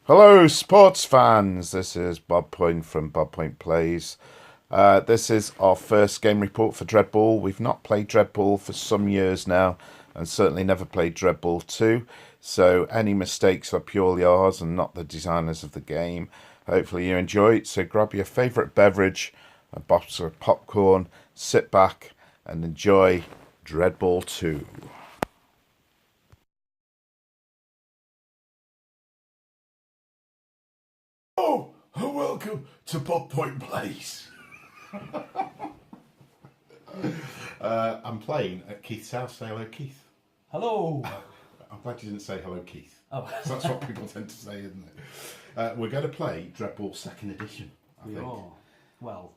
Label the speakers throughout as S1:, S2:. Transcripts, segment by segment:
S1: Hello, sports fans. This is Bob Point from Bob Point Plays. This is our first game report for Dreadball. We've not played Dreadball for some years now, and certainly never played Dreadball 2. So any mistakes are purely ours and not the designers of the game. Hopefully you enjoy it. So grab your favourite beverage, a box of popcorn, sit back and enjoy Dreadball 2.
S2: Oh, welcome to Bob Point Place. I'm playing at Keith's house. Say hello, Keith.
S3: Hello.
S2: I'm glad you didn't say hello, Keith.
S3: Oh.
S2: So that's what people tend to say, isn't it? We're going to play Dreadball 2nd Edition, I think.
S3: are. Well,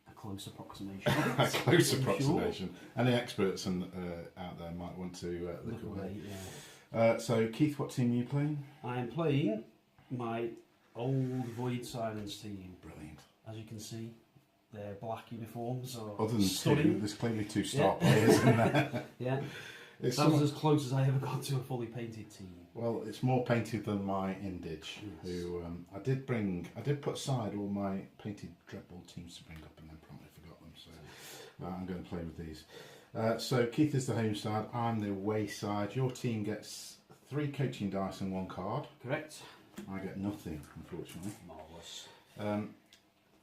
S3: a close approximation.
S2: A close approximation. Sure. Any experts out there might want to look away. Yeah. So, Keith, what team are you playing?
S3: I'm playing my old Void Silence team.
S2: Brilliant.
S3: As you can see, their black uniforms are
S2: Other than
S3: stunning.
S2: two, there's clearly two star players in there.
S3: Yeah.
S2: It's
S3: that was as close as I ever got to a fully painted team.
S2: Well, it's more painted than my Inditch, yes. Who I did put aside all my painted Dreadball teams to bring up and then promptly forgot them, so I'm going to play with these. So Keith is the home side, I'm the away side. Your team gets 3 coaching dice and 1 card.
S3: Correct.
S2: I get nothing, unfortunately.
S3: Marvellous.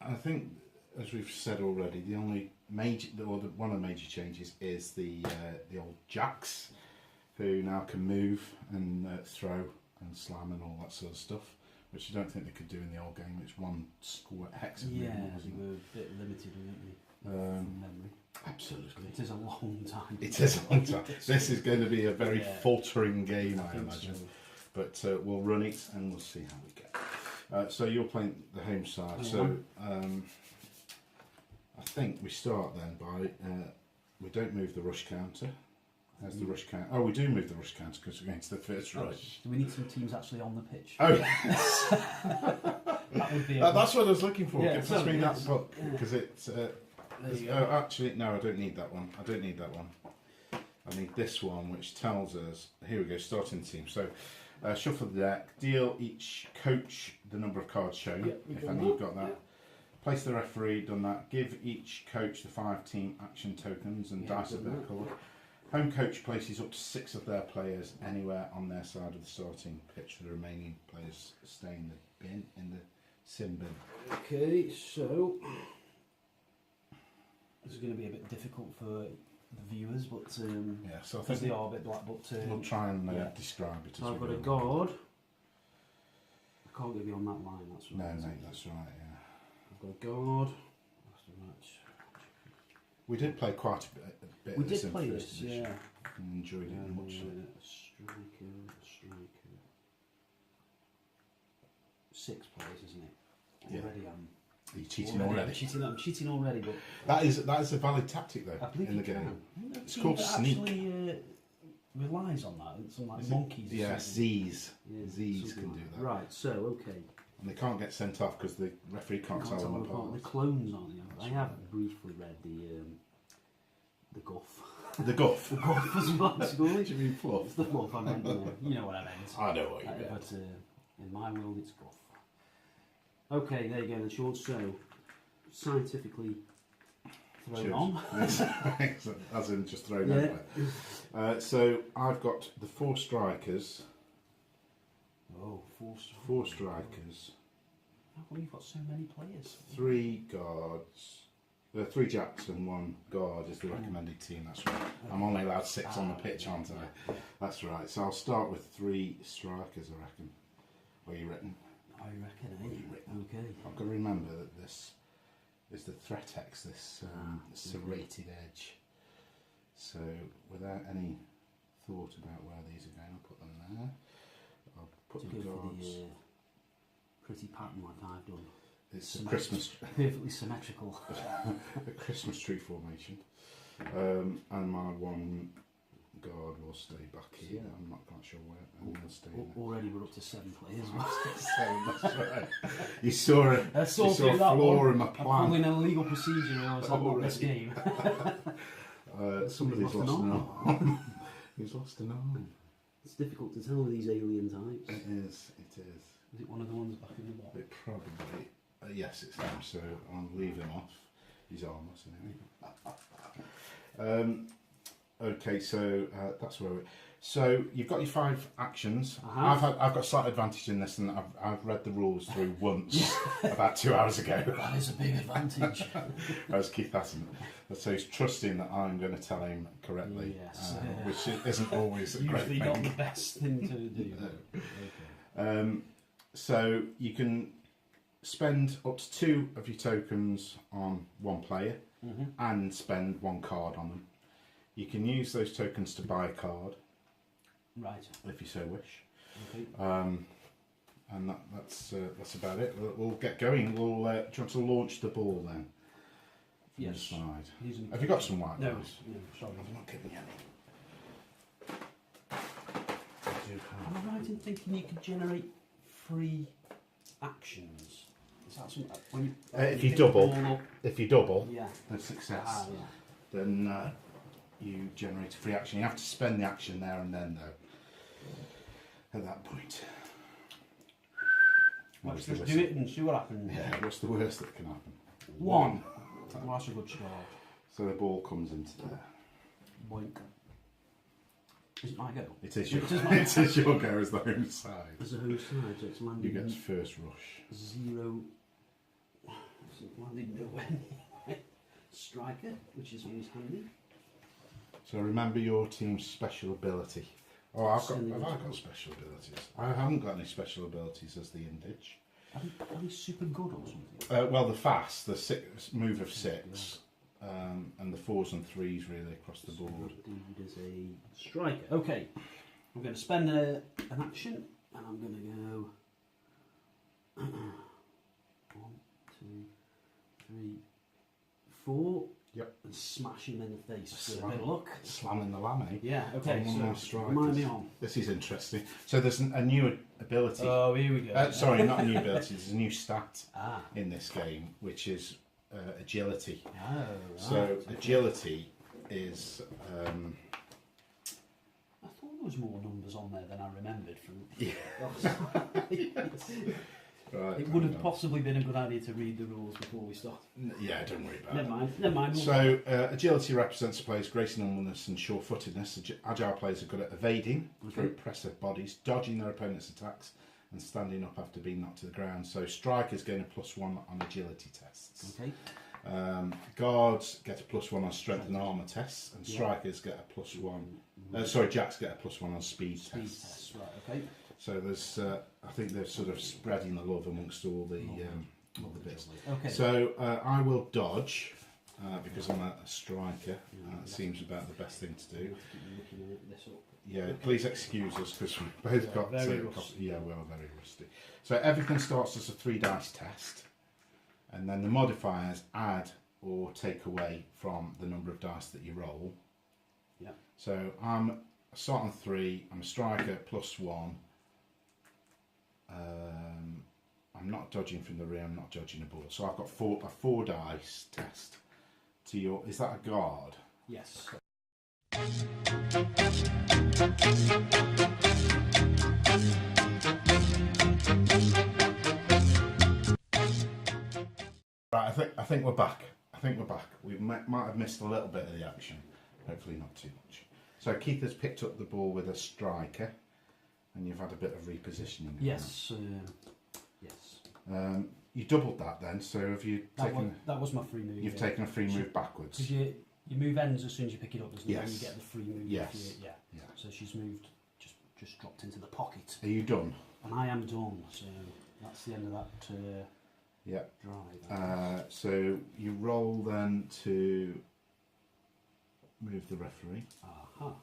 S2: I think, as we've said already, the only major, one of the major changes is the old jacks, who now can move and throw and slam and all that sort of stuff, which I don't think they could do in the old game. It's one square hex of movement, wasn't it?
S3: We're a bit limited, weren't we? From memory.
S2: Absolutely.
S3: It is a long time.
S2: It is a long time. This is going to be a very faltering game, I imagine. So. But we'll run it and we'll see how we get. So you're playing the home side. So I think we start then by we don't move the rush counter. There's the rush counter. Oh, we do move the rush counter because we're against the first rush.
S3: Do we need some teams actually on the pitch?
S2: Oh yes.
S3: That would be.
S2: That's what I was looking for.
S3: Yeah,
S2: Pass me that book because it's. Actually, no, I don't need that one. I don't need that one. I need this one, which tells us. Here we go. Starting the team. So. Shuffle the deck, deal each coach the number of cards shown, if any you've got that. Yep. Place the referee, done that. Give each coach the 5 team action tokens and dice of their colour. Home coach places up to 6 of their players anywhere on their side of the starting pitch. The remaining players stay in the bin, in the sim bin.
S3: Okay, so this is going to be a bit difficult for the viewers, but
S2: yeah, so I think
S3: they are a bit black, but
S2: we'll try and describe it.
S3: So I've got a guard. I can't get beyond that line. That's right.
S2: No, that's right. Yeah.
S3: I've got a guard. That's the match.
S2: We did play quite a bit.
S3: We did play this, yeah.
S2: And enjoyed it much.
S3: Striker. 6 players, isn't it?
S2: Yeah.
S3: Already,
S2: Are you cheating already?
S3: I'm cheating already, but
S2: that is a valid tactic though in the game. It's called sneak.
S3: Actually relies on that. Some like monkeys.
S2: Yeah, Z's. Yeah, Z's can do that.
S3: Right. So okay.
S2: And they can't get sent off because the referee can't tell them apart.
S3: The clones, aren't they? I have briefly read the guff.
S2: The guff.
S3: The guff as well.
S2: What do you mean fluff?
S3: It's the fluff. I meant. You know what I meant.
S2: I know what you meant.
S3: But in my world, it's guff. Okay, there you go, then Sean. So, scientifically thrown on.
S2: As in just thrown over. So, I've got the 4 strikers.
S3: Oh,
S2: 4 strikers.
S3: How come you've got so many players?
S2: 3 guards. 3 jacks and 1 guard is the recommended team, that's right. I'm only allowed 6 on the pitch, aren't I? That's right. So, I'll start with 3 strikers, I reckon. What are you written?
S3: I reckon, Okay.
S2: I've got to remember that this is the threat X, this serrated edge. So, without any thought about where these are going, I'll put them there. I'll put the guards.
S3: Pretty pattern like I've done.
S2: It's a Christmas.
S3: Perfectly symmetrical.
S2: A Christmas tree formation. And my 1 guard will stay back here. I'm not quite sure where. I'm going to stay there.
S3: Already we're up to 7 players.
S2: 7, that's right. You saw a flaw in my plan.
S3: I'm pulling an illegal procedure or it's not this game.
S2: Somebody's lost an arm. He's lost an arm.
S3: It's difficult to tell with these alien types.
S2: It is.
S3: Is it one of the ones back in the box?
S2: It probably, yes, it's him. So I'll leave him off. He's armless anyway. Okay, so that's where we. So you've got your 5 actions. I've got slight advantage in this, and I've read the rules through once about 2 hours ago.
S3: That is a big advantage.
S2: Whereas Keith hasn't. So he's trusting that I'm going to tell him correctly,
S3: Yes.
S2: which isn't always a great
S3: Usually
S2: thing.
S3: not the best thing to do. Okay.
S2: So you can spend up to 2 of your tokens on one player, and spend 1 card on them. You can use those tokens to buy a card.
S3: Right.
S2: If you so wish.
S3: Okay.
S2: And that's about it. We'll get going. We'll do you want to launch the ball then? From
S3: Yes.
S2: the side.
S3: Using
S2: Have you got some white
S3: No,
S2: dice?
S3: no, sorry.
S2: I'm not giving you any.
S3: Am I right in thinking you could generate free actions? Is that something when you,
S2: If you
S3: pick the
S2: double.
S3: ball up?
S2: If you double,
S3: Yeah.
S2: the success,
S3: Ah, yeah.
S2: then you generate a free action. You have to spend the action there and then, though. At that point.
S3: Let's
S2: What's the
S3: just do it and see what happens.
S2: Yeah, what's the worst that can happen?
S3: 1. Well, that's a good start.
S2: So the ball comes into there.
S3: Boink. Is it my go?
S2: It is your,
S3: It is my-
S2: it is your go as the home side.
S3: As a home side, so it's
S2: You
S3: landing
S2: get
S3: in
S2: first rush.
S3: 0. It's landing nowhere. Striker, which is always handy.
S2: So remember your team's special ability. Oh, have
S3: Sending
S2: I
S3: it.
S2: got special abilities? I haven't got any special abilities as the Inditch.
S3: Are they super good or something?
S2: Well, the fast, the move of 6, and the 4s and 3s really across the board.
S3: Indeed as a striker. Okay, I'm going to spend an action, and I'm going to go 1, 2, 3, 4.
S2: Yep.
S3: And smash him in the face with a
S2: Slam.
S3: bit of luck.
S2: Slamming the lamb, eh?
S3: Yeah. Okay.
S2: On one of those
S3: So
S2: strikers.
S3: remind me on.
S2: This is interesting. So there's a new ability.
S3: Oh, here we go.
S2: Sorry, not a new ability. There's a new stat
S3: Ah.
S2: in this game, which is agility.
S3: Oh, right.
S2: So
S3: Okay.
S2: agility is
S3: I thought there was more numbers on there than I remembered from.
S2: right.
S3: It would have possibly been a good idea to read the rules before we start.
S2: Yeah, don't worry about
S3: Never
S2: it.
S3: mind. Never mind.
S2: So agility represents a player's grace, nimbleness, and sure-footedness. Agile players are good at evading through oppressive bodies, dodging their opponent's attacks, and standing up after being knocked to the ground. So strikers gain a +1 on agility tests.
S3: Okay.
S2: Guards get a +1 on strength and armour tests, and strikers get a +1. Jacks get a +1 on speed tests.
S3: Tests. Right. Okay.
S2: So there's, I think they're sort of spreading the love amongst all the bits.
S3: Okay.
S2: So I will dodge because I'm a striker. That seems about the best thing to do.
S3: Looking at this up.
S2: Yeah, please excuse us because we've both got
S3: very rusty.
S2: yeah, we are very rusty. So everything starts as a 3 dice test, and then the modifiers add or take away from the number of dice that you roll.
S3: Yeah.
S2: So I start on 3. I'm a striker +1. I'm not dodging from the rear. I'm not dodging a ball. So I've got a 4 dice test. To your, is that a guard?
S3: Yes.
S2: Right, I think we're back. We might have missed a little bit of the action. Hopefully not too much. So Keith has picked up the ball with a striker, and you've had a bit of repositioning.
S3: Yes. Yes.
S2: You doubled that then. So have you taken?
S3: That was my free move.
S2: You've taken a free move backwards.
S3: Because you move ends as soon as you pick it up, doesn't it?
S2: Yes.
S3: And you get the free move.
S2: Yes.
S3: Yeah.
S2: Yeah.
S3: So she's moved, just dropped into the pocket,
S2: Are you done?
S3: and I am done. So that's the end of that
S2: Yeah.
S3: drive.
S2: So you roll then to move the referee.
S3: Aha.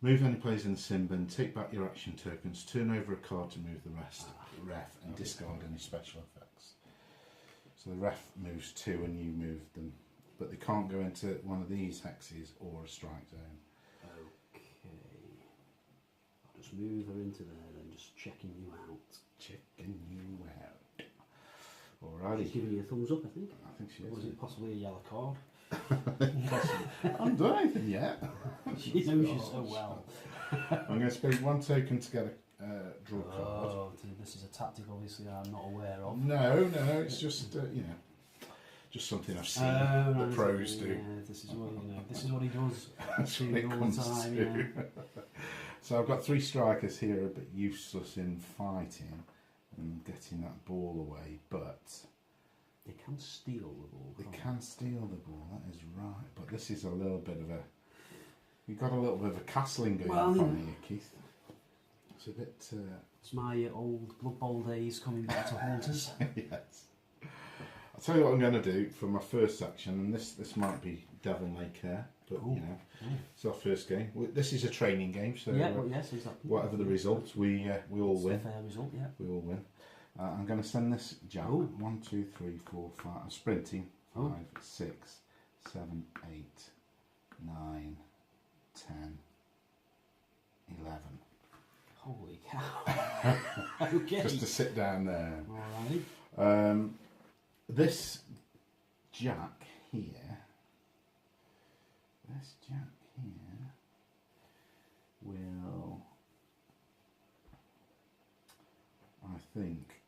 S2: Move any players in the sim bin, take back your action tokens, turn over a card to move the rest, ref, and discard any special effects. So the ref moves 2 and you move them, but they can't go into one of these hexes or a strike zone.
S3: Okay. I'll just move her into there then, just checking you out.
S2: Checking you out.
S3: She's
S2: Alrighty.
S3: giving you a thumbs up, I think.
S2: I think she
S3: Or
S2: is.
S3: was it possibly a yellow card?
S2: I haven't done anything yet.
S3: She knows you so well.
S2: I'm going to spend 1 token to get a draw card.
S3: Oh, this is a tactic obviously I'm not aware of.
S2: No, it's just just something I've seen the pros do.
S3: Yeah, this is what This is what he does.
S2: That's what it
S3: all
S2: comes
S3: the time.
S2: to.
S3: Yeah.
S2: So I've got 3 strikers here, a bit useless in fighting and getting that ball away, but
S3: They can steal the ball.
S2: they can steal the ball. That is right. But this is a little bit of a. You've got a little bit of a castling going on here, Keith. It's a bit.
S3: It's my old Blood Bowl days coming back to haunt us.
S2: Yes. I'll tell you what I'm going to do for my first action, and this might be devil may care, but it's our first game. This is a training game, so
S3: yes, exactly.
S2: whatever the results, we all
S3: It's
S2: win.
S3: a fair result, yeah.
S2: We all win. I'm going to send this jack. 1, 2, 3, 4, 5. I'm sprinting. 5, 6, 7, 8, 9, 10, 11.
S3: Holy cow. Okay.
S2: Just to sit down there.
S3: Alright.
S2: This jack here will, I think,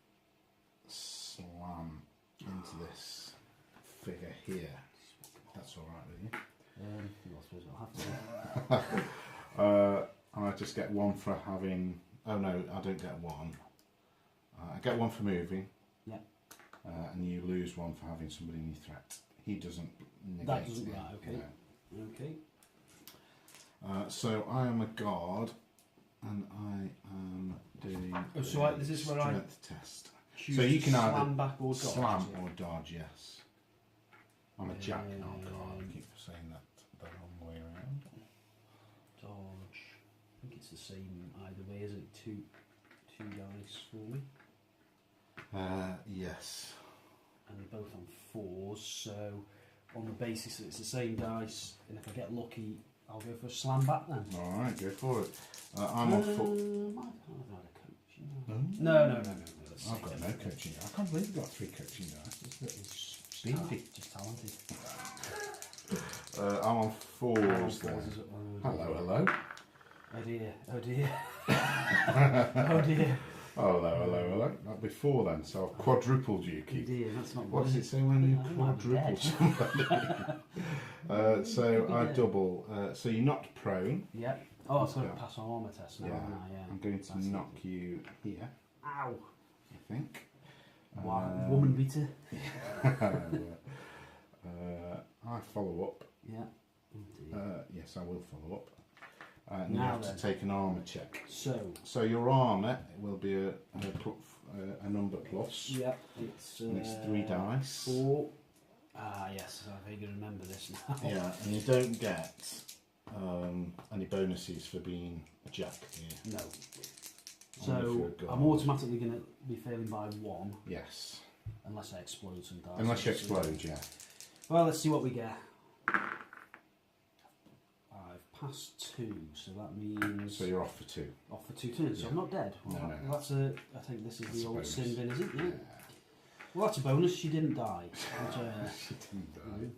S2: slam into this figure here. If that's all right with you.
S3: I suppose I'll have to.
S2: And I just get 1 for having. Oh no, I don't get 1. I get 1 for moving.
S3: Yeah.
S2: And you lose 1 for having somebody in your threat. He doesn't negate
S3: That doesn't.
S2: it.
S3: Right. Okay.
S2: No.
S3: Okay.
S2: So I am a guard, and I am doing.
S3: This is where I
S2: strength test.
S3: choose
S2: So you can
S3: slam
S2: either
S3: back or dodge.
S2: slam or dodge. Yes. I'm a jack, not a guard. I keep saying that the wrong way around.
S3: Dodge. I think it's the same either way, isn't it? Two dice for me.
S2: Yes.
S3: And they're both on 4s, so on the basis that it's the same dice, and if I get lucky, I'll go for a slam back then.
S2: All right, go for it. I'm on foot.
S3: I've had a coach.
S2: No.
S3: No.
S2: I've got no coaching. I can't believe you've got 3 coaching dice.
S3: It's
S2: Beefy.
S3: just talented.
S2: I'm on 4s then. Hello.
S3: Oh dear. Oh dear.
S2: Oh, hello. That'd be 4 then, so I've quadrupled you,
S3: Oh
S2: Keith.
S3: dear, that's not
S2: What does
S3: good.
S2: it say when you
S3: I might be
S2: quadruple somebody? So I double. So you're not prone.
S3: Yeah. Oh, I've got to pass an armour test now,
S2: Yeah.
S3: haven't I? Yeah.
S2: I'm going to
S3: That's
S2: knock you here,
S3: Ow.
S2: I think.
S3: Woman beater.
S2: I follow up.
S3: Yeah. Oh,
S2: Yes, I will follow up. And
S3: Now
S2: you have
S3: then.
S2: to take an armour check.
S3: So
S2: your armour will be a number plus.
S3: yeah, it's
S2: And it's 3 dice.
S3: 4. Yes, I think I remember this now.
S2: Yeah, and you don't get any bonuses for being a jack here.
S3: No.
S2: Only
S3: So
S2: for a guard.
S3: I'm automatically going to be failing by 1
S2: Yes.
S3: unless I explode some dice.
S2: Unless you explode, yeah.
S3: Well, let's see what we get. I've passed 2, so that means
S2: So you're off for 2.
S3: off for 2 turns. So
S2: Yeah.
S3: I'm not dead. Well,
S2: No.
S3: that's a. I think this is
S2: That's
S3: the
S2: a
S3: old
S2: bonus.
S3: sin bin, is it? Yeah. Well, that's a bonus. She didn't die. Which,
S2: She didn't die.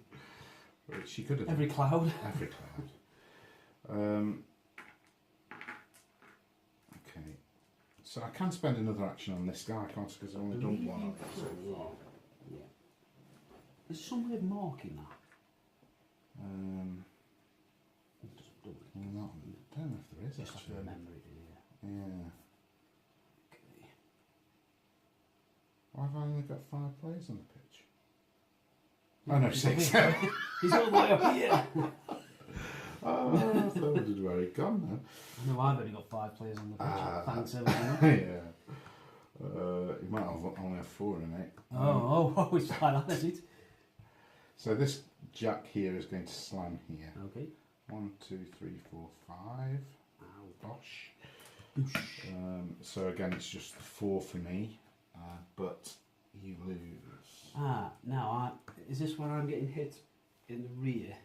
S2: But she could have.
S3: every cloud.
S2: Every cloud. Okay. So I can spend another action on this guy, can't I? Because I've only done 1 on it so far.
S3: Yeah. Is there some way of marking that?
S2: Not, I don't know if there is
S3: Just have to
S2: actually.
S3: remember it, yeah.
S2: Yeah.
S3: Okay.
S2: Why have I only got 5 players on the pitch? Oh no, 6.
S3: He's all the way up here.
S2: Oh, I thought it was where he'd gone now.
S3: No, I've only got 5 players on the pitch. Thanks, everyone.
S2: Yeah. You might have only have 4 in it.
S3: Oh, it's fine, is it?
S2: So this jack here is going to slam here.
S3: Okay.
S2: 1, 2, 3, 4, 5.
S3: Ow.
S2: Bosh. So again, it's just 4 for me, but you lose.
S3: Now, is this where I'm getting hit in the rear?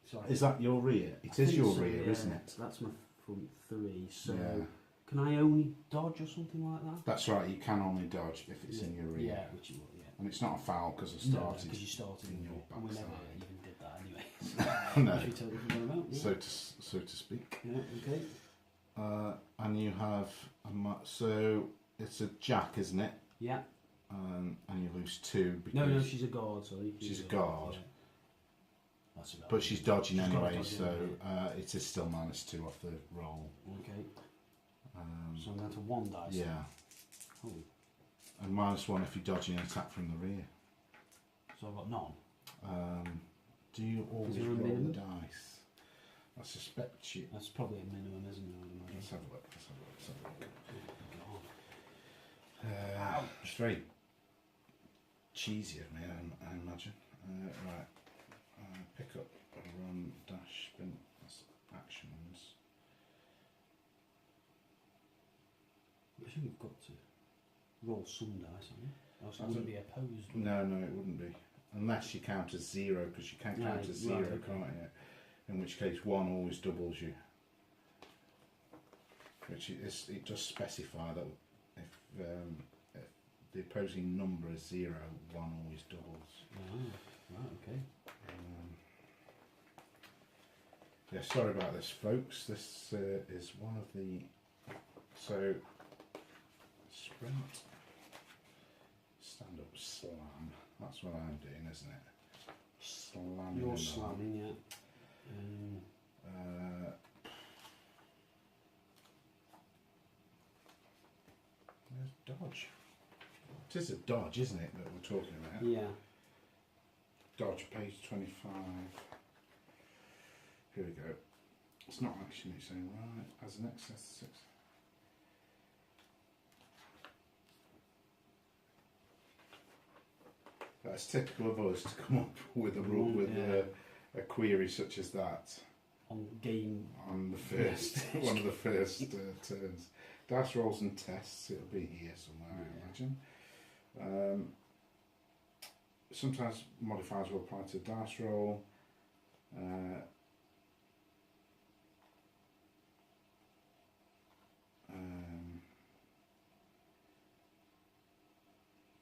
S3: So
S2: Is that your rear? It is your rear, isn't it?
S3: That's my front 3, so
S2: Yeah.
S3: can I only dodge or something like that?
S2: That's right. You can only dodge if it's in your rear.
S3: Yeah, which you will, yeah.
S2: and it's not a foul because I
S3: No,
S2: started.
S3: because you started
S2: in your
S3: and we never
S2: backside.
S3: even did that anyway.
S2: No.
S3: Should we tell what we're going about? Yeah.
S2: So to speak.
S3: Yeah, okay.
S2: And you have so it's a jack, isn't it?
S3: Yeah.
S2: And you lose 2 because
S3: No, she's a guard, sorry.
S2: she's a guard.
S3: Yeah. That's about
S2: but
S3: it.
S2: she's dodging
S3: She's
S2: anyway,
S3: dodging,
S2: so
S3: yeah.
S2: it is still -2 off the roll.
S3: Okay. So I'm down to 1 dice.
S2: Yeah.
S3: Oh,
S2: And -1 if you're dodging an attack from the rear.
S3: so I've got none.
S2: Do you always
S3: there a
S2: roll the
S3: minimum?
S2: dice? I suspect you.
S3: That's probably a minimum, isn't it? I would imagine.
S2: Let's have a look. Let's have a look.
S3: Oh, God.
S2: It's very cheesy of me, I imagine. Right. Pick up, run, dash, sprint. That's actions.
S3: I think you've got to roll some dice, haven't you? Else it
S2: I
S3: wouldn't
S2: don't-
S3: be opposed.
S2: No, it wouldn't be. Unless you count as 0, because you can count
S3: Right,
S2: as 0,
S3: right, okay.
S2: can't you? In which case 1 always doubles you. Which it does specify that if the opposing number is 0, 1 always doubles.
S3: Right, okay.
S2: Yeah, sorry about this, folks. This is one of the... So, sprint, stand up, slam. That's what I'm doing, isn't it? Slamming.
S3: You're
S2: them
S3: slamming, yeah.
S2: There's dodge. It is a dodge, isn't it, that we're talking about?
S3: Yeah.
S2: Dodge, page 25. Here we go. It's not action, it's saying, right, as an excess 6. That's typical of us to come up with a rule with a query such as that
S3: On game.
S2: on the first one of the first turns. Dice rolls and tests. It'll be here somewhere, I imagine. Sometimes modifiers will apply to dice roll.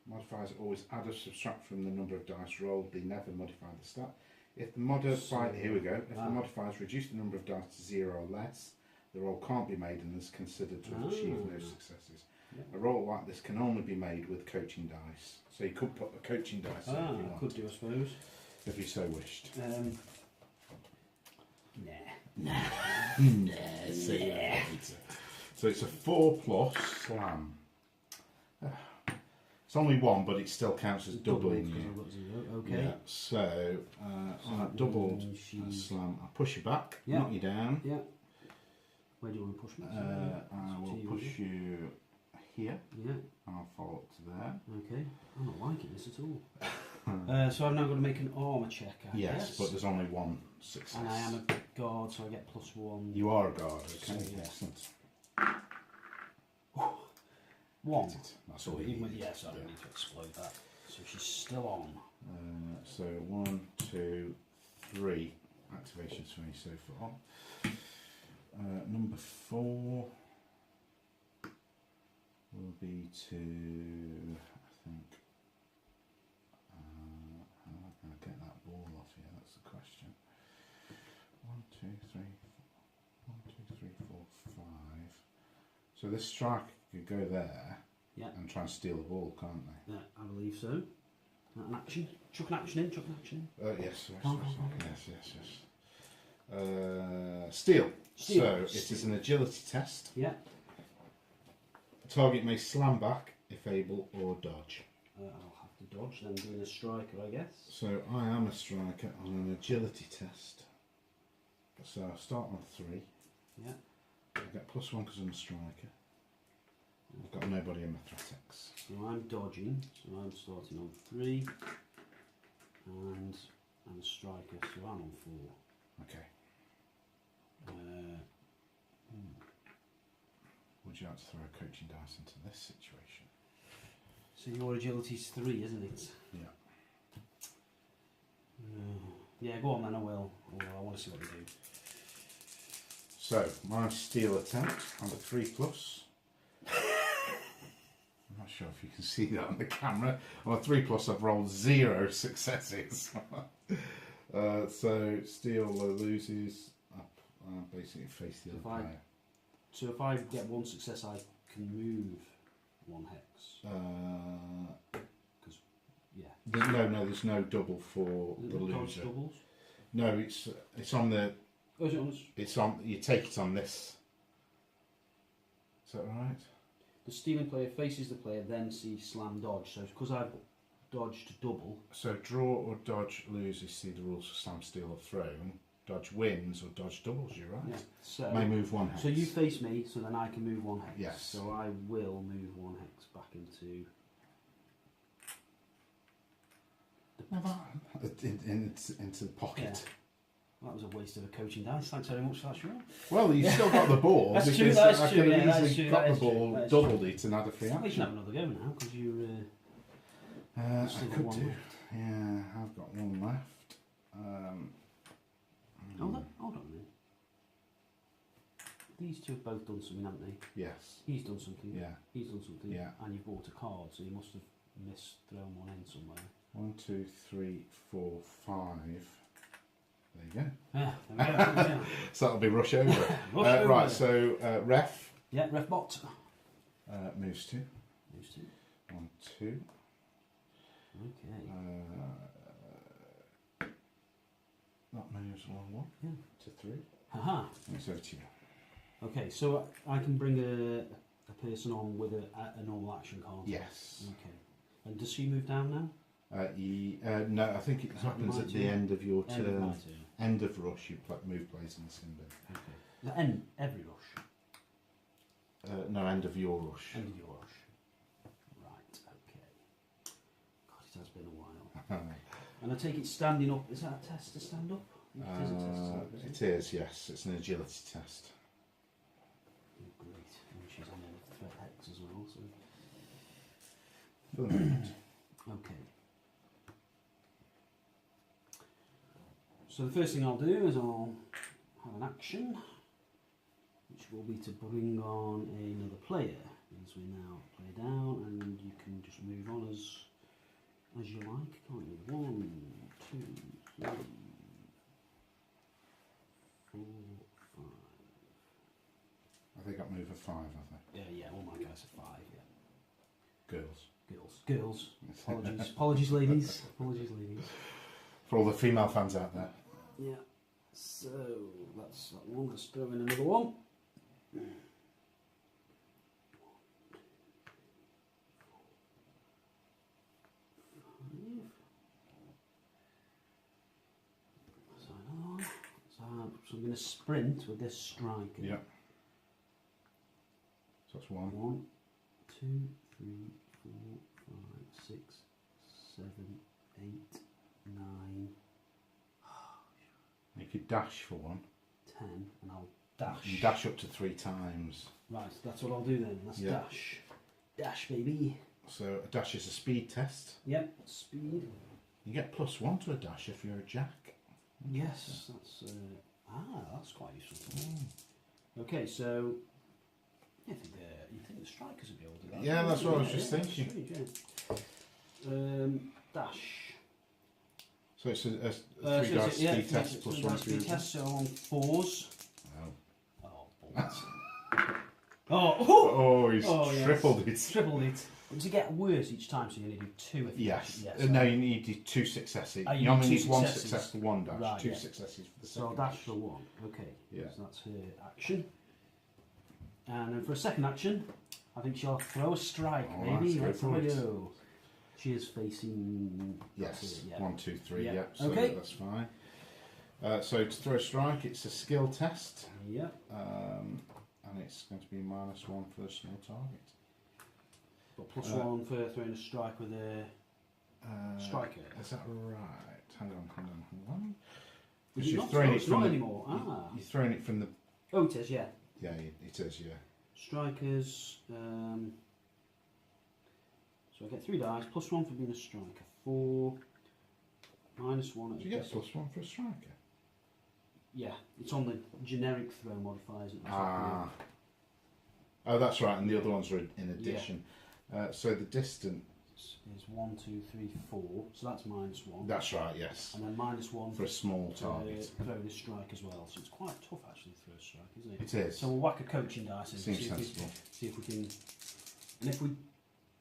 S2: Modifiers always add or subtract from the number of dice rolled. They never modify the stat. If the modifier, here we go. If the modifiers reduce the number of dice to 0 or less, the roll can't be made and is considered to have achieved no successes.
S3: Yeah.
S2: A roll like this can only be made with coaching dice. So you could put a coaching dice in if you want,
S3: Could do, I suppose.
S2: if you so wished.
S3: Nah.
S2: So it's a 4+ slam. It's only 1, but it still counts as doubling
S3: because
S2: you.
S3: I've got 0. Okay.
S2: Yeah, so on that doubled slam, I push you back, knock you down.
S3: Yeah. Where do you want to push me?
S2: I will push you here.
S3: Yeah.
S2: I'll follow up to there.
S3: Okay. I'm not liking this at all. So I've now got to make an armour check, I
S2: Yes,
S3: guess.
S2: but there's only 1 success.
S3: And I am a guard, so I get +1.
S2: You are a guard, okay?
S3: So, yeah.
S2: Excellent.
S3: 1.
S2: Get it. That's all
S3: So
S2: you
S3: even with,
S2: need.
S3: yes, I don't need to explode that. So she's still on.
S2: So 1, 2, 3 activations for me so far. Number 4 will be to, I think, how am I going to get that ball off here? That's the question. 1, 2, 3, 1, 2, 3, 4, 5. So this striker could go there and try and steal the ball, can't they?
S3: Yeah, I believe so. An action. Chuck an action in.
S2: Yes, steal. So it is an agility test.
S3: Yeah.
S2: Target may slam back if able or dodge.
S3: I'll have to dodge, then being a striker, I guess.
S2: So I am a striker on an agility test. So I'll start on 3.
S3: Yeah.
S2: I get +1 because I'm a striker. I've got nobody in athletics.
S3: So I'm dodging, so I'm starting on 3. And I'm a striker, so I'm on 4.
S2: Okay. Would you like to throw a coaching dice into this situation?
S3: So your agility's 3, isn't it?
S2: Yeah.
S3: Yeah, go on then, I will. Although I want to see what they do.
S2: So, my steal attempt on the 3+. I'm not sure if you can see that on the camera. On a 3+, I've rolled 0 successes. So steal loses. Basically face the other player.
S3: So if I get one success, I can move one hex. Because
S2: No, there's no double for the loser.
S3: Doubles?
S2: No, it's on the.
S3: Oh, is it on this?
S2: It's on. You take it on this. Is that right?
S3: The stealing player faces the player, then sees slam dodge. So because I've dodged double.
S2: So draw or dodge loses. See the rules for slam, steal, or thrown. Dodge wins or dodge doubles. You're right.
S3: Yeah. So
S2: may move one hex.
S3: So you face me, so then I can move one hex.
S2: Yes.
S3: So I will move one hex back into.
S2: Into the pocket.
S3: Yeah. That was a waste of a coaching dice. Thanks very much for that, Sean.
S2: Well, you've still got the ball.
S3: That's
S2: because
S3: true, that's
S2: I
S3: true,
S2: could
S3: yeah,
S2: have
S3: that's
S2: easily
S3: true,
S2: got
S3: that
S2: the
S3: is true,
S2: ball,
S3: that is
S2: doubled it, and had a free
S3: We
S2: action.
S3: can have another go now because you.
S2: I
S3: still got
S2: could
S3: one
S2: do.
S3: left.
S2: Yeah, I've got one left.
S3: Hold on a minute. These two have both done something, haven't they?
S2: Yes.
S3: He's done something.
S2: Yeah.
S3: He's done something.
S2: Yeah.
S3: And you've bought a card, so you must have thrown one in somewhere.
S2: 1, 2, 3, 4, 5. There you go.
S3: Yeah, there we go.
S2: So that'll be rush over.
S3: Rush over.
S2: Right, so ref
S3: Yeah, ref bot.
S2: moves 2.
S3: Those two.
S2: 1, 2.
S3: Okay.
S2: That moves 1, 1 to 3.
S3: Haha.
S2: It's over to you.
S3: Okay, so I can bring a person on with a normal action card.
S2: Yes.
S3: Okay. And does she move down now?
S2: No, I think it happens at the end of your
S3: End of my
S2: turn.
S3: turn.
S2: End of rush, you move plays in the sin bin.
S3: Okay. The end every rush.
S2: No, end of your rush.
S3: End of your rush. Right. Okay. God, it has been a while. And I take it standing up. Is that a test to stand up? It is a test.
S2: It is, yes. It's an agility test.
S3: Oh, great. And she's on the threat hex as well. So.
S2: For the moment.
S3: Okay. So the first thing I'll do is I'll have an action, which will be to bring on another player. As we now play down, and you can just move on as you like, can't you? 1, 2, 3, 4, 5.
S2: I think I move a 5, I think.
S3: Yeah, all my guys are 5. Yeah.
S2: Girls.
S3: Apologies, apologies, ladies. Apologies, ladies.
S2: For all the female fans out there.
S3: Yeah. So that's that one. Let's throw in another one. So another one. So I'm going to sprint with this striker.
S2: Yeah. So that's 1.
S3: 1, 2, 3, 4, 5, 6, 7, 8, 9.
S2: You could dash for 1.
S3: 10, and I'll dash.
S2: You dash up to 3 times.
S3: Right, that's what I'll do then. That's
S2: Yeah.
S3: dash. Dash, baby.
S2: So a dash is a speed test.
S3: Yep, speed.
S2: You get +1 to a dash if you're a jack.
S3: Yes, that's quite useful. Okay, so you think the strikers would be able to do that?
S2: Yeah, that's what I was just thinking.
S3: Strange, yeah. Dash.
S2: So it's a 3
S3: So
S2: dice
S3: yeah,
S2: speed test
S3: it's
S2: +1
S3: a speed
S2: to
S3: test, so on 4s.
S2: Oh.
S3: Oh, balls. Oh,
S2: He's
S3: yes.
S2: tripled it.
S3: Tripled it. And to get worse each time, so you only do 2 if you
S2: Yes.
S3: dash.
S2: No, you need 2 successes.
S3: Oh, you
S2: you
S3: need
S2: only
S3: 2
S2: need 1
S3: successes.
S2: success for 1 dash.
S3: Right,
S2: 2
S3: yeah.
S2: successes for the
S3: So
S2: second
S3: I'll dash for 1. Okay.
S2: Yeah.
S3: So that's her action. And then for a second action, I think she'll throw a strike,
S2: All
S3: maybe.
S2: right,
S3: Let's
S2: go
S3: have
S2: for
S3: a
S2: it.
S3: go. She is facing.
S2: Yes.
S3: That's it, yeah.
S2: 1, 2, 3.
S3: Yeah.
S2: Yep. So
S3: Okay.
S2: that's fine. So to throw a strike, it's a skill test.
S3: Yep.
S2: And it's going to be -1 for a small target.
S3: But +1 for throwing a strike with a striker.
S2: Is that right? Hang on.
S3: Is it
S2: You're
S3: not?
S2: throwing
S3: Oh,
S2: it
S3: it's
S2: from
S3: not
S2: the,
S3: anymore. Ah.
S2: You're throwing it from the.
S3: Oh, it is, yeah.
S2: Yeah, it is. Yeah.
S3: Strikers. So I get 3 dice, +1 for being a striker. 4, -1.
S2: Do you get +1 for a striker?
S3: Yeah, it's on the generic throw modifiers. At the top,
S2: Ah. Oh, that's right. And the other ones are in addition. So the distance.
S3: is 1, 2, 3, 4. So that's -1.
S2: That's right, yes.
S3: And then -1
S2: For a small target.
S3: throwing a strike as well. So it's quite tough actually to throw a strike, isn't it?
S2: It is.
S3: So we'll whack a coaching dice in.
S2: Seems sensible.
S3: See if we can. And if we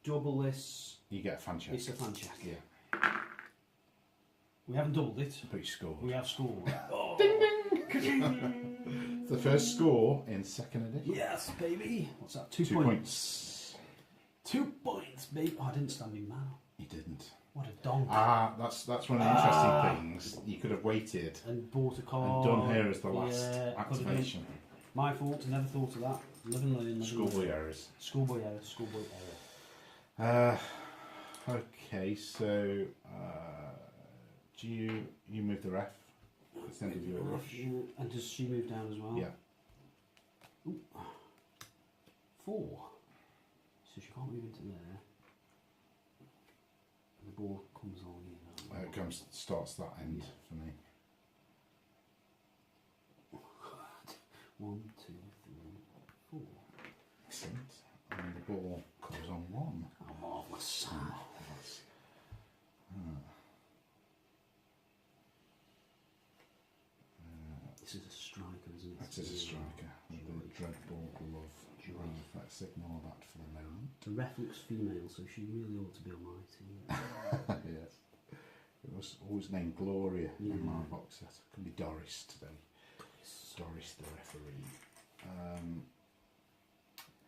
S3: double this,
S2: You get a fan check.
S3: it's a fan check.
S2: Yeah.
S3: We haven't doubled it.
S2: But you scored.
S3: We have scored. Oh.
S2: Ding ding! The first score in second edition.
S3: Yes, baby. What's that? 2
S2: 2
S3: points.
S2: points.
S3: 2 points, baby. Oh, I didn't stand in man.
S2: You didn't.
S3: What a donk.
S2: That's one of the interesting things. You could have waited
S3: And bought a car.
S2: and done here as the last
S3: Yeah,
S2: activation.
S3: My fault. Never thought of that. Live and learn.
S2: Schoolboy errors.
S3: Schoolboy error. Schoolboy error.
S2: Okay, so do you move the ref? It's the end of your rush.
S3: And does she move down as well?
S2: Yeah.
S3: Ooh. 4. So she can't move into there. And the ball comes along here.
S2: It starts that end for me.
S3: 1, 2, 3, 4.
S2: Excellent. And the ball comes on 1.
S3: How marvellous.
S2: Marvellous.
S3: This is a striker, isn't it?
S2: That is a striker. The Dreadball glove.
S3: Joy.
S2: Let's ignore that for the moment.
S3: The ref looks female, so she really ought to be on my team.
S2: Yes. It was always named Gloria
S3: Yeah.
S2: in my box set. It could be Doris today. Doris the referee.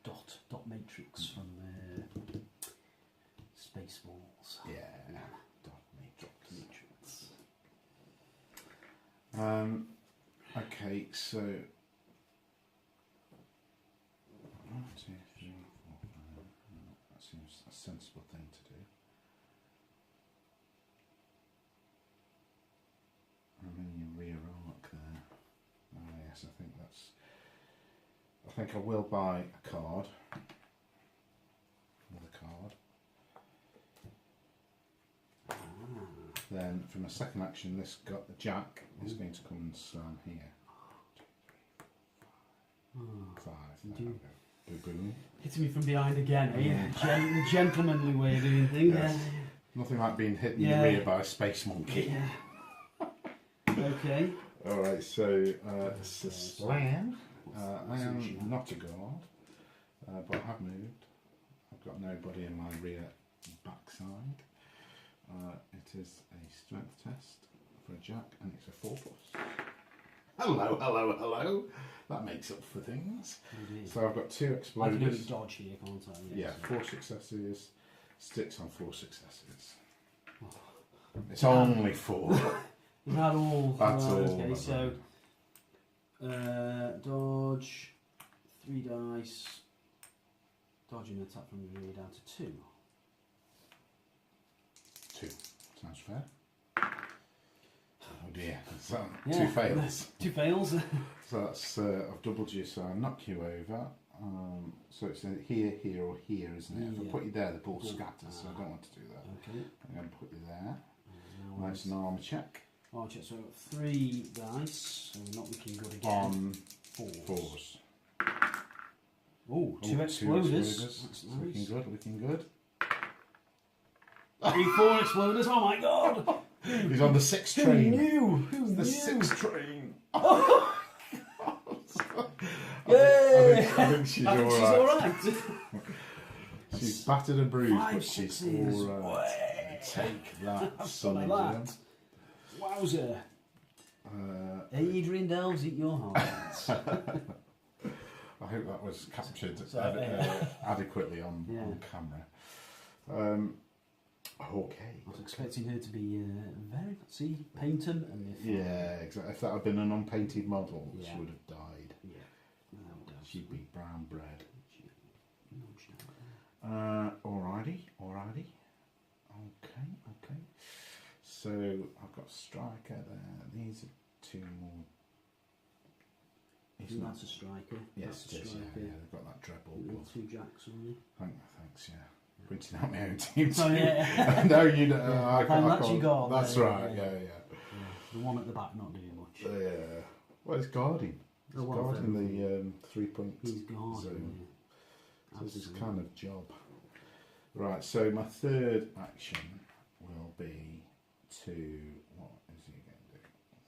S3: Dot matrix from Spaceballs.
S2: Yeah. Dot
S3: Matrix.
S2: Okay, so 1, 2, 3, 4, 5. That seems a sensible thing to do. And then your rear arc there. Oh yes, I think I will buy a card. Another card. Then, from a second action, this got the jack is going to come and slam here. 5. There we go. Boom.
S3: Hitting me from behind again, eh? The gentlemanly way of doing things.
S2: Yes. Nothing like being hit in
S3: Yeah.
S2: the rear by a space monkey.
S3: Yeah. Okay.
S2: Alright, so it's a slam. I am not a guard, but I have moved. I've got nobody in my rear backside. It is a strength test for a jack, and it's a 4+. Hello, hello, hello. That makes up for things.
S3: Indeed.
S2: So I've got 2
S3: I can
S2: exploders.
S3: only dodge here, can't I?
S2: Yeah,
S3: so-
S2: 4 successes. Sticks on 4 successes.
S3: Oh.
S2: It's only 4.
S3: Is that all?
S2: That's all.
S3: Okay, so dodge, 3 dice, dodge and attack from the rear down to 2.
S2: 2. Sounds fair. Oh dear. So,
S3: Yeah.
S2: 2 fails.
S3: 2 fails.
S2: So that's I've doubled you, so I knock you over. So it's here, here, or here, isn't it? If I
S3: Yeah.
S2: put you there, the ball scatters, so I don't want to do that.
S3: Okay.
S2: I'm going to put you there.
S3: Now
S2: Nice an armour check.
S3: oh, check. So 3 dice, so we're not looking good again.
S2: On
S3: 4s.
S2: 4s.
S3: Oh, 2
S2: Oh,
S3: exploders.
S2: 2
S3: That's
S2: Looking
S3: nice.
S2: good, looking good.
S3: 3, 4 exploders. Oh my god!
S2: He's on the 6
S3: Who
S2: train.
S3: knew? Who
S2: The
S3: knew?
S2: 6 train.
S3: Yay!
S2: I think she's
S3: I think she's
S2: alright.
S3: alright.
S2: She's battered and bruised,
S3: 5
S2: but she's
S3: sixes.
S2: alright.
S3: Way.
S2: Take that,
S3: Have
S2: sonny
S3: fun
S2: Jim.
S3: of that. Wowzer. Adrian delves at your heart.
S2: I hope that was captured
S3: So,
S2: adequately on camera. Okay.
S3: I was expecting her to be very, see, painting and if
S2: Yeah, exactly. If that had been an unpainted model,
S3: Yeah.
S2: she would have died.
S3: yeah, without doubt.
S2: She'd be brown bread.
S3: No shout.
S2: Alrighty. Okay. So I've got striker there. These are 2 more.
S3: Isn't that a striker?
S2: Yes,
S3: That's
S2: it
S3: a
S2: is.
S3: striker.
S2: Yeah, they've got that Dreadball
S3: Little
S2: glove.
S3: 2 jacks on you.
S2: Thanks. Yeah. Pointing out my own team.
S3: Oh yeah.
S2: No, you know.
S3: Yeah.
S2: I can't.
S3: That's you got.
S2: That's
S3: Yeah,
S2: right.
S3: yeah.
S2: Yeah.
S3: Yeah, the one at the back not doing much.
S2: Yeah. Well, it's guarding. It's
S3: Oh, well,
S2: guarding
S3: fair
S2: the 3-point
S3: He's guarding.
S2: zone.
S3: Yeah.
S2: So this is
S3: Absolutely.
S2: kind of job. Right, so my third action will be to, what is he going to do?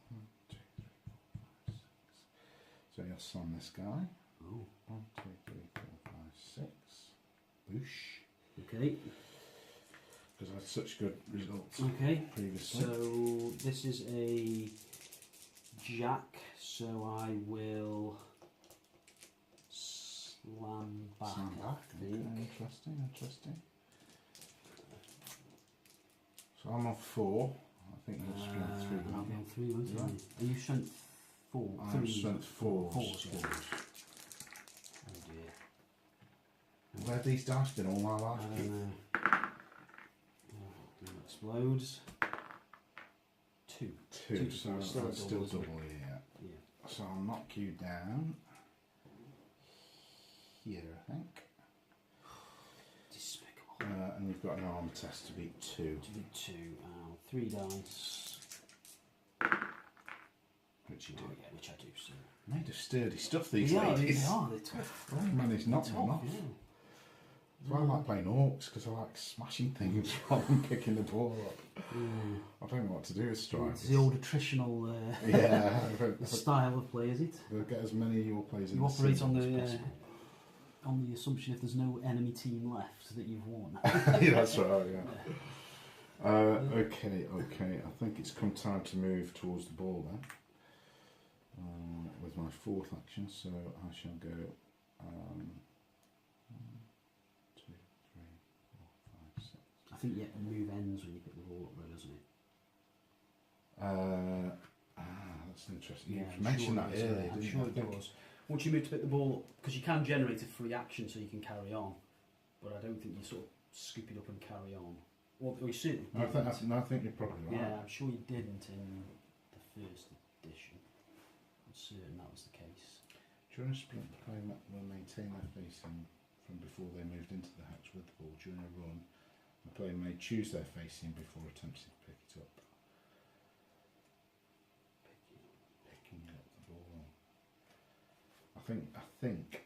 S2: 1, 2, 3, 4, 5, 6. So he'll summon this guy.
S3: Oh.
S2: 1, 2, 3, 4, 5, 6. Boosh.
S3: Okay.
S2: Because I had such good results
S3: Okay.
S2: previously.
S3: So this is a jack. So I will slam back.
S2: Slam back.
S3: I think.
S2: Okay, interesting. So I'm on 4. I think you'll split 3.
S3: I'll be on 3, won't
S2: Yeah.
S3: I? Are you strength 4?
S2: I'm
S3: 3.
S2: strength 4.
S3: Four,
S2: Forward.
S3: Oh dear.
S2: Where have these dice been all my life?
S3: I don't know. Oh, it explodes. 2.
S2: 2,
S3: so
S2: so
S3: it's still a
S2: that's
S3: double,
S2: still
S3: isn't
S2: double, yeah.
S3: Yeah.
S2: So I'll knock you down here, I think.
S3: Despicable.
S2: And you've got an arm test to beat 2.
S3: To be 2. 3 dice.
S2: Which you do.
S3: Oh yeah, which I do. So.
S2: Made of sturdy stuff, these
S3: They are.
S2: ladies.
S3: They're tough.
S2: Oh man, it's not them off.
S3: Yeah.
S2: That's why I like playing orcs, because I like smashing things rather than picking the ball up. I don't know what to do with strikers.
S3: It's the old attritional
S2: Yeah.
S3: style of play, is it?
S2: We'll get as many of your players in
S3: You
S2: the
S3: operate
S2: season
S3: on
S2: as
S3: the
S2: possible.
S3: on the assumption if there's no enemy team left that you've won.
S2: Yeah, that's right, yeah. Okay. I think it's come time to move towards the ball then. With my 4th action, so I shall go 1, 2, 3, 4, 5, 6.
S3: I think yeah, move ends when you pick the ball up, though, doesn't it?
S2: That's interesting.
S3: Yeah,
S2: You
S3: I'm
S2: mentioned
S3: sure
S2: that
S3: it is,
S2: earlier,
S3: I'm
S2: didn't
S3: sure
S2: you?
S3: it does. Once you move to pick the ball up, because you can generate a free action so you can carry on, but I don't think you sort of scoop it up and carry on. Well, you certainly
S2: I
S3: didn't.
S2: I think you're probably right.
S3: Yeah, I'm sure you didn't in the first edition. I'm certain that was the case.
S2: During a sprint, the player will maintain their facing from before they moved into the hatch with the ball. During a run, the player may choose their facing before attempting to pick it up. Picking up the ball. I think.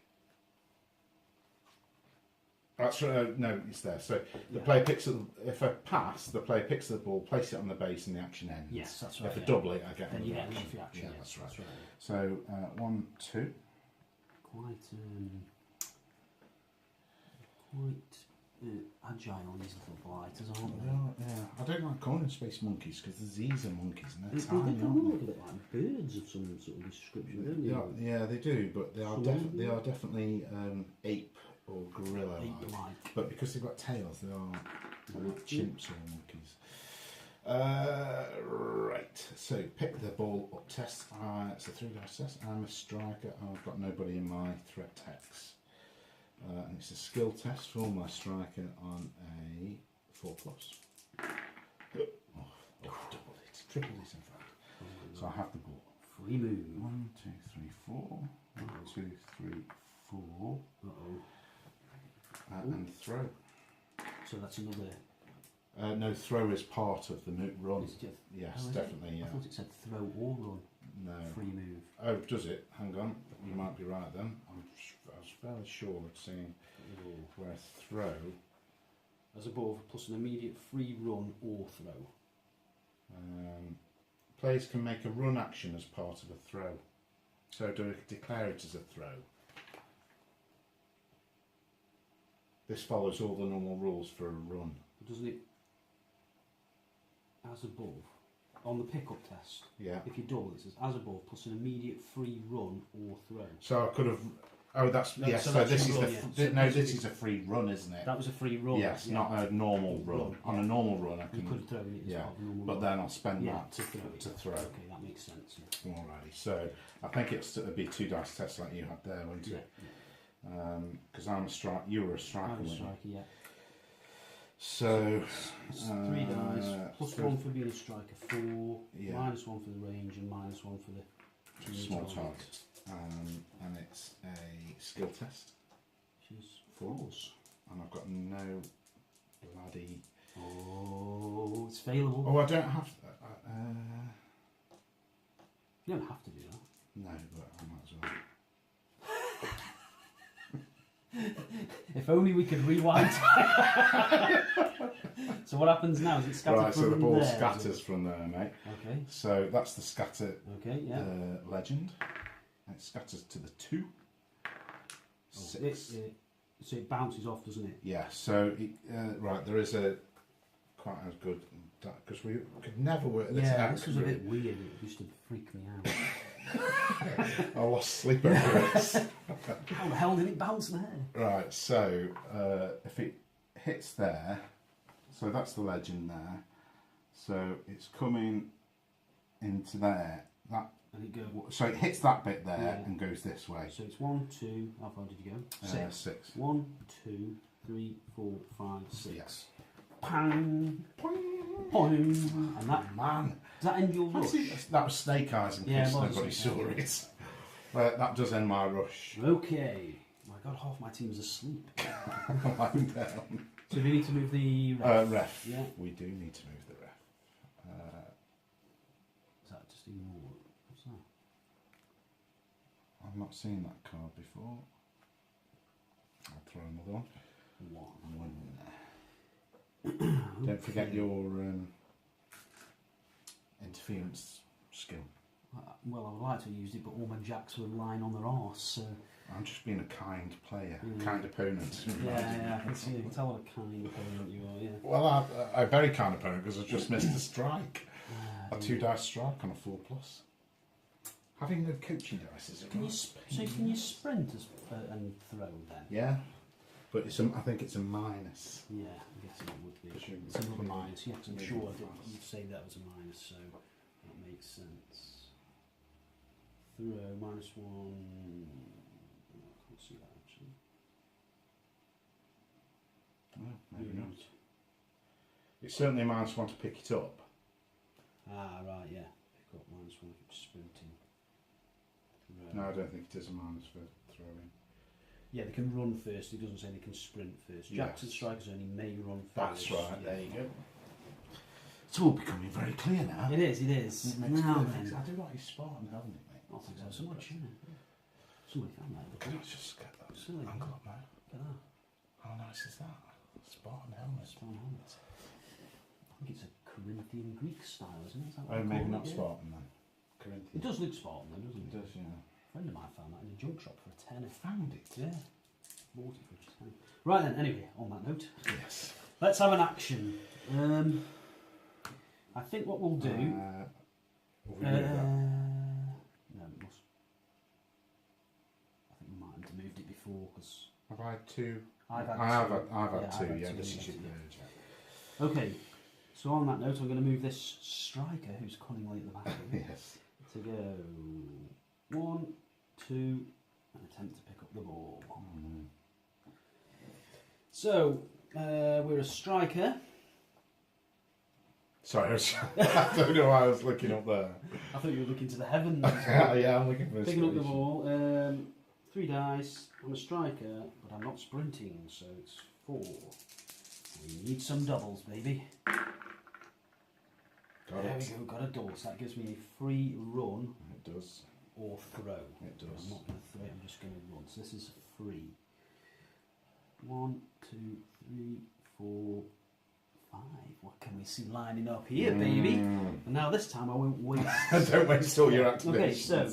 S2: That's right. No, it's there. So the player picks it. If I pass, the player picks the ball, places it on the base, and the action ends.
S3: Yes, that's right.
S2: If I double it, I get
S3: then
S2: another
S3: you get
S2: action.
S3: another free action.
S2: Yeah,
S3: Yes,
S2: that's right.
S3: right.
S2: So 1, 2.
S3: Quite agile, these little blighters, aren't they?
S2: Yeah. I don't like calling them space monkeys because these are monkeys and they're
S3: They
S2: tiny,
S3: look a
S2: aren't
S3: little bit like birds of some sort of description, don't they?
S2: they? Yeah, they do, but they are
S3: So-
S2: they are definitely ape or gorilla like.
S3: Ape-like.
S2: But because they've got tails, they are
S3: Mhm.
S2: chimps or monkeys. Right, so pick the ball up test. It's a 3 dice test. I'm a striker. I've got nobody in my threat hex. And it's a skill test for my striker on a 4+. Double it, triple it in fact. So I have the ball.
S3: Free move.
S2: 1, 2, 3, 4. 1, 2, 3, 4. And throw.
S3: So that's another.
S2: No, throw is part of the run.
S3: Is it-
S2: Yes,
S3: oh, is it?
S2: definitely.
S3: I
S2: Yeah.
S3: thought it said throw or run.
S2: No.
S3: Free move.
S2: Oh, does it? Hang on. You might be right then. I was fairly sure of seeing where throw.
S3: As above, plus an immediate free run or throw.
S2: Players can make a run action as part of a throw. So declare it as a throw. This follows all the normal rules for a run.
S3: Doesn't it? As above, on the pickup test,
S2: Yeah.
S3: if you double it says as above plus an immediate free run or throw.
S2: So I could have. Oh, that's
S3: No,
S2: yes.
S3: so
S2: So,
S3: that's
S2: this
S3: a
S2: is
S3: run,
S2: the
S3: yeah.
S2: no.
S3: So
S2: This is a free run, isn't it?
S3: That was a free run.
S2: Yes,
S3: yeah.
S2: not a normal run. On
S3: yeah.
S2: a normal run, I
S3: You
S2: can.
S3: could throw it as
S2: Yeah,
S3: part of a normal
S2: but
S3: run.
S2: then I'll spend
S3: Yeah,
S2: that
S3: to throw it.
S2: to throw.
S3: Okay, that makes sense. Yeah.
S2: Alrighty. So I think it'd be 2 dice test like you had there, wouldn't
S3: Yeah.
S2: it? Because I'm a striker. You were a striker,
S3: I was
S2: weren't you?
S3: striker, yeah.
S2: So
S3: It's 3 dice, plus
S2: so
S3: 1 for being a striker, 4,
S2: Yeah.
S3: minus 1 for the range, and minus 1 for the
S2: small target. And it's a skill test.
S3: Which is
S2: 4s. And I've got no bloody.
S3: Oh, it's failable.
S2: Oh, I don't have.
S3: You don't have to do that.
S2: No, but I might as well.
S3: If only we could rewind. So what happens now? Is it scattered
S2: Right,
S3: from
S2: so the ball
S3: there?
S2: scatters from there, mate.
S3: Okay.
S2: So that's the scatter
S3: Okay. Yeah.
S2: legend. It scatters to the 2. 6.
S3: So it bounces off, doesn't it?
S2: Yeah, so right, there is a quite as good because we could never work this out.
S3: This was a bit weird. It used to freak me out.
S2: I lost sleep over this.
S3: How the hell did it bounce there?
S2: Right, so if it hits there, so that's the legend there. So it's coming into there. That
S3: And it goes.
S2: so it hits that bit there
S3: Yeah.
S2: and goes this way.
S3: So it's 1, 2. How far did you go? 6.
S2: 6.
S3: 1, 2, 3, 4, 5, 6.
S2: Yes.
S3: Pang, poing, and that
S2: Man,
S3: does that end your rush?
S2: that was Snake Eyes in
S3: Yeah,
S2: case
S3: it was
S2: nobody
S3: Snake
S2: saw
S3: Eyes.
S2: it. That does end my rush.
S3: Okay. My God, half my team's asleep.
S2: I'm down.
S3: So do we need to move the ref?
S2: Ref.
S3: Yeah.
S2: We do need to move the ref.
S3: Is that just ignore? What's that?
S2: I've not seen that card before. I'll throw another one. One. Don't forget your interference skill.
S3: Well, I would like to have used it, but all my jacks were lying on their arse. So.
S2: I'm just being a kind player,
S3: Yeah.
S2: kind opponent.
S3: Yeah, I can see. You can tell what a kind opponent you are. Yeah.
S2: Well, I'm a very kind opponent because I just missed a strike. A 2-dice strike on a 4+. Having the coaching dice is a
S3: Can you can you sprint and throw then?
S2: Yeah, but I think it's a minus.
S3: Yeah, I guess it would be.
S2: Should
S3: It's another
S2: be-
S3: minus. Yeah, 'cause I'm
S2: maybe
S3: sure
S2: minus.
S3: you'd say that was a minus, so that makes sense. Throw -1. I can't see that actually.
S2: Oh, maybe not. It's certainly a -1 to pick it up.
S3: Ah, right, yeah. Pick up -1 if it's sprinting. Throw.
S2: No, I don't think it is a minus for throwing.
S3: Yeah, they can run first. It doesn't say they can sprint first. Jacks and
S2: Yes.
S3: strikers only may run first.
S2: That's right.
S3: Yeah.
S2: There you go. It's all becoming very clear now.
S3: It is. It is.
S2: It makes
S3: Now
S2: perfect-
S3: then.
S2: I do like your Spartan helmet, mate.
S3: I think so. Somebody found that. Somebody found that.
S2: Can I just get that
S3: Silly.
S2: angle up now?
S3: Look at that.
S2: How nice is that? Spartan helmet.
S3: Spartan helmet. I think it's a Corinthian Greek style, isn't it? Is that what
S2: Oh,
S3: they
S2: maybe
S3: call
S2: not
S3: it? Yeah.
S2: Spartan then. Corinthian.
S3: It does look Spartan though, doesn't
S2: It
S3: it?
S2: does, yeah.
S3: A friend of mine found that in a junk shop for a tenner.
S2: Found it.
S3: Yeah. Bought it for a tenner. Right then, anyway, on that note,
S2: Yes.
S3: let's have an action. I think what we'll do...
S2: Will we do that?
S3: no, it must... I think we might have moved it before, because...
S2: Have I had 2?
S3: I've had
S2: I've
S3: two.
S2: had 2, yeah.
S3: two,
S2: This is
S3: yeah.
S2: your third, yeah.
S3: Okay, so on that note, I'm going to move this striker, who's cunningly at the back of it,
S2: Yes.
S3: to go 1, 2, and attempt to pick up the ball. So, we're a striker.
S2: Sorry, I don't know why I was looking up there.
S3: I thought you were looking to the heavens.
S2: Yeah, I'm looking for a
S3: Picking up the
S2: solution.
S3: ball. 3 dice. I'm a striker, but I'm not sprinting, so it's 4. We need some doubles, baby.
S2: Got
S3: There
S2: it.
S3: we go, got a double. So that gives me a free run
S2: It does.
S3: or throw.
S2: It
S3: But
S2: does.
S3: I'm not going to throw it, I'm just going to run. So this is free. 1, 2, 3, 4, 5. What can we see lining up here, baby? And now this time I won't waste.
S2: Don't waste all your activations.
S3: Okay, so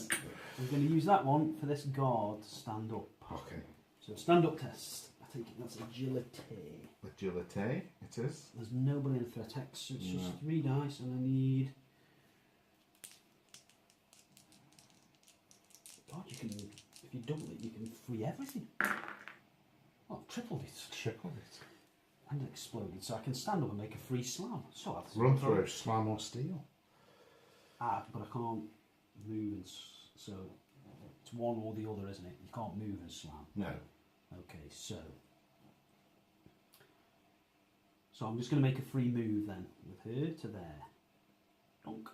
S3: I'm going to use that one for this guard to stand up.
S2: Okay.
S3: So stand up test. I take it that's agility.
S2: Agility, it is.
S3: There's nobody in threat X, so it's
S2: No.
S3: just 3 dice, and I need. God, you can. If you double it, you can free everything. Oh, I've tripled it.
S2: Triple it.
S3: And it exploded, so I can stand up and make a free slam. So that's
S2: Run through, slam or steal.
S3: Ah, but I can't move and so it's one or the other, isn't it? You can't move and slam.
S2: No.
S3: Okay, so I'm just going to make a free move then with her to there. Donk.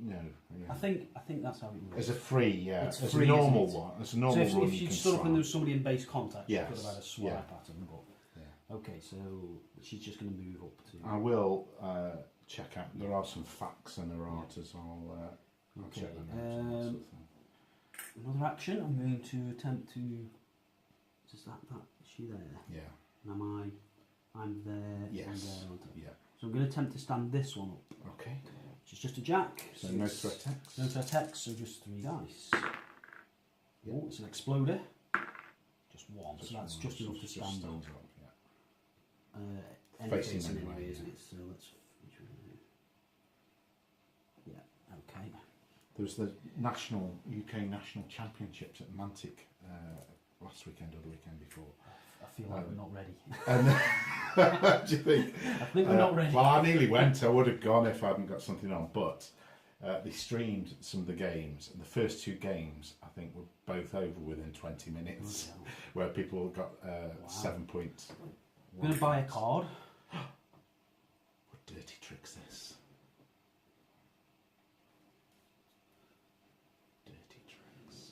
S2: No. Yeah.
S3: I think that's how it
S2: As
S3: works.
S2: a free, yeah.
S3: It's
S2: As
S3: free,
S2: a normal
S3: isn't it?
S2: one. As a
S3: So
S2: normal one,
S3: if
S2: you
S3: she'd
S2: can
S3: stood up and
S2: slam.
S3: there was somebody in base contact,
S2: Yes,
S3: she could have had a swipe
S2: yeah.
S3: at him. But
S2: Yeah.
S3: okay, so she's just going to move up to.
S2: I will check out. There are some facts and erratas. I'll
S3: Okay,
S2: check them out. and that sort of thing.
S3: Another action. I'm going to attempt to Does that is she there?
S2: Yeah.
S3: And I'm there.
S2: Yes.
S3: And there. Aren't I?
S2: Yeah.
S3: So I'm going to attempt to stand this one up.
S2: Okay.
S3: Which is just a jack.
S2: So no threat X.
S3: No threat X, so just 3 dice.
S2: Yeah.
S3: Oh, it's an exploder. Just one,
S2: Just
S3: so that's
S2: one,
S3: just enough to
S2: just
S3: stand up.
S2: stands
S3: Any
S2: Facing
S3: facing
S2: anyway,
S3: anyway,
S2: yeah.
S3: isn't it? So let's. Which one is it? Yeah. Okay.
S2: There was the UK National Championships at Mantic last weekend or the weekend before.
S3: I feel like we're not ready.
S2: And do you think?
S3: I think we're not ready.
S2: Well, I nearly went. I would have gone if I hadn't got something on, but they streamed some of the games, and the first 2 games I think were both over within 20 minutes, where people got 7 points.
S3: I'm going to buy a card.
S2: What dirty trick's this? Dirty tricks.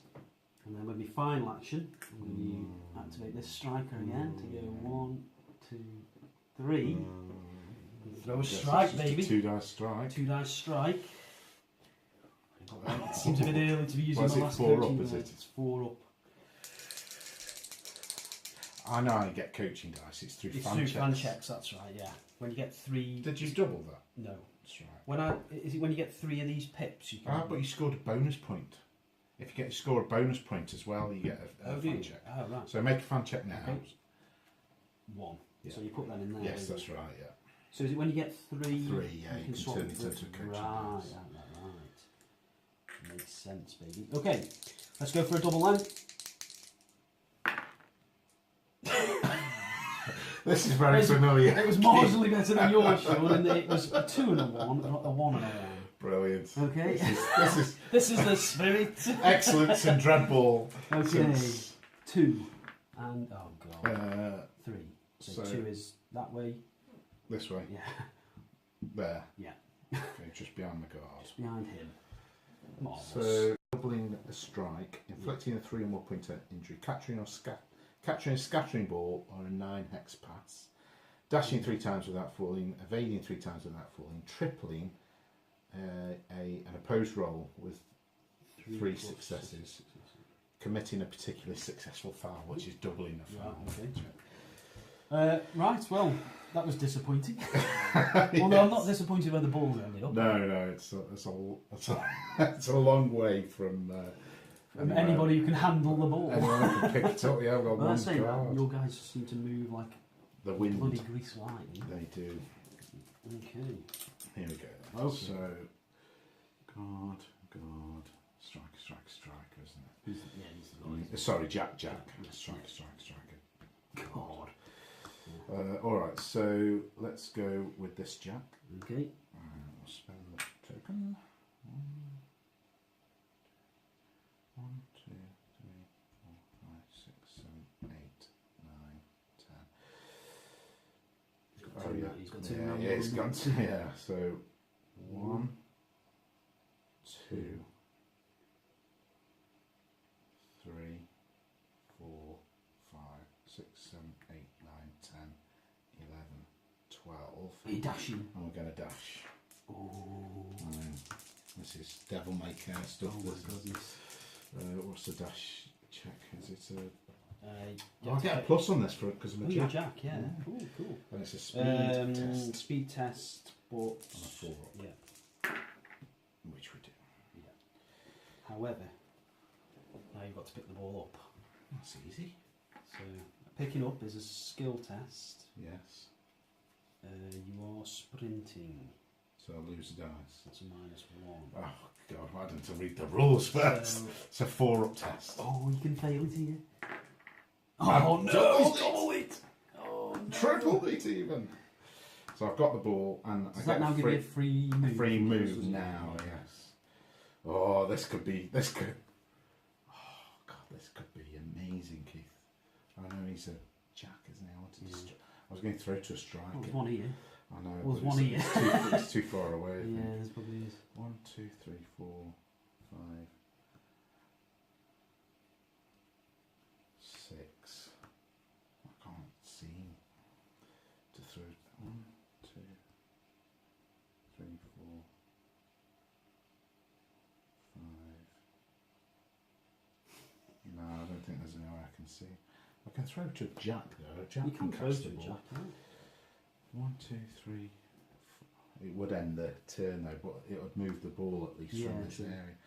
S3: And then with my final action, I'm going to activate this striker again to go 1, 2, 3. Throw a strike, baby.
S2: 2 dice strike.
S3: 2 dice strike. It seems a bit early to be using
S2: Was
S3: my
S2: it
S3: last
S2: 4
S3: coaching
S2: up, is
S3: dice.
S2: it?
S3: It's 4 up.
S2: I know I get coaching dice. It's through
S3: It's
S2: fan
S3: through
S2: checks.
S3: fan checks, that's right, yeah. When you get 3...
S2: Did you double that?
S3: No.
S2: That's right.
S3: Is it when you get 3 of these pips? You can...
S2: Ah, but you scored a bonus point. If you score a bonus point as well, you get a fan check.
S3: Oh, right.
S2: So make a fan check now.
S3: Okay. 1.
S2: Yeah.
S3: So you put that in there.
S2: Yes,
S3: don't
S2: that's
S3: you?
S2: right. Yeah.
S3: So is it when you get 3?
S2: 3, yeah. You can
S3: swap
S2: turn it
S3: them?
S2: into a coaching
S3: Right,
S2: dice.
S3: right. Makes sense, baby. Okay, let's go for a double then.
S2: This is very familiar.
S3: It was marginally better than yours, Sean, and it was a 2 and a 1, not a 1 and a 1.
S2: Brilliant.
S3: Okay.
S2: This is
S3: This is the spirit.
S2: excellence in Dreadball.
S3: Okay.
S2: Since,
S3: 2 and oh god, 3. So,
S2: so
S3: 2 is that way.
S2: this way.
S3: Yeah.
S2: There.
S3: Yeah.
S2: Okay, just behind the guard.
S3: Just behind him. Marvellous.
S2: So doubling a strike, inflicting a 3 or more point injury, capturing a scattering ball or a 9 hex pass, dashing 3 times without falling, evading 3 times without falling, tripling an opposed roll with 3 successes, committing a particularly successful foul, which is doubling a foul.
S3: Right, okay. Right, well, that was disappointing. Although I'm not disappointed where the ball's ended up.
S2: No, it's a long way from
S3: Anybody who can handle the ball.
S2: anyone who can pick it up. Yeah, I've got
S3: Well,
S2: one
S3: I say that,
S2: card.
S3: your guys seem to move like
S2: The wind.
S3: bloody grease lightning.
S2: They do.
S3: Okay.
S2: Here we go.
S3: Okay.
S2: So, guard, striker, isn't it?
S3: He's the guy.
S2: Sorry, Jack.
S3: Yeah.
S2: Striker.
S3: God.
S2: Alright, so let's go with this Jack.
S3: Okay.
S2: We'll spend the token. 1, 2, 3, 4, 5, 6, 7, 8, 9, 10.
S3: He's got 2 now. He's got 2 now.
S2: Yeah, he's got 2. Yeah, so 1, 2, 3, 4, 5, 6, 7, 8, 9, 10, 11, 12.
S3: Are you dashing?
S2: And we're going to dash.
S3: Oh.
S2: This is Devil May Care stuff.
S3: Oh my goodness.
S2: What's the dash check? Is it a...
S3: You
S2: I'll get a plus on this because I'm a
S3: you're
S2: Jack.
S3: Jack, yeah. Cool.
S2: And it's a speed test.
S3: Speed test, but...
S2: On a 4 up.
S3: Yeah.
S2: Which we do.
S3: Yeah. However, now you've got to pick the ball up.
S2: That's easy.
S3: So, picking up is a skill test.
S2: Yes.
S3: You are sprinting.
S2: So I lose the dice.
S3: That's a -1.
S2: Oh God, why didn't I read the rules first?
S3: So,
S2: It's a 4 up test.
S3: oh, you can fail it here.
S2: I've
S3: Oh no!
S2: doubled
S3: Double it! Oh no!
S2: Triple it even. So I've got the ball and
S3: Does
S2: I
S3: that
S2: get
S3: now
S2: a
S3: give you a free move?
S2: free move now. Yes. Oh, this could. Oh God, this could be amazing, Keith. I know he's a Jack, isn't he? I was going to throw to a striker.
S3: Oh, there's one here.
S2: I know.
S3: Well, there's
S2: but
S3: one here.
S2: It's too far away. I think.
S3: Yeah, there's probably is.
S2: 1, 2, 3, 4, 5, 6. I can't see to throw. 1, 2, 3, 4, 5. No, I don't think there's any way I can see. I can throw to a jack though. A jack
S3: You can throw
S2: catch
S3: to
S2: the
S3: a
S2: ball.
S3: jack. Yeah.
S2: 1, 2, 3. It would end the turn though, but it would move the ball at least from this
S3: true.
S2: area.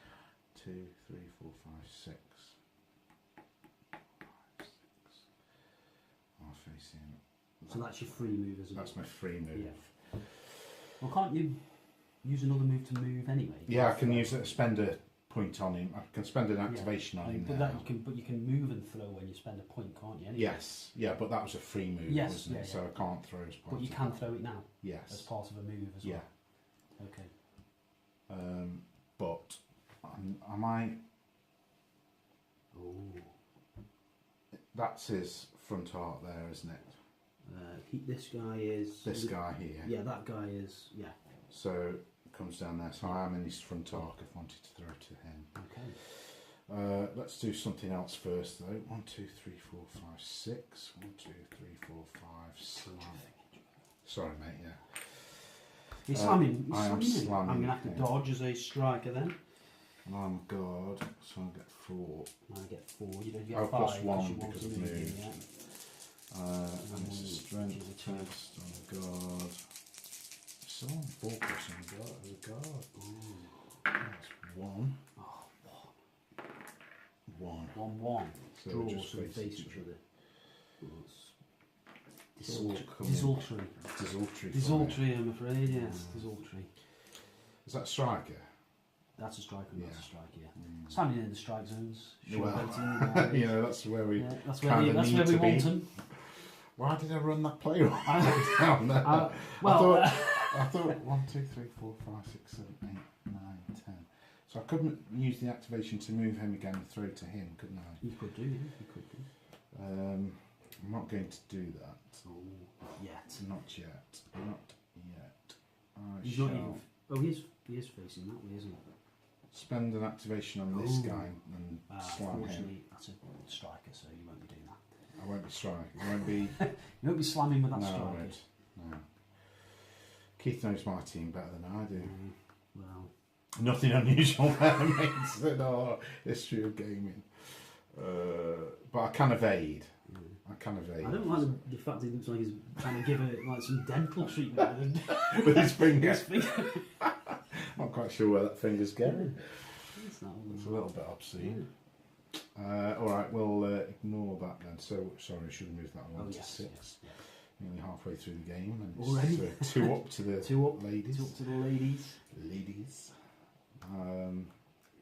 S2: 2, 3, 4, 5, 6. 5, 6. I'm facing.
S3: So that's your free move, isn't
S2: That's
S3: it?
S2: my free move.
S3: Yeah. Well, can't you use another move to move anyway?
S2: Yeah, I can use it. Spend a point on him. I can spend an activation on him.
S3: But
S2: Now.
S3: you can move and throw when you spend a point, can't you? Anyway?
S2: Yes, yeah, but that was a free move,
S3: Yes,
S2: wasn't it?
S3: yeah.
S2: So I can't throw his point.
S3: But you can throw it now as
S2: Yes.
S3: part of a move as well.
S2: Yeah.
S3: Okay.
S2: But am I?
S3: Oh.
S2: That's his front art there, isn't it?
S3: This guy is.
S2: This guy here.
S3: Yeah, that guy is. Yeah.
S2: So it comes down there. So I am in his front arc. I've wanted to throw to him.
S3: Okay.
S2: Let's do something else first, though. 1, 2, 3, 4, 5, 6. 1, 2, 3, 4, 5. Slam. Sorry, mate. Yeah.
S3: You're slamming.
S2: I am
S3: me.
S2: slamming,
S3: I'm going to have to
S2: yeah.
S3: dodge as a striker then.
S2: And I'm guard, so I'll get 4.
S3: And I get 4. You don't get
S2: Oh,
S3: 5
S2: plus 1
S3: you want
S2: because
S3: to
S2: of
S3: move,
S2: move.
S3: yeah.
S2: And it's a strength test on guard. So on 4 plus on guard as a guard.
S3: Ooh.
S2: That's 1.
S3: Oh,
S2: 1.
S3: 1-1.
S2: So
S3: Draw,
S2: we just
S3: so we
S2: face
S3: face
S2: each
S3: each other.
S2: It's all coming.
S3: Desultory.
S2: Desultory.
S3: Desultory, I'm afraid, yes. Desultory.
S2: Is that striker?
S3: That's a striker and that's
S2: Yeah.
S3: a striker, yeah. Standing in the strike zones.
S2: Well, you know, that's where we
S3: that's
S2: kinda
S3: where
S2: need
S3: we
S2: to
S3: want
S2: be.
S3: them.
S2: Why did I run that play down there?
S3: Well,
S2: I thought 1, 2, 3, 4, 5, 6, 7, 8, 9, 10. So I couldn't use the activation to move him again and throw to him, couldn't I?
S3: you could do, yeah, you could do.
S2: I'm not going to do that.
S3: Oh, yet.
S2: Not yet. Not yet. I
S3: He's
S2: shall
S3: not even. Oh, he is facing that way, isn't he?
S2: spend an activation on this
S3: Ooh.
S2: guy and slam him.
S3: Unfortunately, that's a striker, so you won't be doing that.
S2: I won't be striking. I won't be.
S3: You won't be slamming with that
S2: No, I
S3: striker.
S2: won't. No. Keith knows my team better than I do.
S3: Well,
S2: Nothing unusual there, mates, in our history of gaming. But I can evade. I can evade.
S3: I don't like the fact that he looks like he's trying to give it like some dental treatment
S2: With his finger.
S3: his finger.
S2: I'm not quite sure where that finger's going.
S3: It's not
S2: It's a little bit obscene. Alright, we'll ignore that then. So, sorry, I should have moved that one to 6.
S3: Yes.
S2: Nearly halfway through the game. And it's
S3: Already?
S2: 2 up to the
S3: Two up.
S2: ladies.
S3: Talk to the ladies.
S2: Ladies.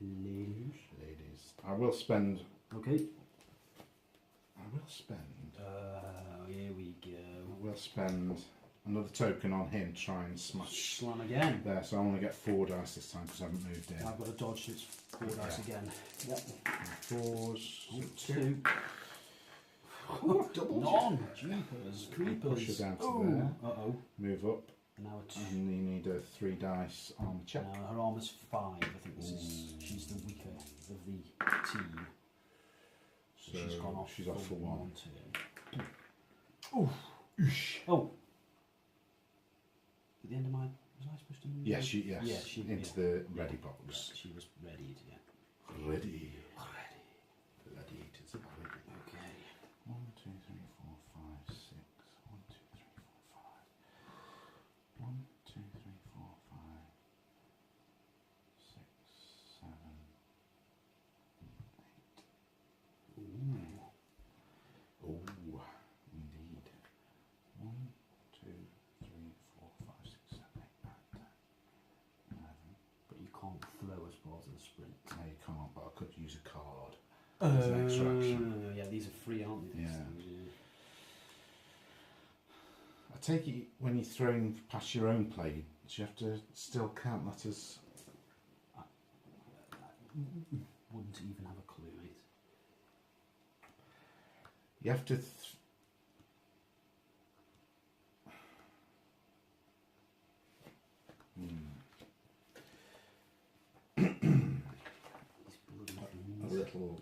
S3: Ladies.
S2: Ladies. I will spend.
S3: Okay. Here we go.
S2: I will spend another token on him to try and smash
S3: Slam again.
S2: there. So I only get 4 dice this time because I haven't moved in.
S3: I've got a dodge, so it's 4 dice again. Yep.
S2: 4s.
S3: Oh,
S2: 2.
S3: 2.
S2: Oh, double.
S3: None. Jeepers. Creepers.
S2: Push her down to
S3: oh.
S2: there.
S3: Uh-oh.
S2: Move up.
S3: Now it's...
S2: And you need a 3 dice on the check.
S3: Now her armour's 5. I think this is... She's the weaker of the team.
S2: So
S3: she's gone off.
S2: she's off for 1.
S3: 2.
S2: Oh.
S3: Oh. At the end of my... Was I supposed to move?
S2: Yes,
S3: Yeah,
S2: into the ready box.
S3: Yeah, she was readied, yeah.
S2: Ready.
S3: Ready.
S2: Ready to survive.
S3: Okay.
S2: 1, 2, 3, 4, 5, 6. 1, 2, 3, 4, 5. 1, 2, 3, 4, 5. 6, 7, 8.
S3: Ooh.
S2: Oh, indeed. 1, 2, 3, 4, 5, 6, 7, 8, 9, 10, 11.
S3: But you can't throw as part of the sprint.
S2: No, you can't, but I could use a card. As an extra action.
S3: Yeah, these are free, aren't they? These
S2: Yeah.
S3: things, yeah.
S2: I take it when you're throwing past your own play, do you have to still count that as...
S3: Wouldn't even have a clue, mate.
S2: You have to...
S3: These bloody
S2: a
S3: things.
S2: little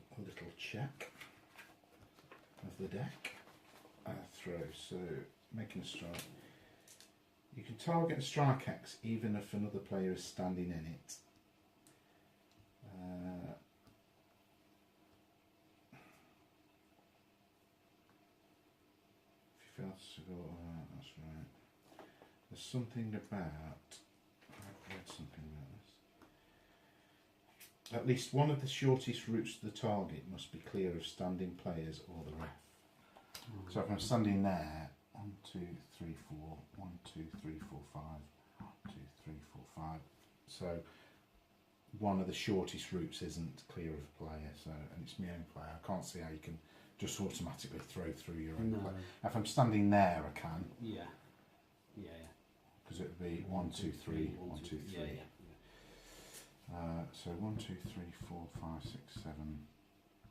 S2: check of the deck. Throw, so making a strike. You can target a strike X even if another player is standing in it. failed to go. That's right. There's something about. I've read something about this. At least one of the shortest routes to the target must be clear of standing players or the ref. So if I'm standing there, 1, 2, 3, 4, 1, 2, 3, 4, 5, 1, 2, 3, 4, 5. So one of the shortest routes isn't clear of a player, so and it's my own player. I can't see how you can just automatically throw through your own player. If I'm standing there, I can.
S3: Yeah. Yeah, yeah.
S2: Because it would be 1, 2, 3, 1, 2, 3.
S3: Yeah, yeah.
S2: So 1, 2, 3, 4, 5, 6, 7,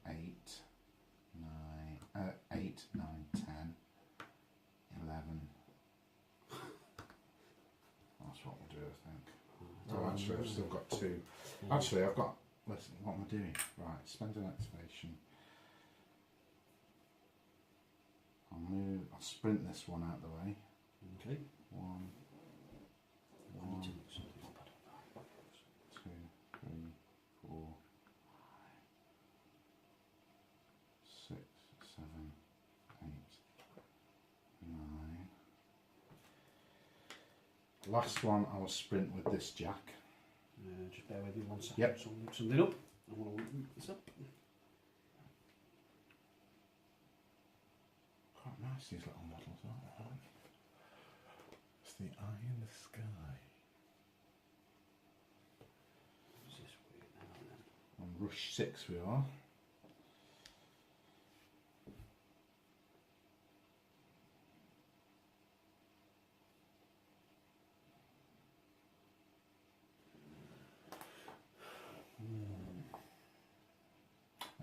S2: 8, 9, 8, 9, 10, 11. That's what we'll do, I think. Oh, actually, I've still got 2.
S3: Yeah.
S2: Actually, I've got. Listen, what am I doing? Right, spend an activation. I'll sprint this one out the way.
S3: Okay.
S2: 1, 1, 2, 3, 4, 6, 7, 8, 9. Last one, I will sprint with this jack.
S3: Just bear with me 1 second.
S2: Yep.
S3: So I'll look something up. I want to look this up.
S2: Quite nice, these little models, aren't they? It's the eye in the sky.
S3: What's this weird now then?
S2: On rush 6 we are.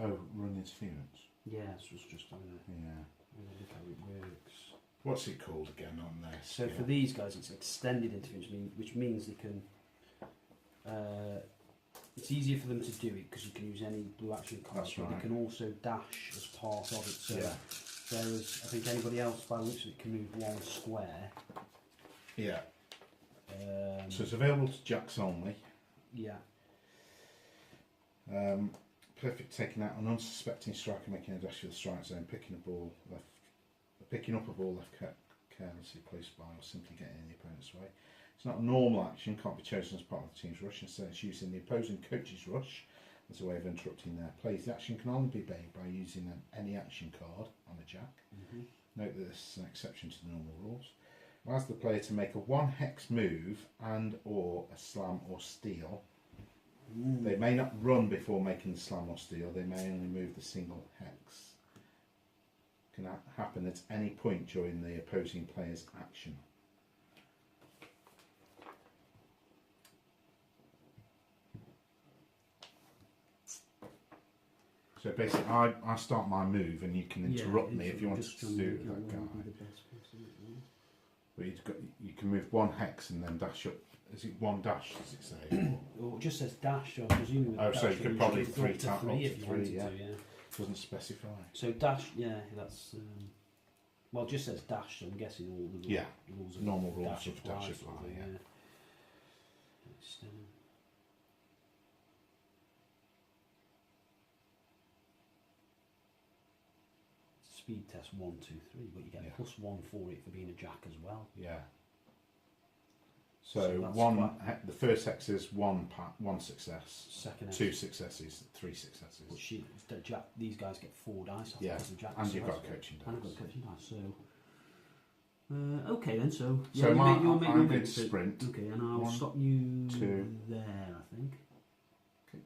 S2: Oh, run interference.
S3: Yeah, this was just on there.
S2: Yeah.
S3: Look how it works.
S2: What's it called again on there?
S3: So for these guys, it's extended interference, which means they can. It's easier for them to do it because you can use any blue action cards,
S2: That's
S3: but
S2: right.
S3: they can also dash as part of it. So
S2: Yeah.
S3: whereas I think anybody else, by the looks of it, can move 1 square.
S2: Yeah. So it's available to jacks only.
S3: Yeah.
S2: Perfect taking out an unsuspecting striker making a dash for the strike zone, picking up a ball left carelessly close by, or simply getting in the opponent's way. It's not a normal action, can't be chosen as part of the team's rush. Instead, it's used in the opposing coach's rush as a way of interrupting their plays. The action can only be made by using any action card on a jack. Note that this is an exception to the normal rules. Allows the player to make a 1 hex move and or a slam or steal. They may not run before making the slam or steal, they may only move the single hex. Can happen at any point during the opposing player's action. So basically, I start my move and you can interrupt me if you want to do that guy. But you can move 1 hex and then dash up. Is it 1 dash, does it say?
S3: Well, it just says dash, so I presume with
S2: Oh, so
S3: dash
S2: you could
S3: you
S2: probably
S3: could go up to 3 if you
S2: three,
S3: wanted
S2: yeah.
S3: to, yeah.
S2: Doesn't specify.
S3: So dash, yeah, that's well, it just says dash, so I'm guessing all the rules of
S2: normal rules
S3: dash
S2: of dash
S3: apply,
S2: apply, yeah.
S3: It's, speed test 1, 2, 3, but you get +1 for it for being a jack as well.
S2: Yeah.
S3: So
S2: So
S3: that's
S2: the first hex is one success,
S3: Second
S2: 2 successes, 3 successes.
S3: But the jack, these guys get 4 dice. I think,
S2: Yeah,
S3: as a jack,
S2: and
S3: so
S2: you've got a
S3: that's-
S2: coaching
S3: And I've got
S2: dice.
S3: a coaching dice, so. Okay then, so.
S2: So
S3: you
S2: I'm
S3: your
S2: going
S3: move,
S2: to
S3: so-
S2: sprint.
S3: Okay, and I'll
S2: 1,
S3: stop you
S2: 2.
S3: there, I think.
S2: Okay.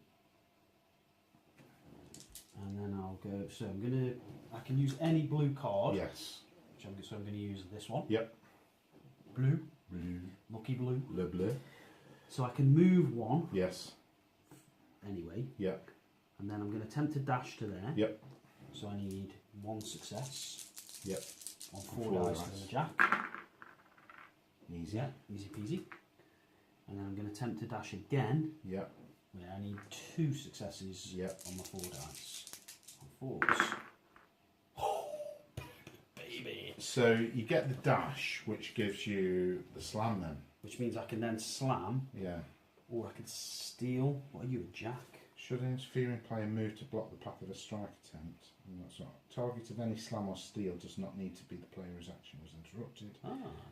S3: And then I'll go. So I can use any blue card.
S2: Yes.
S3: So I'm going to use this one.
S2: Yep.
S3: Blue.
S2: Blue.
S3: Lucky blue.
S2: Le bleu.
S3: So I can move 1
S2: Yes.
S3: anyway,
S2: Yep.
S3: and then I'm going to attempt to dash to there.
S2: Yep.
S3: So I need 1 success
S2: Yep.
S3: on 4
S2: 4
S3: dice
S2: dice.
S3: for the jack.
S2: Easy.
S3: Yeah, easy peasy. And then I'm going to attempt to dash again,
S2: Yep.
S3: where I need 2 successes
S2: Yep.
S3: on my 4 dice. On 4s. Oh, baby!
S2: So you get the dash, which gives you the slam then.
S3: Which means I can then slam,
S2: Yeah.
S3: or I could steal. What are you, a jack?
S2: Should an interfering player move to block the path of a strike attempt? And that's not. Target of any slam or steal does not need to be the player whose action was interrupted.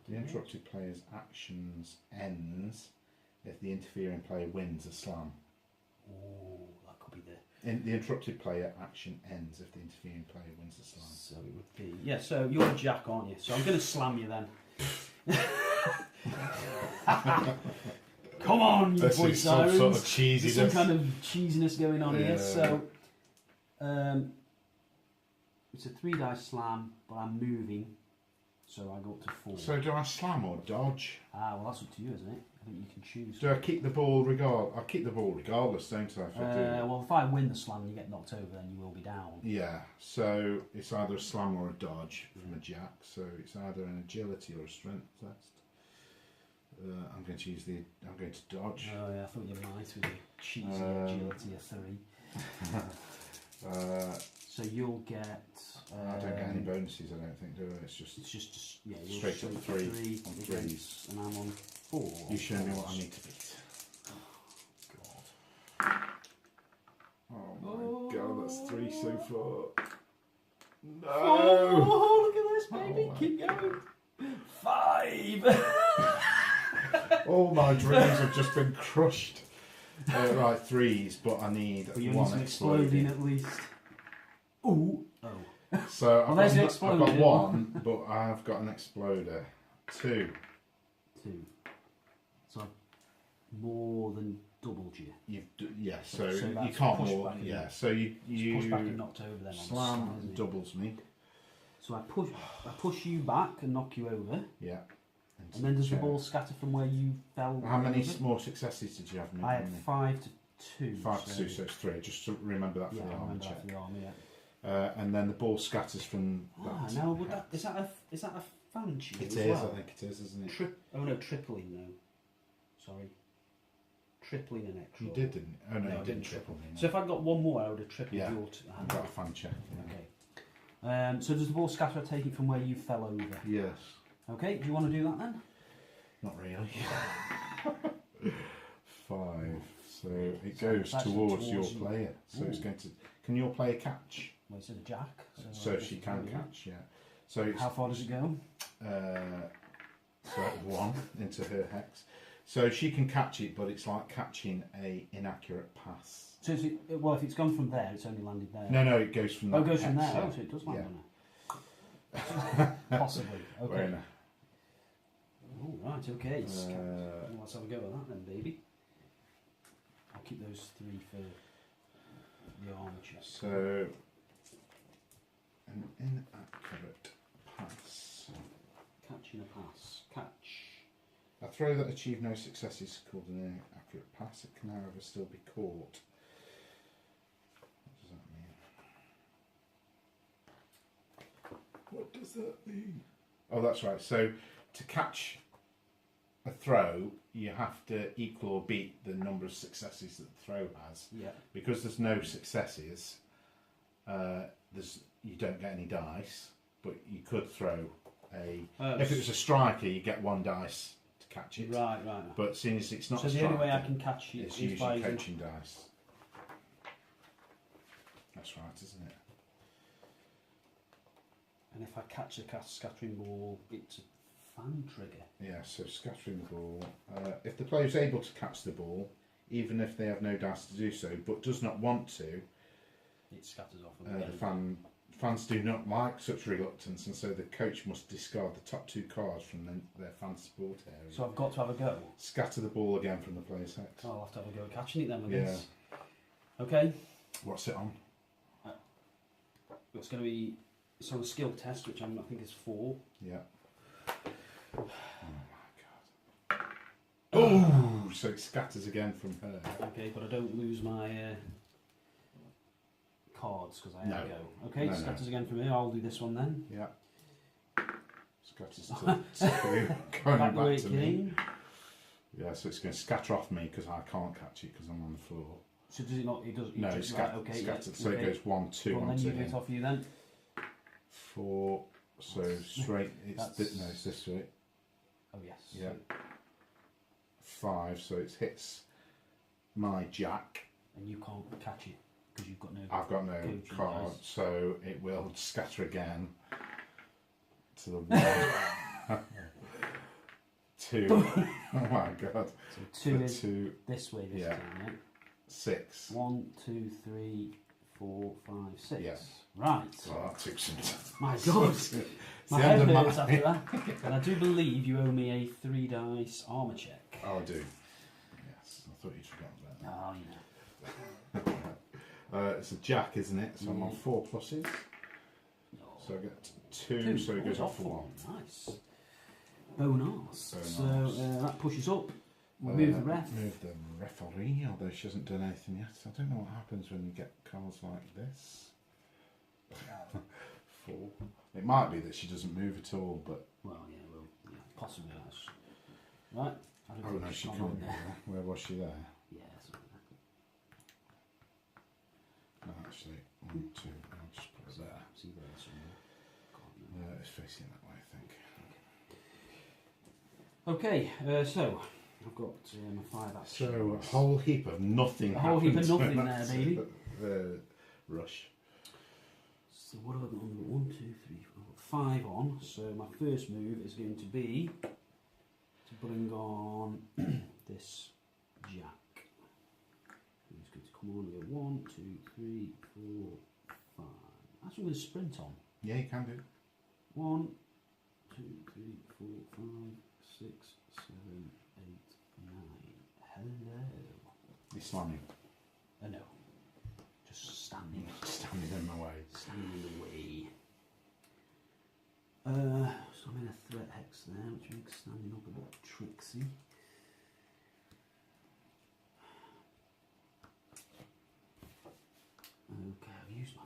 S2: The interrupted player's actions ends if the interfering player wins a slam.
S3: Oh, that could be the...
S2: The interrupted player action ends if the interfering player wins a slam.
S3: So it would be... Yeah, so you're a jack, aren't you? So I'm going to slam you then. Come on, you boy sirens.
S2: Sort of cheesiness.
S3: There's some kind of cheesiness going on here. So, it's a 3 dice slam, but I'm moving, so I go up to 4.
S2: So do I slam or dodge?
S3: Well, that's up to you, isn't it? I think you can choose.
S2: Do I keep the ball I'll keep the ball regardless, don't I? If I do.
S3: Well, if I win the slam and you get knocked over, then you will be down.
S2: Yeah. So it's either a slam or a dodge from a jack. So it's either an agility or a strength test. I'm going to dodge.
S3: Oh yeah, I thought you might with your cheesy agility of 3. So you'll get.
S2: I don't get any bonuses. I don't think, do I? It's just
S3: yeah. You're
S2: straight up 3 on 3s,
S3: and I'm on 4.
S2: You show me what I need to beat. Oh my god, that's 3 so far. No!
S3: Oh, look at this, baby! Keep going. 5.
S2: All my dreams have just been crushed. Right, 3s, but I need one
S3: exploding at least. Ooh. Oh.
S2: So
S3: Well,
S2: I've
S3: there's
S2: got
S3: an
S2: 1, but I've got an exploder. 2.
S3: 2. So I've more than doubled you.
S2: So you
S3: that's
S2: can't
S3: push
S2: more.
S3: back, isn't
S2: Yeah,
S3: it?
S2: so you
S3: Push back and knocked over then.
S2: slam
S3: on the
S2: doubles me.
S3: So I push you back and knock you over.
S2: Yeah.
S3: And then does the ball scatter from where you fell?
S2: How many more successes did you have?
S3: I had 5 to 2.
S2: 5 to 2, so it's 3. Just to remember that for
S3: Yeah,
S2: the
S3: I
S2: army
S3: remember
S2: check.
S3: that for the army, yeah.
S2: And then the ball scatters from that.
S3: Now, is that a fan shield?
S2: It
S3: as
S2: is,
S3: well?
S2: I think it is, isn't it?
S3: Oh no, tripling though. Sorry. Tripling an extra.
S2: You did, didn't you? Oh no,
S3: No,
S2: you
S3: I
S2: didn't
S3: didn't
S2: triple me.
S3: So if I'd got one more, I would have tripled
S2: Yeah.
S3: your
S2: I've got a fan check. Yeah.
S3: Okay. So does the ball scatter take it from where you fell over?
S2: Yes.
S3: Okay, do you want to do that then?
S2: Not really. 5. So it
S3: So
S2: goes
S3: it's actually
S2: towards your
S3: towards you.
S2: player. So it's
S3: Ooh.
S2: going to. Can your player catch?
S3: Well, it's a jack.
S2: So she can catch. Yeah. So it's,
S3: How far does it go?
S2: so 1 into her hex. So she can catch it, but it's like catching a inaccurate pass.
S3: So is it, well, if it's gone from there, it's only landed there.
S2: No, it goes from that.
S3: Oh, it goes from
S2: hex,
S3: there.
S2: yeah.
S3: Oh, so it does land
S2: Yeah.
S3: on it. Possibly. Okay.
S2: Very nice.
S3: Oh, right, okay. Let's have a go at that then, baby. I'll keep those 3 for the armature.
S2: So an inaccurate pass.
S3: Catching a pass. Catch.
S2: A throw that achieved no success is called an inaccurate pass. It can, however, still be caught. What does that mean? Oh, that's right. So to catch a throw, you have to equal or beat the number of successes that the throw has.
S3: Yeah.
S2: Because there's no successes, you don't get any dice, but you could throw a... if it was a striker, you get 1 dice to catch it.
S3: Right.
S2: But seeing as it's not
S3: So
S2: a
S3: the
S2: striker,
S3: only way I can catch you
S2: it's
S3: is by
S2: usually coaching dice. That's right, isn't it?
S3: And if I catch a scattering ball, it's a fan trigger.
S2: Yeah, so scattering the ball. If the player is able to catch the ball, even if they have no dice to do so, but does not want to,
S3: It scatters off.
S2: fans do not like such reluctance, and so the coach must discard the top 2 cards from their fan support area.
S3: So I've got to have a go.
S2: Scatter the ball again from the player's hex.
S3: I'll have to have a go at catching it then, I
S2: Yeah.
S3: guess. Okay.
S2: What's it on?
S3: It's going to be... It's on a skill test, which I think is 4.
S2: Yeah. Oh my god. Oh, so it scatters again from her.
S3: Okay, but I don't lose my cards because I have
S2: No.
S3: a go. Okay,
S2: No,
S3: scatters again from here. I'll do this one then.
S2: Yeah. Scatters to going back
S3: the way
S2: to
S3: it
S2: me.
S3: came.
S2: Yeah, so it's going to scatter off me because I can't catch it because I'm on the floor.
S3: So does it not? It does.
S2: No,
S3: it
S2: it's
S3: just, right, okay,
S2: scattered.
S3: yeah,
S2: So
S3: okay.
S2: it goes 1, 2
S3: Well, then
S2: onto
S3: you do
S2: him.
S3: it off you then.
S2: 4. So straight. It's no, it's this way.
S3: Oh yes.
S2: Yeah. 5. So it hits my jack
S3: and you can't catch it because you've got no.
S2: I've got no
S3: coaching
S2: card,
S3: dice.
S2: so it will scatter again to the one. 2. Oh my god.
S3: So 2
S2: The
S3: is
S2: 2,
S3: this way this
S2: yeah.
S3: time, yeah?
S2: 6.
S3: 1, 2, 3, 4, 5, 6.
S2: Yeah.
S3: Right.
S2: Well, that took some time.
S3: My God.
S2: It's
S3: My
S2: the
S3: head
S2: end of
S3: hurts
S2: my-
S3: after that. And I do believe you owe me a 3 dice armour check.
S2: Oh, I do. Yes, I thought you'd forgotten that.
S3: Oh, you know.
S2: It's a jack, isn't it? So I'm on 4 pluses.
S3: No.
S2: So I get 2, so it goes off for 1.
S3: Nice. Bonus. So that pushes up. We'll move the ref.
S2: Move the referee, although she hasn't done anything yet. I don't know what happens when you get cards like this. 4. It might be that she doesn't move at all, but...
S3: Well, yeah, well, yeah, possibly that's... Right. I don't
S2: Oh
S3: think
S2: no,
S3: she's
S2: she
S3: gone
S2: can't
S3: on
S2: be there. Where was she there?
S3: Yeah, something like that.
S2: No, actually, 1, 2, I'll just put it there.
S3: See there somewhere. God, no.
S2: It's facing that way, I think.
S3: Okay, so I've got my 5 actions.
S2: So, a whole heap of nothing.
S3: A whole heap of
S2: happened
S3: nothing
S2: to
S3: there, baby.
S2: The rush.
S3: So what have I got on? I've got 1, 2, 3, 4, 5 on. So my first move is going to be to bring on this jack. Who's going to come on and go 1, 2, 3, 4, 5. That's what I'm going to sprint on.
S2: Yeah, you can do.
S3: 1, 2, 3, 4, 5, 6, 7, 8, 9. Hello.
S2: You're slamming.
S3: No. Just standing.
S2: Standing in my way.
S3: Standing in the way. So I'm in a threat hex there, which makes standing up a bit tricksy. Okay, I've used my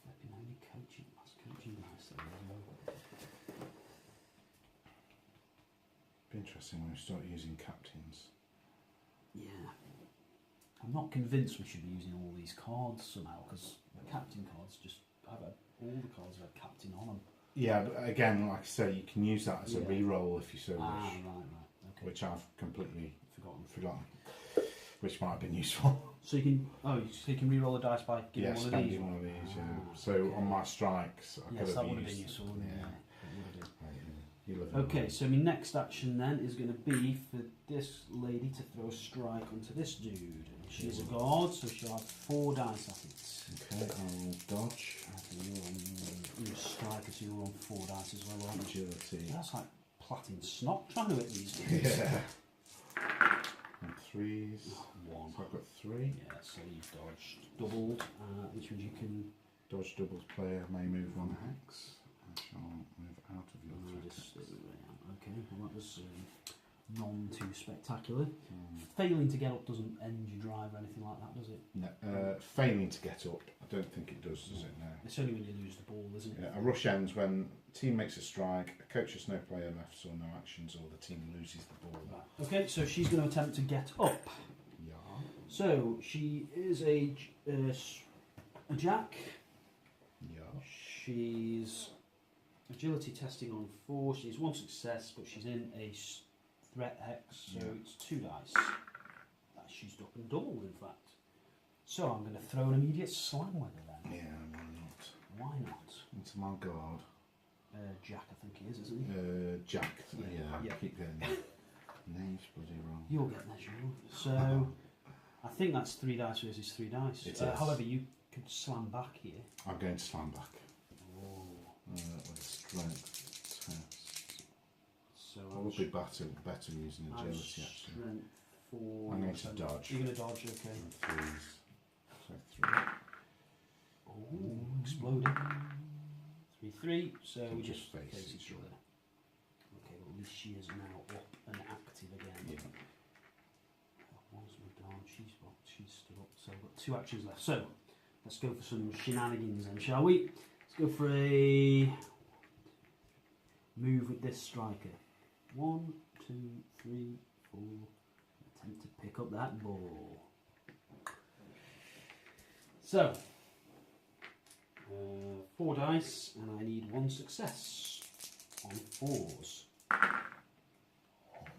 S3: flipping only coaching dice there as well.
S2: Be interesting when we start using captains.
S3: Yeah. I'm not convinced we should be using all these cards somehow, because the captain cards just have all the cards have a captain on them.
S2: Yeah, but again, like I say, you can use that as a
S3: Yeah.
S2: re-roll if you so wish,
S3: Right. Okay.
S2: which I've completely
S3: Forgotten.
S2: which might have been useful.
S3: So you can re-roll the dice by giving
S2: Yeah,
S3: one of these.
S2: spending one of these. Yeah.
S3: Ah,
S2: So
S3: okay.
S2: on my strikes, I
S3: Yes,
S2: could
S3: that
S2: have
S3: would have been
S2: used.
S3: useful, wouldn't it?
S2: Yeah.
S3: It would have been.
S2: You live in
S3: Okay,
S2: the-
S3: so my next action then is going to be for this lady to throw a strike onto this dude. And she's a guard, so she'll have 4 dice at it.
S2: Okay, I'll dodge.
S3: Okay, you're a striker, so you're on 4 dice as well, aren't you?
S2: Agility.
S3: That's like plaiting snot trying to hit these dudes.
S2: Yeah. And 3s.
S3: 1.
S2: So I've got 3.
S3: Yeah, so you've dodged, doubled, which means you can
S2: Dodge doubles player may move 1 hex. I shall move out of your threat.
S3: just okay, well that was none too spectacular.
S2: Hmm.
S3: Failing to get up doesn't end your drive or anything like that, does it?
S2: No, failing to get up, I don't think it does it now?
S3: It's only when you lose the ball, isn't it?
S2: Yeah, a rush ends when team makes a strike, a coach has no player left or no actions, or the team loses the ball.
S3: Right. Okay, so she's going to attempt to get up.
S2: Yeah.
S3: So she is a jack.
S2: Yeah.
S3: She's agility testing on 4. She's 1 success, but she's in a threat hex, so
S2: Yeah.
S3: it's 2 dice. She's up and doubled, in fact. So I'm going to throw an immediate slam with her then.
S2: Yeah, why not?
S3: Why not?
S2: Into my guard.
S3: Jack, I think he is, isn't he?
S2: Jack.
S3: Yeah.
S2: Yeah,
S3: Yeah.
S2: keep getting names bloody wrong.
S3: You'll get there, Jules. So I think that's 3 dice versus 3 dice.
S2: It is.
S3: However, you could slam back here.
S2: I'm going to slam back.
S3: Oh.
S2: With a strength test.
S3: So
S2: I would be better using agility actually.
S3: Strength 4.
S2: I'm going to dodge.
S3: You're going to dodge, okay.
S2: And 3s. So 3.
S3: Oh, exploded. 3, 3. So we
S2: Just
S3: just
S2: face
S3: face
S2: each
S3: each other. Okay, well, at least she is now up and active again.
S2: Yeah.
S3: What's my dodge? She's stood up. So I've got 2 actions left. So let's go for some shenanigans then, shall we? Let's go for a move with this striker. 1, 2, 3, 4. Attempt to pick up that ball. So 4 dice, and I need 1 success on 4s.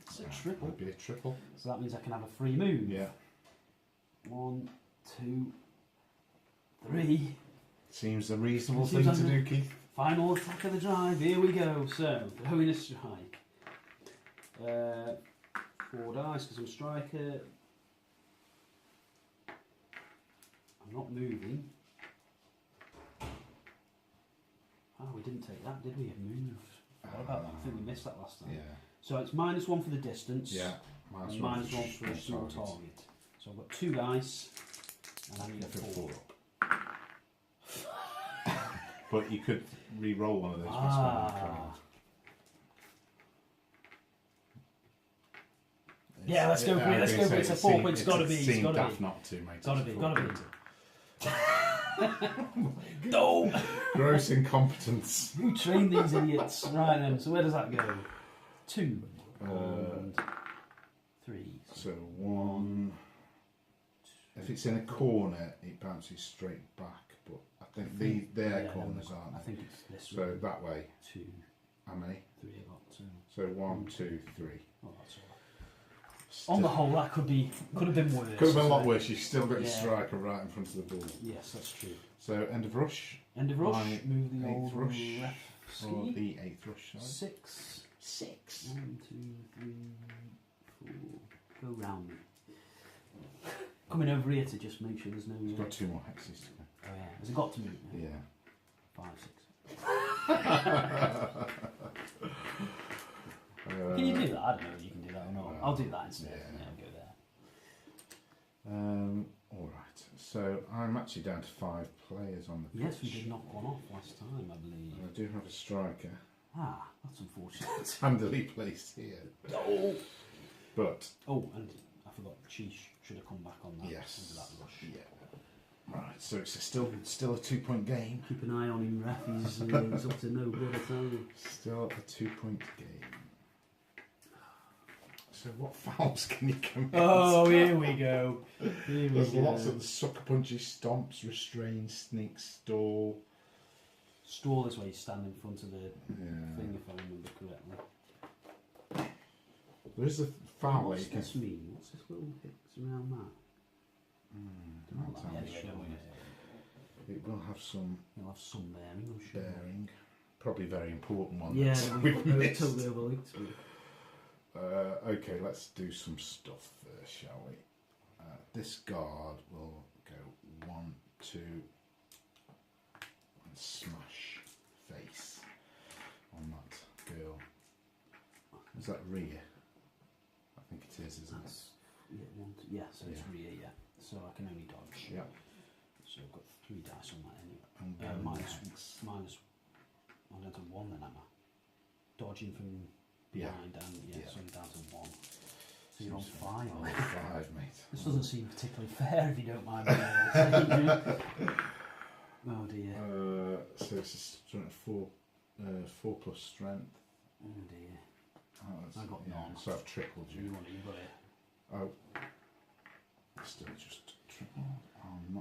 S3: It's a triple.
S2: Would be a triple.
S3: So that means I can have a free move.
S2: Yeah.
S3: 1, 2, 3.
S2: Seems a reasonable
S3: Seems
S2: thing to
S3: like
S2: do, Keith.
S3: Final attack of the drive. Here we go. So, throwing a strike. 4 dice because I'm striker. I'm not moving. Oh, we didn't take that, did we? Have moved. What about that? I think we missed that last time.
S2: Yeah.
S3: So it's -1 for the distance.
S2: Yeah.
S3: And -1 for a small target. So I've got 2 dice, and I need a 4.
S2: But you could re-roll one of those.
S3: Yeah, let's go for it. Let's go for it. It's a 4 point. It's got to be.
S2: It's got to be. Not to, mate.
S3: Got to be. Got to be. No.
S2: Gross incompetence.
S3: Who trained these idiots? Right then. So where does that go? 2 and 3.
S2: So 1. If it's in a corner, it bounces straight back. But I think they're corners, aren't they?
S3: I think it's this.
S2: So that way.
S3: 2.
S2: How many?
S3: 3. I got 2.
S2: So 1, 2, 3.
S3: Oh, that's all right. On the whole, that could have been worse.
S2: Could have been a lot worse. You've still got your striker right in front of the ball.
S3: Yes, that's true.
S2: So end of rush.
S3: End of rush.
S2: My
S3: Move the
S2: 8th
S3: old
S2: rush.
S3: ref.
S2: Or the 8th rush. Sorry.
S3: 6.
S2: 6.
S3: 1, 2, 3, 4. Go round me. Coming over here to just make sure there's no.
S2: It's got 2 more hexes to go.
S3: Oh yeah. Has it got to move?
S2: Yeah.
S3: 5, 6. Can you do that? I don't know if you can do that or not. I'll do that instead. Yeah, I'll go there.
S2: Alright, so I'm actually down to 5 players on the pitch.
S3: Yes, we did knock one off last time, I believe.
S2: I do have a striker.
S3: Ah, that's unfortunate.
S2: Handily placed here.
S3: Oh!
S2: But.
S3: Oh, and I forgot, Cheesh should have come back on that.
S2: Yes.
S3: Into that rush.
S2: Yeah. Right, so it's still a 2-point game.
S3: Keep an eye on him, ref. He's up to no good, I tell you.
S2: Still a 2-point game. So what fouls can you commit?
S3: Oh, here we go.
S2: There's lots of the sucker punches, stomps, restrain, sneak, stall.
S3: Stall is where you stand in front of the thing, if I remember correctly.
S2: There is a foul.
S3: What's this mean? What's this little hits around that?
S2: It will have some.
S3: It'll have some bearing, I'm sure.
S2: Bearing. Probably very important one.
S3: Yeah,
S2: we've missed.
S3: Totally overlooked.
S2: Okay, let's do some stuff first, shall we? This guard will go 1, 2, and smash face on that girl. Is that rear? I think it is, isn't it?
S3: Yeah, so it's rear, yeah. So I can only dodge.
S2: Yeah.
S3: So I've got 3 dice on that anyway.
S2: And
S3: minus. I'm down to 1 then, am I? Dodging from behind and so I'm down to 1. So you're on 5, aren't you?
S2: 5, mate.
S3: This doesn't seem particularly fair if you don't mind me saying. Oh dear.
S2: So it's a strength 4 plus strength.
S3: Oh dear.
S2: I
S3: got none.
S2: So I've tripled you.
S3: You got it.
S2: Oh. Still just triple.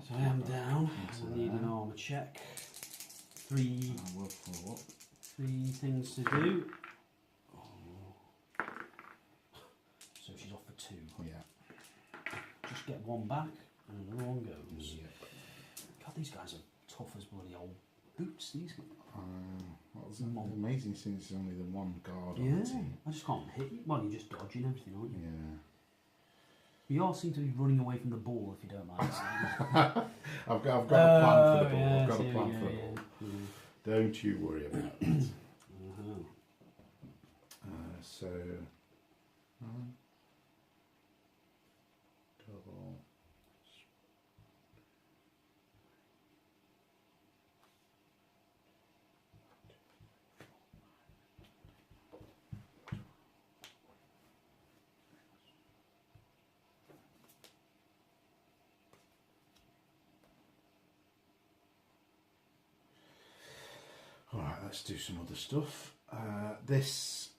S3: So I am down. I need an armour check. 3
S2: I will follow up.
S3: 3 things to do. So she's off for 2.
S2: Yeah.
S3: Just get 1 back and another one goes.
S2: Yep.
S3: God, these guys are tough as bloody old boots. These guys.
S2: Amazing since there's only the 1 guard on the team.
S3: I just can't hit you. Well, you're just dodging everything, aren't you?
S2: Yeah.
S3: You all seem to be running away from the ball, if you don't mind.
S2: I've got a plan for the ball. I've got a plan for the ball. Don't you worry about it. So, double. Alright, let's do some other stuff. This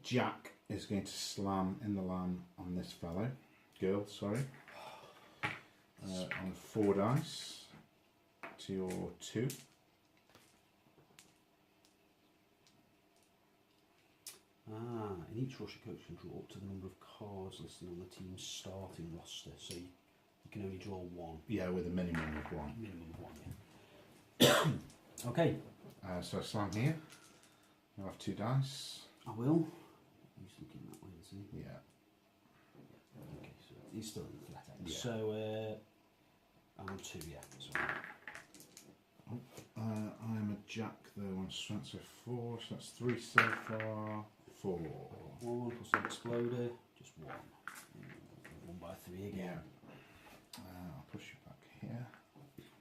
S2: jack is going to slam in the lamb on this girl, sorry. On 4 dice to your 2.
S3: In each rush, a coach can draw up to the number of cards listed on the team's starting roster. So You can only draw one.
S2: Yeah, with a minimum of one.
S3: Minimum of one, yeah. Okay.
S2: So I slam here. I'll have 2 dice.
S3: I will. He's looking that way, is he?
S2: Yeah.
S3: Okay, so he's still in the flat end.
S2: Yeah.
S3: So, I'm 2, yeah. So.
S2: I'm a jack though on strength, so 4, so that's 3 so far. 4.
S3: 1 plus the exploder, just 1. 1 by 3 again.
S2: Yeah. I'll push you back here.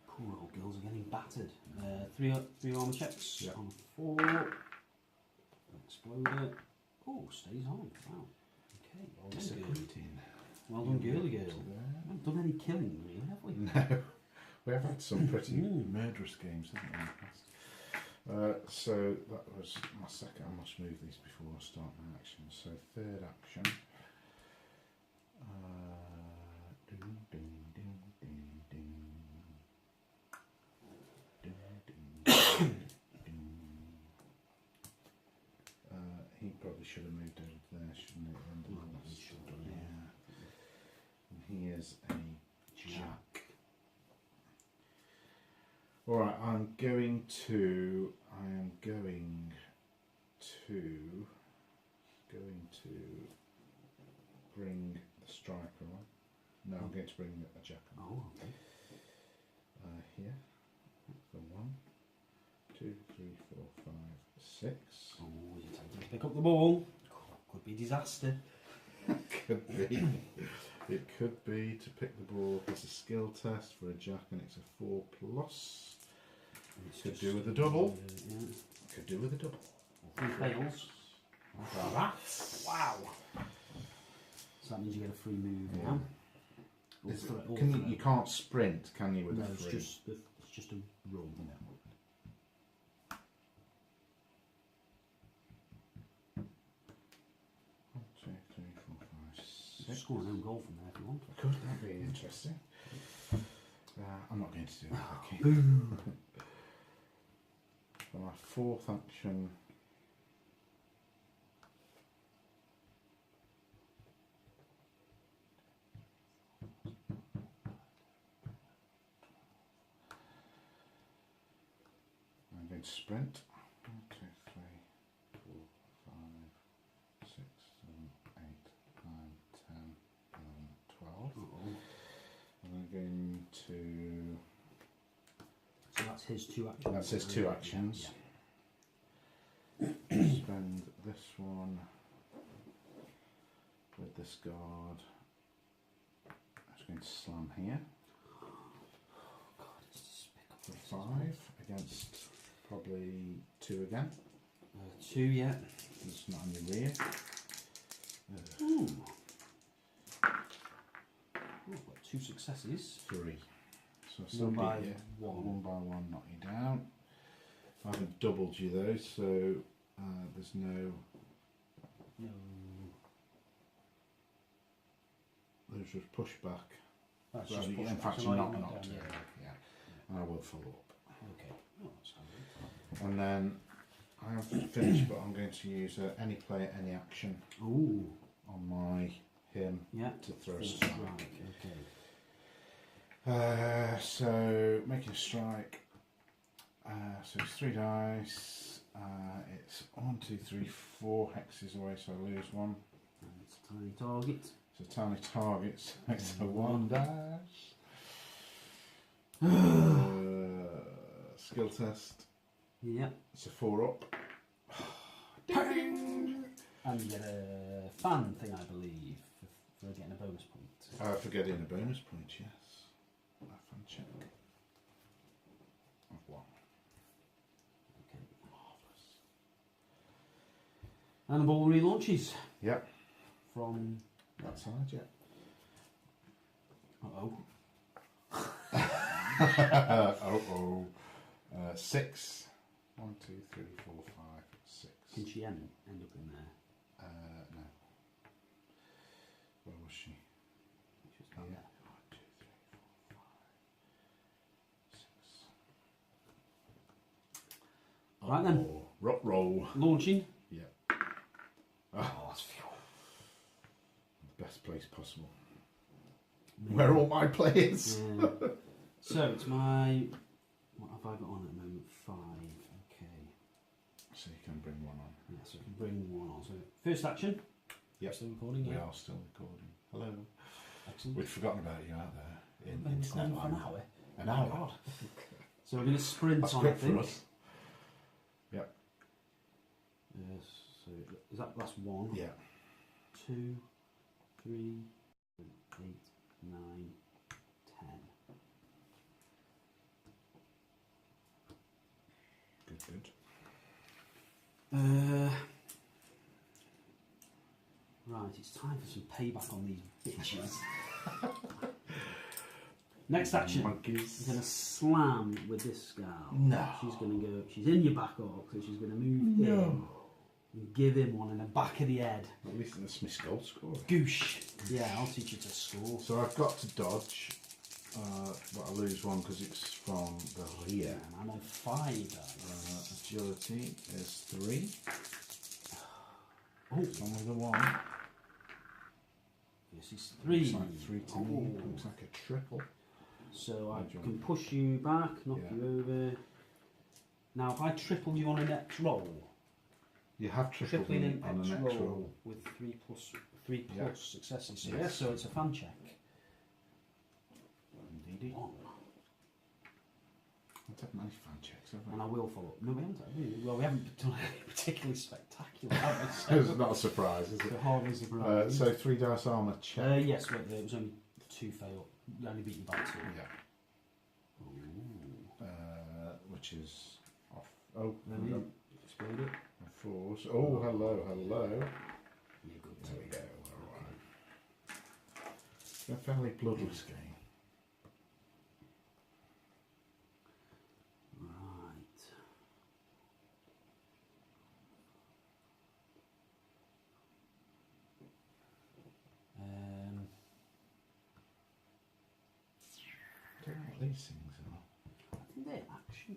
S3: Poor old girls are getting battered. 3 armor checks
S2: Yeah.
S3: on 4. Exploder. Oh, stays on. Wow. Okay. Well done, girly.
S2: Disappointing.
S3: Well done, girly girl.
S2: There.
S3: We haven't done any killing, really, have we?
S2: No. We have had some pretty murderous games, haven't we, in the past? So that was my second. I must move these before I start my action. So third action. Ding, ding, ding, ding, ding. Ding, ding, ding, ding. He probably should have moved over there, shouldn't he?
S3: He should have done,
S2: Yeah. And he is a jack. Alright, I am going to bring the striker on. No, I'm going to bring a jack on.
S3: Oh, okay.
S2: Here. So 1, 2, 3, 4, 5, 6.
S3: Oh, you're tempted to pick up the ball. Could be disaster.
S2: Could be. It could be to pick the ball. It's a skill test for a jack and it's a 4+. Could do with a double.
S3: Yeah.
S2: Could do with a double.
S3: 3 fails. Wow. So that means you get a free move now.
S2: You can't sprint, can you, with
S3: no,
S2: a
S3: it's
S2: free?
S3: just a run.
S2: No. 1, 2, 3, 4, 5, 6.
S3: Score an own goal from there if you want.
S2: Could that be interesting? I'm not going to do that. Okay. For my fourth action. I'm going to sprint. 1, 2, 3, 4, 5, 6, 7, 8, 9, 10, 11, 12. And I'm going to.
S3: So that's his 2 actions.
S2: That's his 2 actions.
S3: Yeah.
S2: Spend this one with this guard. I'm just going to slam here.
S3: God, it's despicable.
S2: For 5 against probably 2 again.
S3: 2, yeah.
S2: It's not on your rear.
S3: Ooh. Oh, I've got 2 successes.
S2: 3. So I still
S3: 1 by
S2: beat you.
S3: 1.
S2: 1 by 1, knock you down. I haven't doubled you though, so there's no.
S3: No.
S2: There's just pushback.
S3: That's
S2: Well,
S3: just
S2: in
S3: push back,
S2: fact,
S3: so
S2: you
S3: I
S2: knocked
S3: knock
S2: knocked
S3: down,
S2: it. Yeah. And I will follow up.
S3: Okay. Oh, that's handy.
S2: And then I haven't finished, but I'm going to use any player, any action
S3: Ooh.
S2: on him
S3: Yeah.
S2: to throw a
S3: Full
S2: strike.
S3: Okay.
S2: So making a strike. So it's 3 dice. It's 1, 2, 3, 4 hexes away, so I lose 1.
S3: And it's a tiny target.
S2: It's a tiny target, so it's a 1 dash. Skill test.
S3: Yeah.
S2: It's a 4 up. Ding!
S3: And you get a fan thing, I believe, for getting a bonus point.
S2: For getting a bonus point, yes. A fun check. Of 1.
S3: Okay. And the ball relaunches
S2: Yep.
S3: from.
S2: That side, yeah.
S3: Uh-oh.
S2: Oh. 6. 1, 2, 3, 4, 5, 6.
S3: Can she end up in there?
S2: No. Where was she?
S3: She's down
S2: Yeah.
S3: there.
S2: 1, 2, 3, 4, 5, 6.
S3: Right then.
S2: Rock roll.
S3: Launching.
S2: Yeah.
S3: Oh, that's
S2: Best place possible. Where are all my players?
S3: Yeah. So it's my. What have I got on at the moment? 5. Okay.
S2: So you can bring one on.
S3: Yeah, so I can bring one on. So first action.
S2: Yep.
S3: Still recording.
S2: We
S3: Yeah.
S2: are still recording. Hello.
S3: Excellent.
S2: We'd forgotten about you out there in
S3: Been
S2: internet
S3: recording for an
S2: land.
S3: hour.
S2: An
S3: Oh,
S2: hour.
S3: God. So we're going to sprint
S2: That's
S3: on.
S2: quick
S3: I think.
S2: for us. Yep.
S3: Yes. So that's 1.
S2: Yeah.
S3: 2, 3, 8, 9, 10.
S2: Good, good.
S3: Right, it's time for some payback on these bitches. Next action.
S2: Monkeys.
S3: I'm going to slam with this gal.
S2: No.
S3: She's going to go. She's in your back arc, so she's going to move in and give him one in the back of the head.
S2: At least that's my skull score.
S3: Goosh. Yeah, I'll teach you to score.
S2: So I've got to dodge, but I lose one because it's from the rear.
S3: And I'm on 5. Guys.
S2: Agility is 3.
S3: Oh,
S2: It's only the 1.
S3: yes, it's 3.
S2: Looks like 3 to me.
S3: Oh.
S2: Looks like a triple.
S3: So I
S2: Jump.
S3: can push you back, knock
S2: Yeah.
S3: you over. Now, if I triple you on a next roll,
S2: You have tripled
S3: tripling
S2: me
S3: an
S2: on the
S3: next
S2: next
S3: roll
S2: roll.
S3: with 3 plus
S2: Yeah.
S3: successes. So
S2: Yes.
S3: yeah, so it's a fan check.
S2: Indeed.
S3: 1.
S2: I've had many fan checks, haven't
S3: And
S2: I?
S3: I will follow up. No, we haven't. Have we? Well, we haven't done anything particularly spectacular, have we?
S2: It's not a surprise, is
S3: So
S2: it?
S3: hardly surprised.
S2: So 3 dice armour check.
S3: Yes, but it was only 2 fail. You only beat you by 2.
S2: Yeah.
S3: Ooh.
S2: Which is off. Oh,
S3: Then
S2: hang
S3: you
S2: on.
S3: explode it.
S2: 4s. Oh, hello, hello.
S3: You're good
S2: There
S3: to
S2: we go. Alright. It's a fairly bloodless game.
S3: Right.
S2: I don't know what these things are.
S3: I think they're action.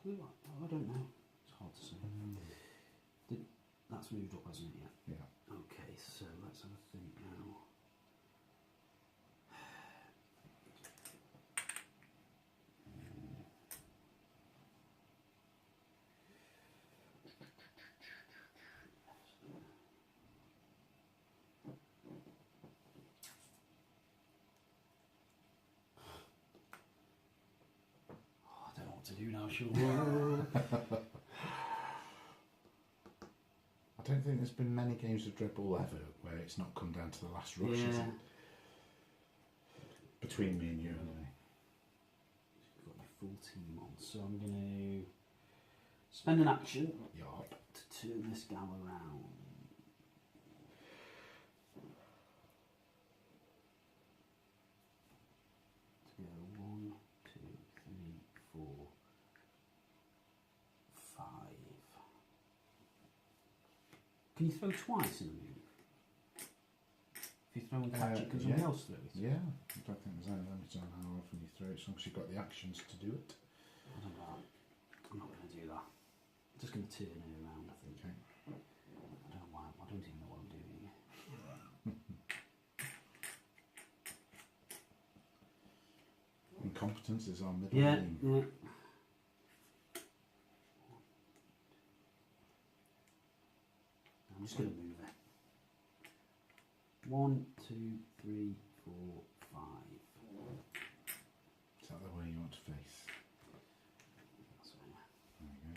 S3: I don't know. It's hard to say. That's moved up, hasn't it? Yeah.
S2: Yeah.
S3: Okay, so let's have a think now. Oh, I don't know what to do now, Sean.
S2: I don't think there's been many games of Dreadball ever where it's not come down to the last rush, is
S3: Yeah.
S2: it? Between me and you, anyway.
S3: You've got your full team on, so I'm going to spend an action
S2: Yarp.
S3: to turn this gal around. To go 1, 2, 3, 4, 5. Can you throw twice in a move? If you throw and catch it, can somebody else throw it?
S2: Yeah, I don't think there's any limit on how often you throw it, as long as you've got the actions to do it.
S3: I don't know. I'm not going to do that. I'm just going to turn it around, I think.
S2: Okay.
S3: I don't know why. I don't even know what I'm doing.
S2: Incompetence is our middle
S3: Yeah,
S2: name.
S3: yeah. I'm just going to move it. 1, 2, 3, 4, 5.
S2: Is that the way you want to face?
S3: That's right.
S2: There we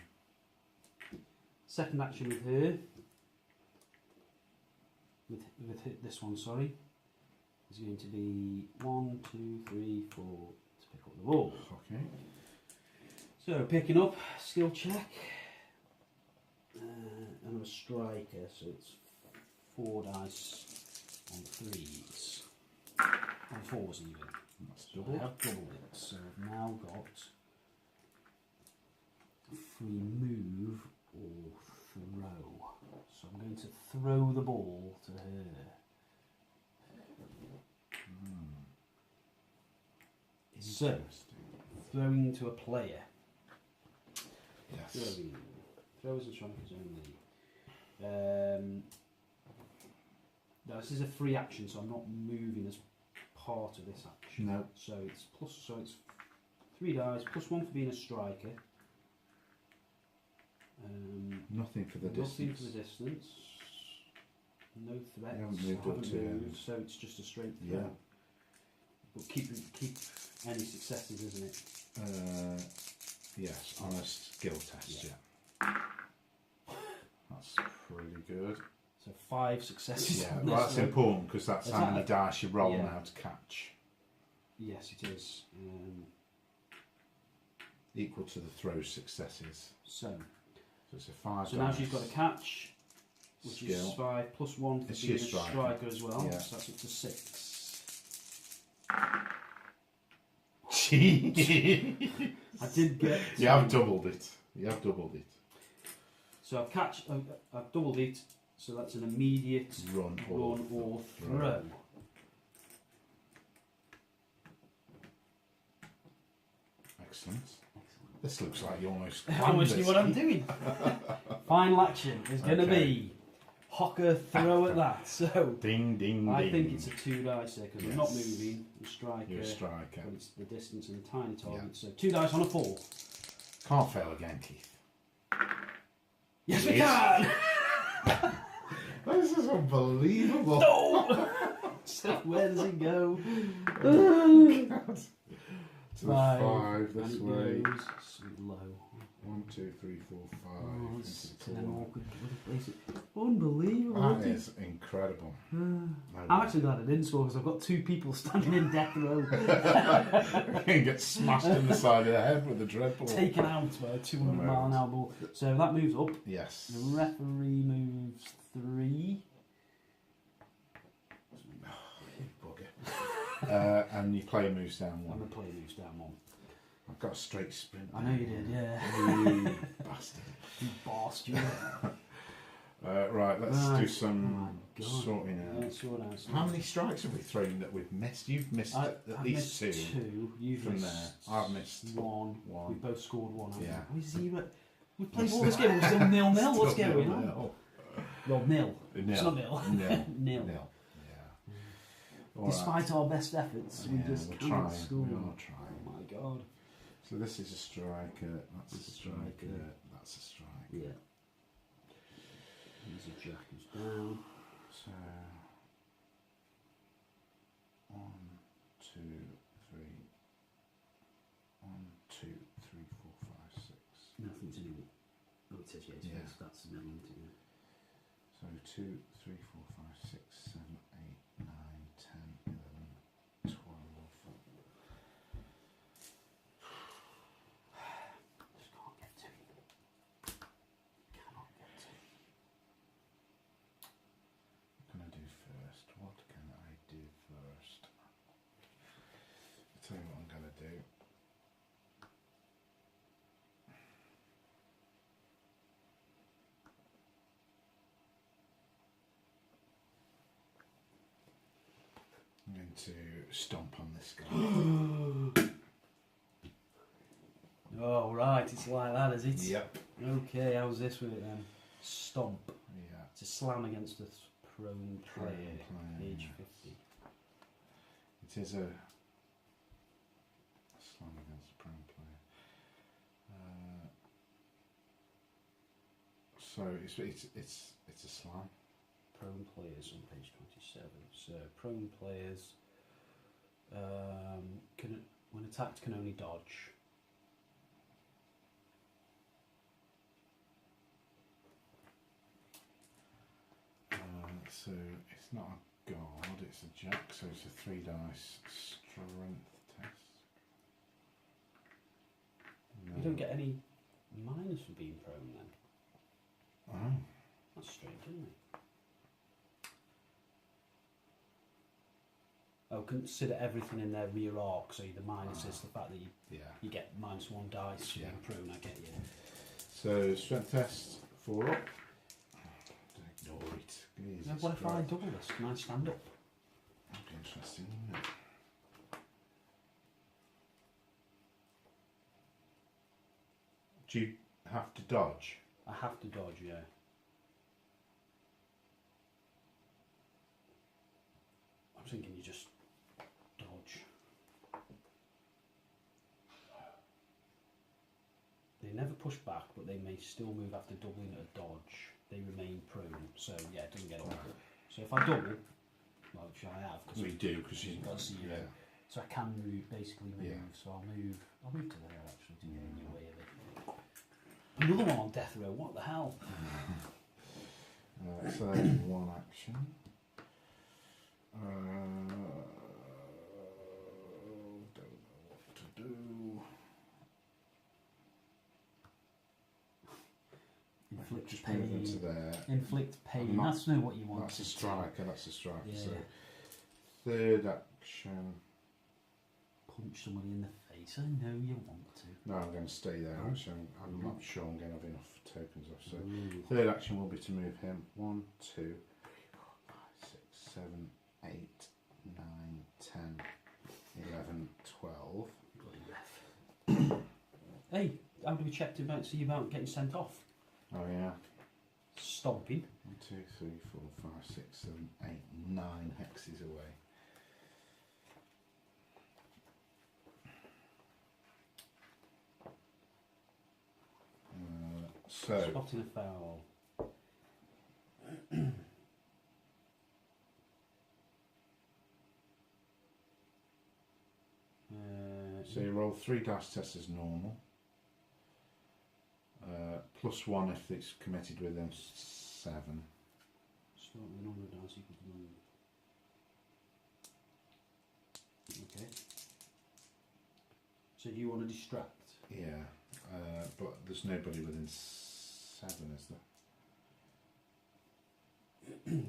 S2: go.
S3: Second action with her. With this one, sorry, is going to be 1, 2, 3, 4 to pick up the ball.
S2: Okay.
S3: So picking up, skill check, and I'm a striker, so it's 4 dice on 3s, on 4s even.
S2: That's
S3: So I
S2: double.
S3: have doubled it, so I've now got a free move or throw. So I'm going to throw the ball to her. So,
S2: Interesting.
S3: throwing to a player.
S2: Yes.
S3: Throwing. Throws and strikers only. Now this is a free action, so I'm not moving as part of this action.
S2: No.
S3: So it's 3 dice, +1 for being a striker.
S2: Nothing for the
S3: Nothing
S2: distance.
S3: for the distance. No threats.
S2: You haven't moved up to
S3: moved, so it's just a straight throw.
S2: Yeah.
S3: But keep any successes, isn't it?
S2: Yes, on a skill test, yeah. That's pretty good.
S3: So 5 successes.
S2: Yeah,
S3: on
S2: well,
S3: this
S2: that's
S3: one.
S2: important because that's
S3: Is
S2: how
S3: that
S2: many dice you roll
S3: yeah.
S2: now to catch.
S3: Yes, it is.
S2: Equal to the throw successes.
S3: So
S2: it's a 5
S3: So now she's got a catch, which
S2: skill.
S3: is 5 +1 for
S2: Is she
S3: being
S2: a
S3: a
S2: striker?
S3: striker as well.
S2: Yeah.
S3: So that's up to 6.
S2: Jeez.
S3: I did get.
S2: You have doubled it. You have doubled it.
S3: So I've doubled it. So that's an immediate
S2: Run
S3: or throw.
S2: Excellent. This looks like you almost
S3: I
S2: planned
S3: almost knew
S2: this.
S3: what I'm doing. Final action is going to
S2: Okay.
S3: be Hocker throw at that. So
S2: Ding, ding,
S3: I
S2: ding.
S3: think it's a 2 dice there because I'm not
S2: Yes.
S3: moving. I'm a striker.
S2: You're a striker.
S3: But it's the distance and the tiny target.
S2: Yeah.
S3: So 2 dice on a 4.
S2: Can't fail again, Keith.
S3: Yes, we
S2: Yes.
S3: can!
S2: This is unbelievable.
S3: No! So where does it go?
S2: To the 5 this
S3: and it
S2: way.
S3: goes sweet low.
S2: 1, 2, 3, 4, 5.
S3: Oh,
S2: into
S3: it's
S2: the
S3: an
S2: corner.
S3: awkward place. Unbelievable.
S2: That is incredible.
S3: I'm
S2: No,
S3: actually glad I didn't score because I've got 2 people standing in death row,
S2: you get smashed in the side of the head with a dreadball.
S3: taken out by a 200-mile-an-hour ball. So that moves up.
S2: Yes.
S3: The referee moves 3.
S2: Bugger. And your player moves down
S3: And
S2: 1.
S3: the player moves down 1.
S2: I've got a straight sprint.
S3: I know you did, yeah.
S2: You bastard.
S3: You bastard.
S2: Right, let's
S3: Right.
S2: do some
S3: Oh my God.
S2: sorting out.
S3: Yeah, sort out.
S2: How many strikes have we thrown that we've missed? You've missed at
S3: I've
S2: least
S3: missed
S2: 2
S3: You've
S2: from
S3: missed
S2: there. I've missed
S3: 1.
S2: 1.
S3: We both scored 1. haven't
S2: Yeah.
S3: we? 0. We played all this game. We're still 0-0. What's
S2: Still
S3: going on?
S2: 0-0.
S3: Well, nil. It's
S2: Nil.
S3: not nil.
S2: Nil.
S3: Nil.
S2: Nil. Yeah. All
S3: Despite our best efforts, we
S2: Yeah,
S3: just
S2: we're
S3: cannot
S2: trying.
S3: score.
S2: We are trying.
S3: Oh my God.
S2: So this is a striker. That's a
S3: That's a
S2: striker.
S3: striker.
S2: That's a striker.
S3: Yeah. Here's a jack who's down.
S2: So 1, 2, 3. 1, 2, 3, 4, 5, 6.
S3: Nothing to do with. Oh, it says yes.
S2: Yeah.
S3: That's the middle one to do.
S2: So 2, 3, 4, 5, 6, 7, 8, 9, 10, 11, 12.
S3: Just can't get to it. Cannot get to it.
S2: What can I do first? What can I do first? I'll tell you what I'm going to do. I'm going to stomp on this guy.
S3: Oh, right. It's like that, is it?
S2: Yep.
S3: Okay, how's this with it then? Stomp.
S2: Yeah.
S3: It's a slam against a prone player.
S2: Player,
S3: Age
S2: yes.
S3: 50.
S2: It is a slam against a prone player. So it's a slam.
S3: Prone players on page 27. So prone players can, when attacked, can only dodge.
S2: So it's not a guard, it's a jack. So it's a 3 dice strength test. No.
S3: You don't get any minus for being prone then.
S2: Oh.
S3: That's strange, isn't it? Oh, consider everything in their rear arc. So the minus is the fact that you get -1 dice for
S2: Yeah.
S3: being prone. I get you.
S2: So strength test 4 up. Don't ignore it.
S3: Now, what if I double this? Can I stand up?
S2: That'd be interesting, wouldn't it? Do you have to dodge?
S3: I have to dodge, yeah. I'm thinking you just dodge push back, but they may still move after doubling at a dodge. They remain prone, so yeah, it doesn't get up. So if I double, well, which I have,
S2: We do, because
S3: you've got 0.
S2: yeah.
S3: So I can move, basically move.
S2: Yeah.
S3: So I'll move to there actually to get in your way of it. Another one on death row. What the hell?
S2: So that's one action. Don't know what to do.
S3: Inflict
S2: Just
S3: pain.
S2: move into there.
S3: Inflict pain.
S2: Not-
S3: That's not what you want.
S2: That's a striker. That's a striker.
S3: Yeah.
S2: So third action.
S3: Punch somebody in the face. I know you want to.
S2: No, I'm going to stay there.
S3: Oh.
S2: Actually, I'm not sure I'm going to have enough tokens off. So
S3: Ooh.
S2: third action will be to move him. 1, 2, 3, 4, 5, 6, 7, 8, 9, 10, 11, 12.
S3: Bloody ref. Hey, how do we check to see about getting sent off?
S2: Oh yeah.
S3: Stomping.
S2: 1, 2, 3, 4, 5, 6, 7, 8, 9 hexes away. So
S3: Spotting a foul.
S2: so you roll 3 dice tests as normal. +1 if it's committed within 7.
S3: Start with the number of dice equal to 1. Okay. So do you want to distract?
S2: Yeah, but there's nobody within 7, is there?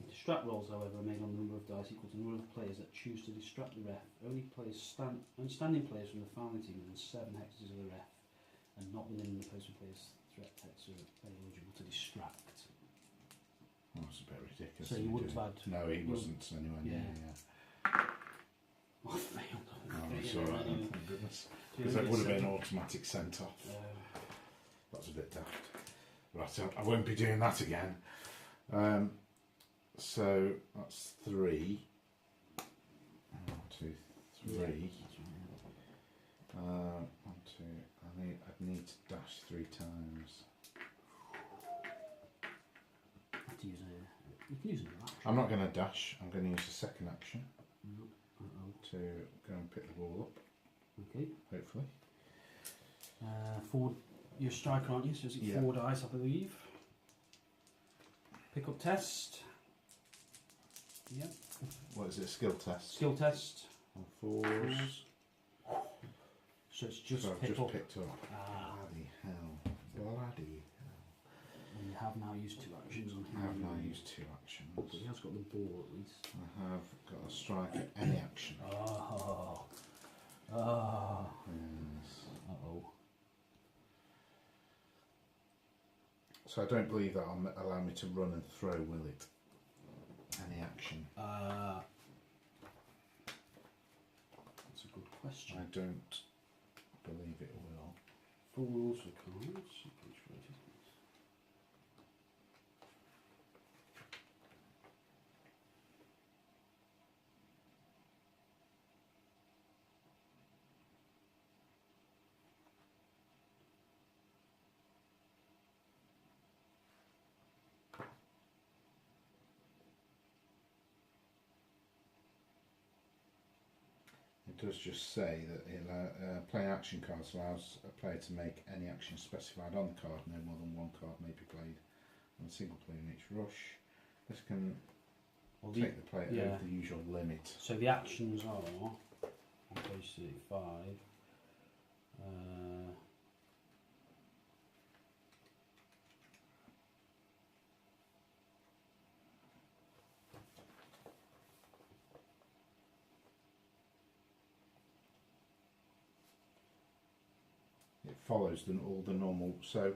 S3: Distract rolls, however, are made on the number of dice equal to the number of players that choose to distract the ref. Only standing players from the fouling team within 7 hexes of the ref, and not within the opposing player's threat hex are eligible to distract.
S2: Oh, that's a bit ridiculous.
S3: So you wouldn't have had.
S2: No, he wasn't anywhere near.
S3: Yeah. I failed.
S2: Oh, it's alright then, thank goodness. Because that would have been automatic sent off. That's a bit daft. Right, I won't be doing that again. So that's 3. 1, 2, 3.
S3: Yeah.
S2: 1, 2. I'd need to dash 3 times.
S3: To use you can use an action.
S2: I'm not going to dash. I'm going to use the second action
S3: Uh-oh.
S2: to go and pick the ball up.
S3: Okay.
S2: Hopefully.
S3: 4. You're a striker, aren't you? So is it
S2: Yeah.
S3: 4 dice, I believe. Pick up test. Yep.
S2: What is it? A skill test.
S3: Skill test.
S2: On 4s.
S3: So it's just
S2: So I've
S3: pick
S2: just
S3: up.
S2: picked up.
S3: Ah.
S2: Bloody hell. Bloody
S3: And you have now used 2 actions on him.
S2: hell. I have now used 2 actions.
S3: But he has got the ball at least.
S2: I have got a strike at any action.
S3: Oh. Oh.
S2: Yes.
S3: Uh-oh.
S2: So I don't believe that will allow me to run and throw, will it? Any action.
S3: That's a good question.
S2: I don't believe it will.
S3: Full rules for cards.
S2: It does just say that playing action cards allows a player to make any action specified on the card. No more than 1 card may be played on a single player in each rush. This can take the player over the usual limit.
S3: So the actions are on page 35.
S2: It follows all the normal. So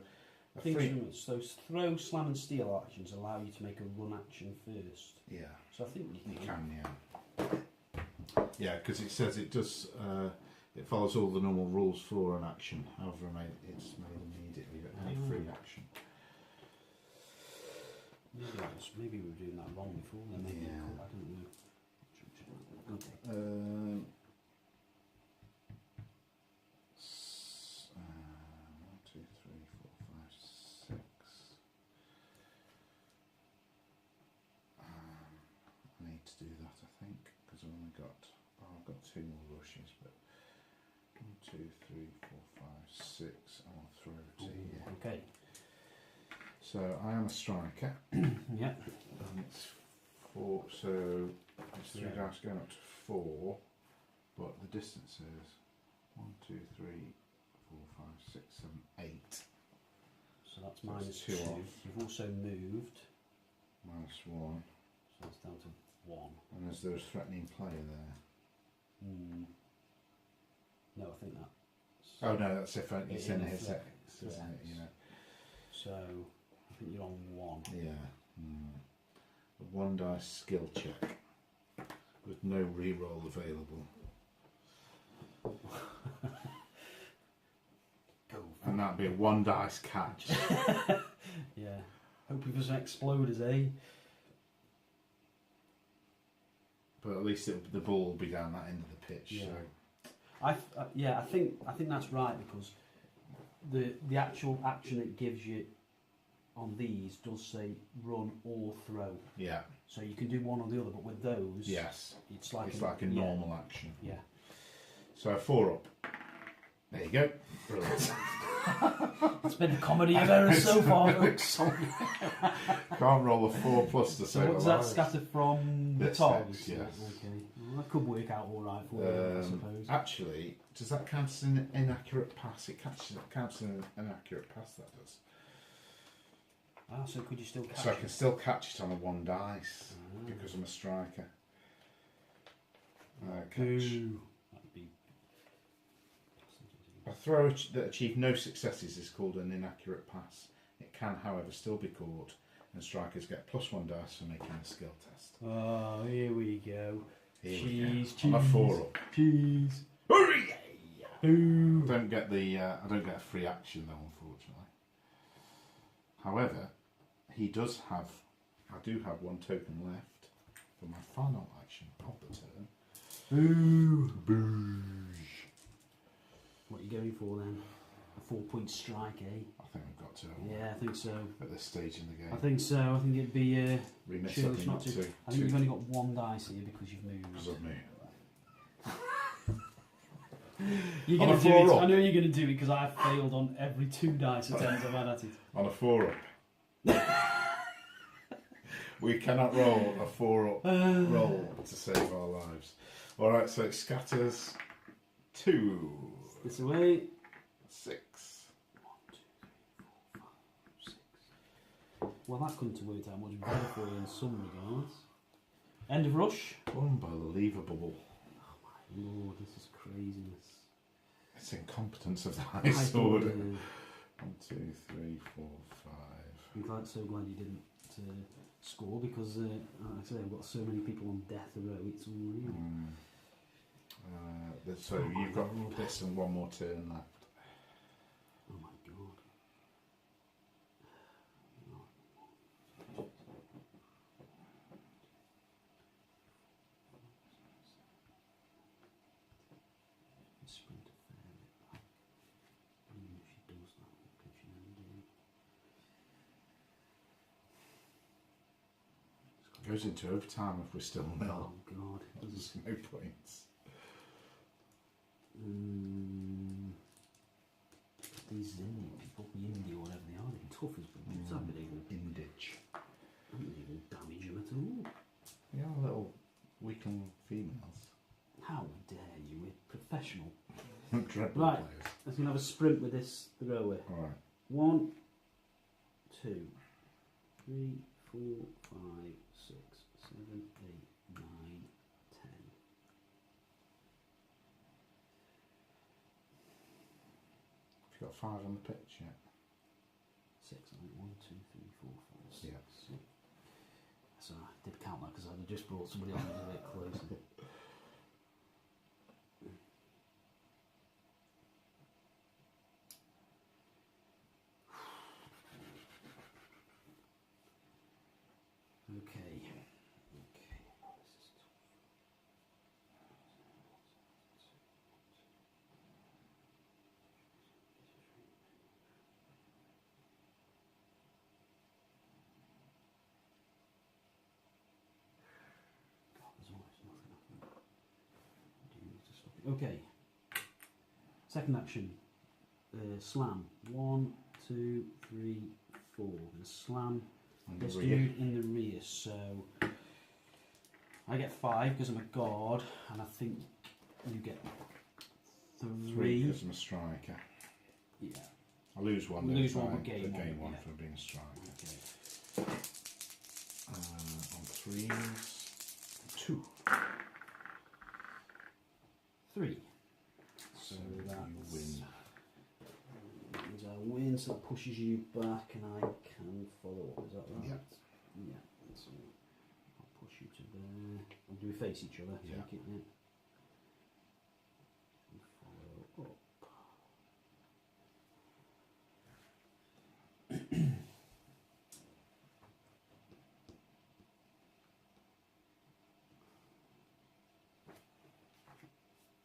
S2: a
S3: Things
S2: free,
S3: are- those throw, slam, and steal actions allow you to make a run action first.
S2: yeah,
S3: So I think you
S2: you
S3: can.
S2: can, yeah, yeah, because it says it does. It follows all the normal rules for an action. However, it's made immediately any free action.
S3: Maybe we were doing that wrong before. Then maybe
S2: Yeah.
S3: I don't know. Okay.
S2: 1, 2, 3, 4, think, because I've only got, I've got 2 more rushes, but 1, 2, 3, 4, 5, 6, and I'll throw to you.
S3: Okay.
S2: So I am a striker.
S3: Yeah.
S2: And it's 4, so it's 3 dice going up to 4, but the distance is 1, 2, 3, 4, 5, 6, 7, 8.
S3: So that's
S2: So
S3: minus
S2: it's
S3: 2.
S2: 2 off.
S3: You've also moved.
S2: Minus 1.
S3: So that's down to 1.
S2: And is there a threatening player there?
S3: No, I think that's...
S2: Oh no, that's if it's in his
S3: threat.
S2: X, isn't it? You know.
S3: So, I think you're on 1.
S2: Yeah. A 1 dice skill check with no reroll available.
S3: Go.
S2: And that'd be a 1 dice catch.
S3: Yeah. Hope he doesn't explode, eh?
S2: But at least the ball will be down that end of the pitch.
S3: Yeah.
S2: So.
S3: I think that's right, because the actual action it gives you on these does say run or throw.
S2: Yeah.
S3: So you can do one or the other, but with those,
S2: Yes.
S3: it's like
S2: a normal action.
S3: Yeah.
S2: So a 4 up. There you go. Brilliant.
S3: It's been a comedy of errors so far.
S2: Can't roll a 4 plus to
S3: So
S2: save
S3: what's
S2: a
S3: that
S2: life.
S3: scattered from the
S2: This
S3: target?
S2: X, yes.
S3: Okay. Well, that could work out all right for you, I suppose.
S2: Actually, does that count as an inaccurate pass? It counts as an inaccurate pass, that does.
S3: Ah, so could you still catch
S2: So I
S3: it?
S2: can still catch it on a 1 dice
S3: Ah.
S2: because I'm a striker. Catch.
S3: Ooh. That'd be...
S2: A throw that achieved no successes is called an inaccurate pass. It can, however, still be caught, and strikers get +1 dice for making a skill test.
S3: Oh, here we go.
S2: Here we
S3: Cheese,
S2: go. On a 4 up.
S3: Cheese.
S2: Hurry!
S3: Ooh.
S2: I don't get a free action though, unfortunately. However, I do have 1 token left for my final action of the turn.
S3: Ooh.
S2: Boosh.
S3: What are you going for then? A 4-point strike, eh?
S2: I think we've got to
S3: Yeah, I think so.
S2: at this stage in the game.
S3: I think so. I think it'd be
S2: Remiss
S3: churlish
S2: of me
S3: not
S2: not
S3: to.
S2: to.
S3: I think you've only got 1 dice here because you've moved.
S2: Because of me.
S3: You're
S2: On
S3: going
S2: a
S3: to do it.
S2: 4 up.
S3: I know you're going to do it because I've failed on every 2 dice attempts I've had at it.
S2: On a 4 up. We cannot roll a 4 up roll to save our lives. Alright, so it scatters 2.
S3: This away.
S2: 6.
S3: 1, 2, 3, 4, 5, 6. Well, that couldn't have worked out much better for you in some regards. End of rush.
S2: Unbelievable.
S3: Lord, this is craziness.
S2: It's incompetence of the highest order. 1, 2, 3, 4, 5.
S3: So glad you didn't score because, like I say, I've got so many people on death row. It's unreal.
S2: So you've got this and 1 more turn left.
S3: Oh my god. Sprint a fair bit back. Even if she does that, what can she then do?
S2: Goes into overtime if we're still nil.
S3: Oh god.
S2: There's no points.
S3: These Indian people, India or whatever they are, they're tough as boots. I've been able
S2: Inditch.
S3: I haven't even damage them at all.
S2: Yeah, little weakling females.
S3: How dare you? We're professional.
S2: Dreadball
S3: Right.
S2: players.
S3: Let's have a sprint with this thrower.
S2: Alright.
S3: 1, 2, 3, 4, 5, 6, 7, 8, 9, 10.
S2: Have you got 5 on the pitch yet?
S3: 6, I think. 1, 2, 3, 4, 5, 6.
S2: Yeah.
S3: So I did count that because I had just brought somebody on who was a bit closer. Okay. This is tough. God, there's almost nothing Okay. Second action. Slam. 1, 2, 3, 4. And slam this dude in the rear. So I get 5 because I'm a guard, and I think you get 3
S2: because I'm a striker.
S3: Yeah.
S2: I lose one.
S3: Lose one, but
S2: gain
S3: gain
S2: one
S3: yeah.
S2: for being a striker.
S3: Okay.
S2: On 3s, 2.
S3: 3.
S2: So
S3: that's
S2: you win.
S3: Means I win, so that pushes you back, and I can follow up. Is that right?
S2: Yeah.
S3: Yeah. So I'll push you to there. And do we face each other?
S2: Yeah.
S3: Take it, yeah. And follow up.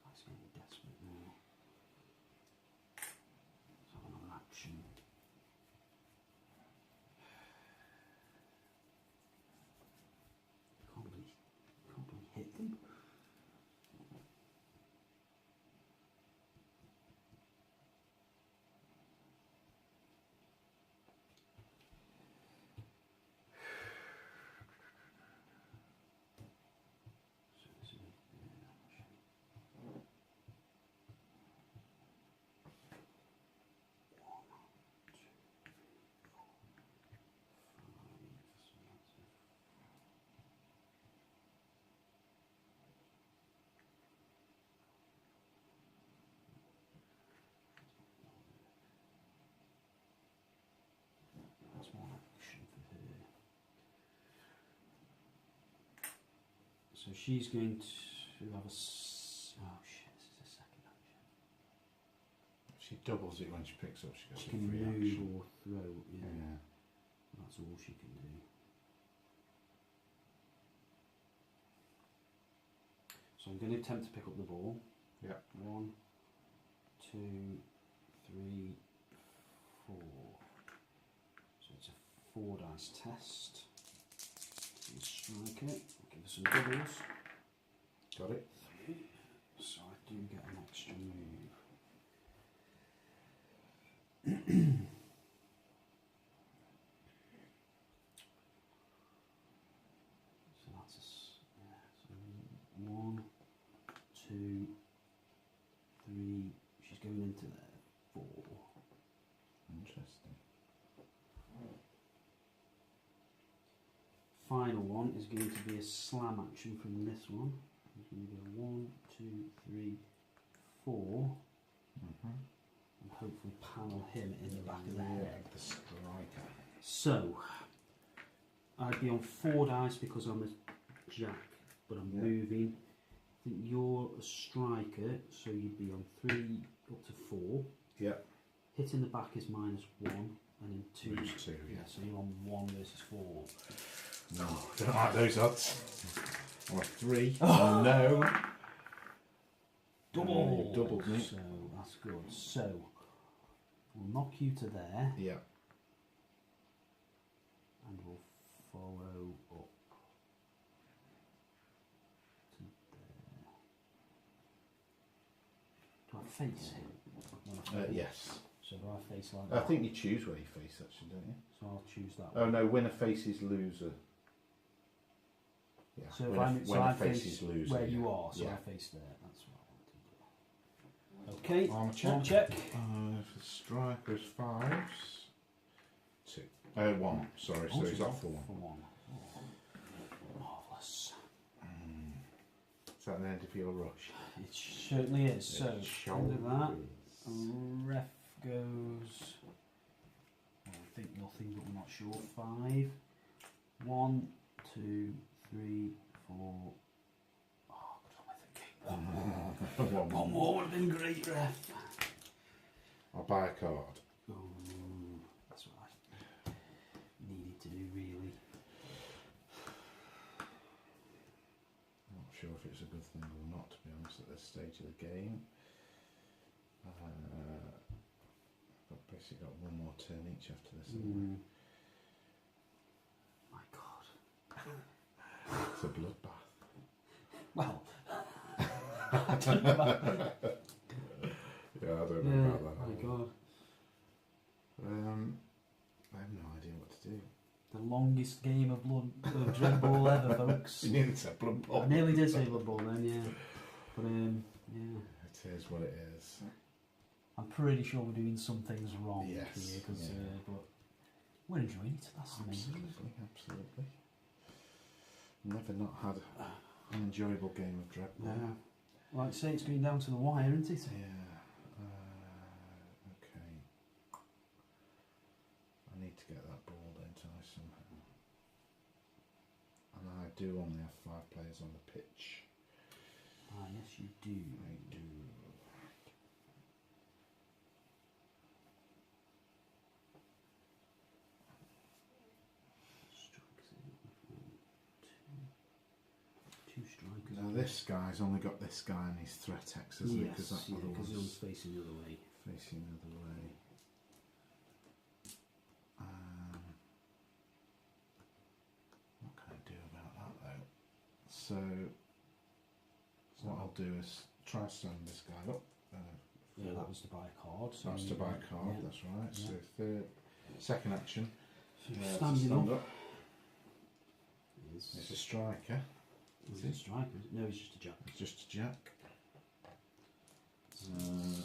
S3: That's getting desperate now. Let's have another action. Can't really hit them. So this is action. 1, 2, 3, 4, 5. So that's a That's one action for her. So she's going to have a. Oh shit! This is a second action.
S2: She doubles it when she picks up. She gets
S3: She
S2: a
S3: can
S2: free
S3: move
S2: action.
S3: or throw. Yeah,
S2: Yeah.
S3: that's all she can do. So I'm going to attempt to pick up the ball.
S2: Yeah.
S3: 1, 2, 3, 4. So it's a 4 dice test. And strike it. I'll give her some doubles.
S2: Got it.
S3: 3. So I do get an extra move. So that's yeah, so 1, 2, 3. She's going into there. 4.
S2: Interesting.
S3: Final one is going to be a slam action from this one. It's going to go 1, 2, 3, 4, and hopefully panel him in the back of the head.
S2: The striker.
S3: So I'd be on 4 dice because I'm a jack, but I'm
S2: Yeah.
S3: moving. I think you're a striker, so you'd be on 3 up to 4.
S2: Yeah.
S3: Hitting the back is -1, and then 2.
S2: Lose 2, yeah.
S3: So you're on 1 versus 4.
S2: No, don't like those odds. I'm a 3. Oh no.
S3: Double!
S2: You doubled me.
S3: So that's good. So we'll knock you to there,
S2: Yeah.
S3: and we'll follow up to there. Do I face him? when I follow up?
S2: Yes.
S3: So do I face like
S2: I
S3: that?
S2: think you choose where you face, actually, don't you?
S3: So I'll choose that
S2: Oh
S3: one.
S2: no, winner faces loser. Yeah.
S3: So if
S2: winner,
S3: I'm, so
S2: winner
S3: I
S2: faces
S3: face
S2: loser.
S3: where
S2: yeah.
S3: you are, so
S2: Yeah.
S3: I face there. That's what I want to do. Okay,
S2: Armour check.
S3: arm check.
S2: For strikers 5s. 2. 1. Sorry, so he's off for 1.
S3: For 1. Marvellous.
S2: Is that the end of your rush?
S3: It certainly is. So, end of that.
S2: Shoulders.
S3: Ref goes. I think nothing, but we're not sure. 5. 1, 2, 3, 4. Oh, what am I thinking? One more would have been great, ref.
S2: I'll buy a card.
S3: Oh, that's what I needed to do, really.
S2: I'm not sure if it's a good thing or not, to be honest, at this stage of the game. I've basically got 1 more turn each after this.
S3: My God.
S2: It's a bloodbath.
S3: Well, I don't know about that.
S2: Yeah, I don't know about that.
S3: My God.
S2: I have no idea what to do.
S3: The longest game of Dreadball ever, folks.
S2: You nearly said Blood Bowl.
S3: I nearly did say Blood Bowl then, yeah. But, yeah.
S2: It is what it is.
S3: I'm pretty sure we're doing some things wrong
S2: Yes,
S3: here, cause,
S2: yeah.
S3: but we're enjoying it. That's amazing.
S2: Absolutely. Never not had an enjoyable game of Dreadball.
S3: Yeah. Like I say, it's going down to the wire, isn't it?
S2: Yeah. Okay. I need to get that ball, don't I, somehow. And I do only have 5 players on the pitch.
S3: Ah, yes, you do.
S2: I do.
S3: Two strikers.
S2: Now this guy's only got this guy and his threat X, isn't it? Because that other
S3: because
S2: one's
S3: he's facing the other way.
S2: facing the other way. What can I do about that though? So what I'll do is try to stand this guy up.
S3: Yeah, that was to buy a card. So
S2: That's to buy a card,
S3: yeah.
S2: that's right.
S3: Yeah.
S2: So second action.
S3: So
S2: to
S3: standing
S2: stand
S3: up.
S2: It's a striker.
S3: Is it a striker? No, it's just a jack.
S2: It's just a jack.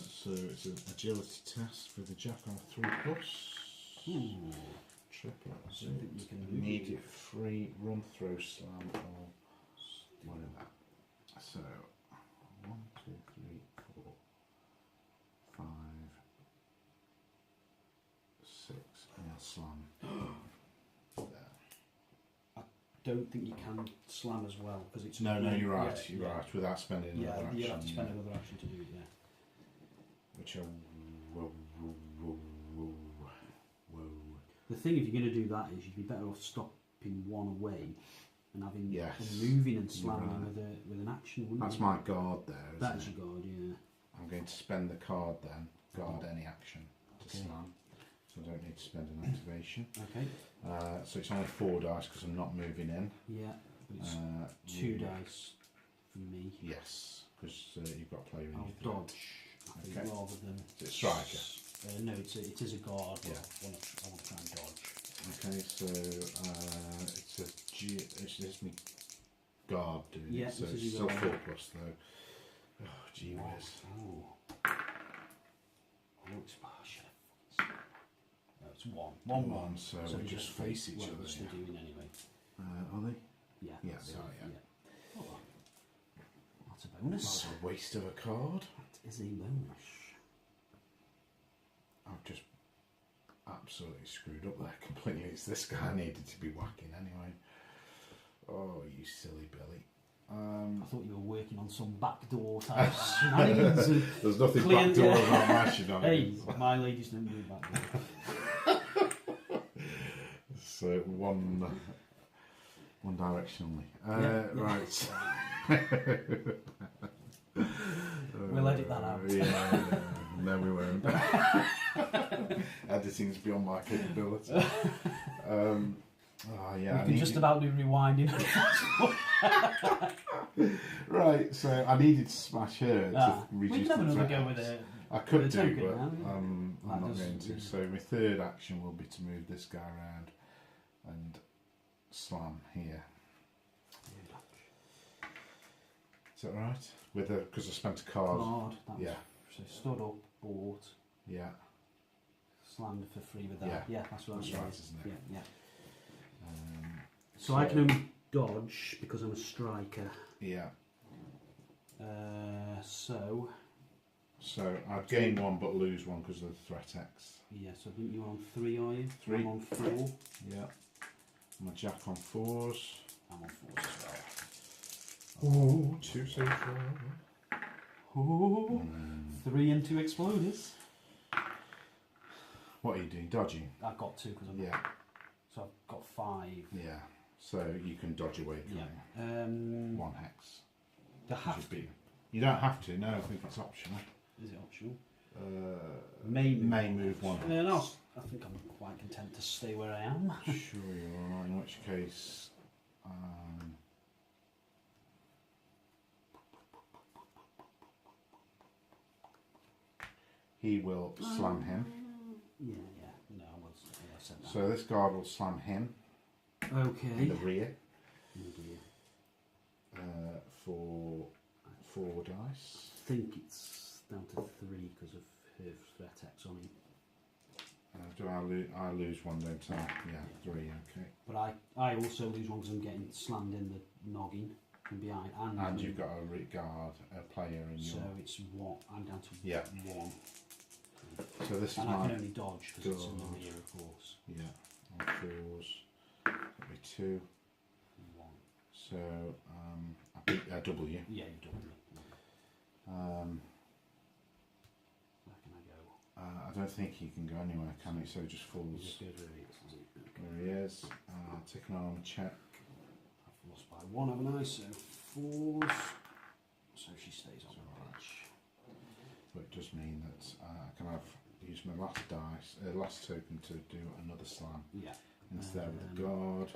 S2: So it's an agility test for the jack on 3+.
S3: Ooh.
S2: Triple.
S3: So that you can move.
S2: Immediate free run, throw, slam, or whatever. So 1, 2, 3, 4, 5, 6, and I'll slam. There.
S3: Don't think you can slam as well because it's
S2: No, you're right.
S3: Yeah,
S2: You're
S3: yeah.
S2: right. Without spending
S3: Yeah,
S2: another
S3: you
S2: action.
S3: have to spend another action to do it. Yeah.
S2: Which whoa.
S3: The thing, if you're going to do that, is you'd be better off stopping one away and having
S2: Yes.
S3: and moving and
S2: You're
S3: slamming
S2: right.
S3: with an action. Wouldn't
S2: That's
S3: you?
S2: my guard there, isn't
S3: That's
S2: it?
S3: your guard. Yeah.
S2: I'm going to spend the card then. Guard any action to
S3: Okay.
S2: slam. So I don't need to spend an activation.
S3: Okay.
S2: So it's only 4 dice because I'm not moving in.
S3: Yeah. But it's 2
S2: you-
S3: dice for me.
S2: Yes, because you've got player in
S3: I'll
S2: your threat.
S3: dodge. I think
S2: Okay.
S3: rather than
S2: Is it striker?
S3: No, it is a guard. But
S2: Yeah.
S3: I want to try and dodge.
S2: Okay, so it's just me guard doing
S3: Yeah,
S2: it. So
S3: this is
S2: it's
S3: your
S2: still
S3: guard.
S2: 4+ though. Oh, gee whiz.
S3: Oh. Oh, it's no, it's 1. 1.
S2: So
S3: So
S2: we
S3: they
S2: just face each
S3: what
S2: other.
S3: they're doing anyway.
S2: Are they?
S3: Yeah.
S2: Yeah, they
S3: so,
S2: are, yeah.
S3: Oh, that's a bonus.
S2: That's a waste of a card.
S3: That is a bonus.
S2: I've just absolutely screwed up there completely. It's this guy I needed to be whacking anyway. Oh, you silly Billy.
S3: I thought you were working on some backdoor type shenanigans.
S2: There's nothing
S3: Clear-
S2: backdoor
S3: yeah.
S2: about my
S3: Hey,
S2: shenanigans.
S3: my ladies don't do backdoor.
S2: So one direction only.
S3: Yeah.
S2: Right.
S3: We'll edit that out.
S2: Yeah, no we won't. Editing's beyond my capability. Yeah.
S3: We can just about do rewinding.
S2: Right, so I needed to smash her to
S3: We
S2: reduce
S3: can have
S2: the
S3: another
S2: threat.
S3: go with it.
S2: I could
S3: with a
S2: do,
S3: token
S2: but
S3: now, yeah.
S2: I'm
S3: That
S2: not
S3: does-
S2: going to.
S3: yeah.
S2: So my third action will be to move this guy around and slam here. Is that right? Because I spent a card.
S3: Card. That was,
S2: Yeah,
S3: So stood up, bought,
S2: yeah.
S3: slammed for free with that. Yeah, that's right.
S2: That's
S3: yeah.
S2: right, isn't it?
S3: Yeah.
S2: Um,
S3: So I can only dodge because I'm a striker.
S2: Yeah.
S3: So
S2: So I'd gain 1 but lose 1 because of the threat X.
S3: yeah, so I think you're on 3, are you?
S2: 3.
S3: I'm on 4.
S2: Yeah. My jack on 4s.
S3: I'm on 4 as well.
S2: Oh, 2 so far.
S3: Ooh, 3 and 2 exploders.
S2: What are you doing? Dodging?
S3: I've got 2 because I'm.
S2: Yeah.
S3: So I've got 5.
S2: Yeah. So you can dodge away, can't
S3: Yeah.
S2: you? 1 hex.
S3: Do I have to?
S2: You don't have to, no, I think it's optional.
S3: Is it optional?
S2: May move 1 hex.
S3: No, I think I'm quite content to stay where I am.
S2: Sure you are, in which case... he will slam him.
S3: Yeah, no, I said that.
S2: So this guard will slam him
S3: Okay.
S2: in the rear
S3: Oh dear.
S2: for 4 dice.
S3: I think it's down to 3 because of her threat X on him.
S2: Do I lose one, don't I? Yeah, 3, okay.
S3: But I also lose one because I'm getting slammed in the noggin from behind.
S2: And you've got a guard, a player in
S3: so
S2: your...
S3: it's one. I'm down to
S2: Yeah.
S3: 1.
S2: So this is
S3: and
S2: my...
S3: I can only dodge because it's in the rear, of course.
S2: Yeah, on 4s. That'll be 2.
S3: 1.
S2: So, I beat a W.
S3: Yeah, you double me. Where can I go?
S2: I don't think he can go anywhere, can he? So he just falls.
S3: Just go to it, is it? Okay.
S2: There he is. Take an arm check.
S3: I've lost by 1, haven't I? So 4s. So she stays on the pitch.
S2: But it does mean that I can use my last dice, last token to do another slam.
S3: Yeah.
S2: Instead of the guard.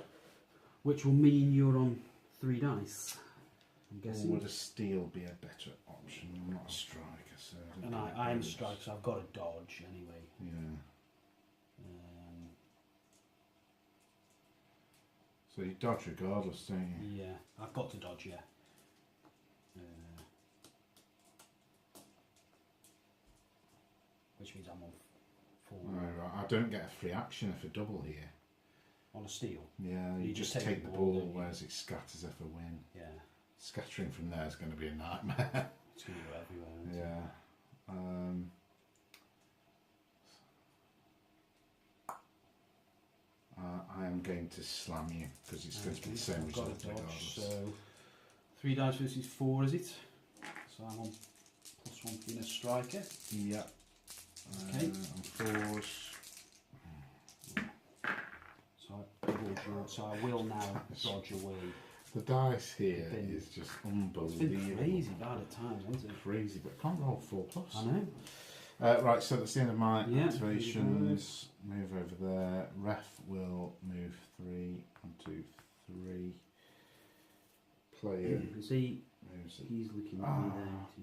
S3: Which will mean you're on 3 dice. I'm
S2: Or
S3: guessing.
S2: would a steal be a better option? I'm not a striker, so I don't
S3: And
S2: think
S3: I am a
S2: it is.
S3: striker, so I've got to dodge anyway.
S2: Yeah.
S3: Um,
S2: So you dodge regardless, don't you?
S3: yeah, I've got to dodge, yeah. Which means I'm on 4.
S2: Right. I don't get a free action if a double here.
S3: On a steal.
S2: Yeah,
S3: You
S2: you
S3: just
S2: just
S3: take
S2: take
S3: the
S2: the
S3: ball,
S2: ball,
S3: don't you?
S2: whereas it scatters if a win.
S3: Yeah.
S2: Scattering from there is going to be a nightmare.
S3: It's going to go everywhere. Isn't it?
S2: Yeah. I am going to slam you because it's going to be the same
S3: I've got
S2: result
S3: to dodge,
S2: regardless.
S3: so 3 dice versus 4, is it? So I'm on +1 for being a striker.
S2: Yeah.
S3: Okay.
S2: On 4s.
S3: So I will now dodge away.
S2: The dice here
S3: Been-
S2: is just
S3: It's been
S2: unbelievable.
S3: crazy bad at times, hasn't it?
S2: Crazy, but can't roll 4+.
S3: I know.
S2: Right, so that's the end of my
S3: Yeah,
S2: activations. Move over there. Ref will move 3, 1, 2, 3. Player
S3: You can see
S2: moves it.
S3: he's looking at
S2: Ah.
S3: me there. isn't he?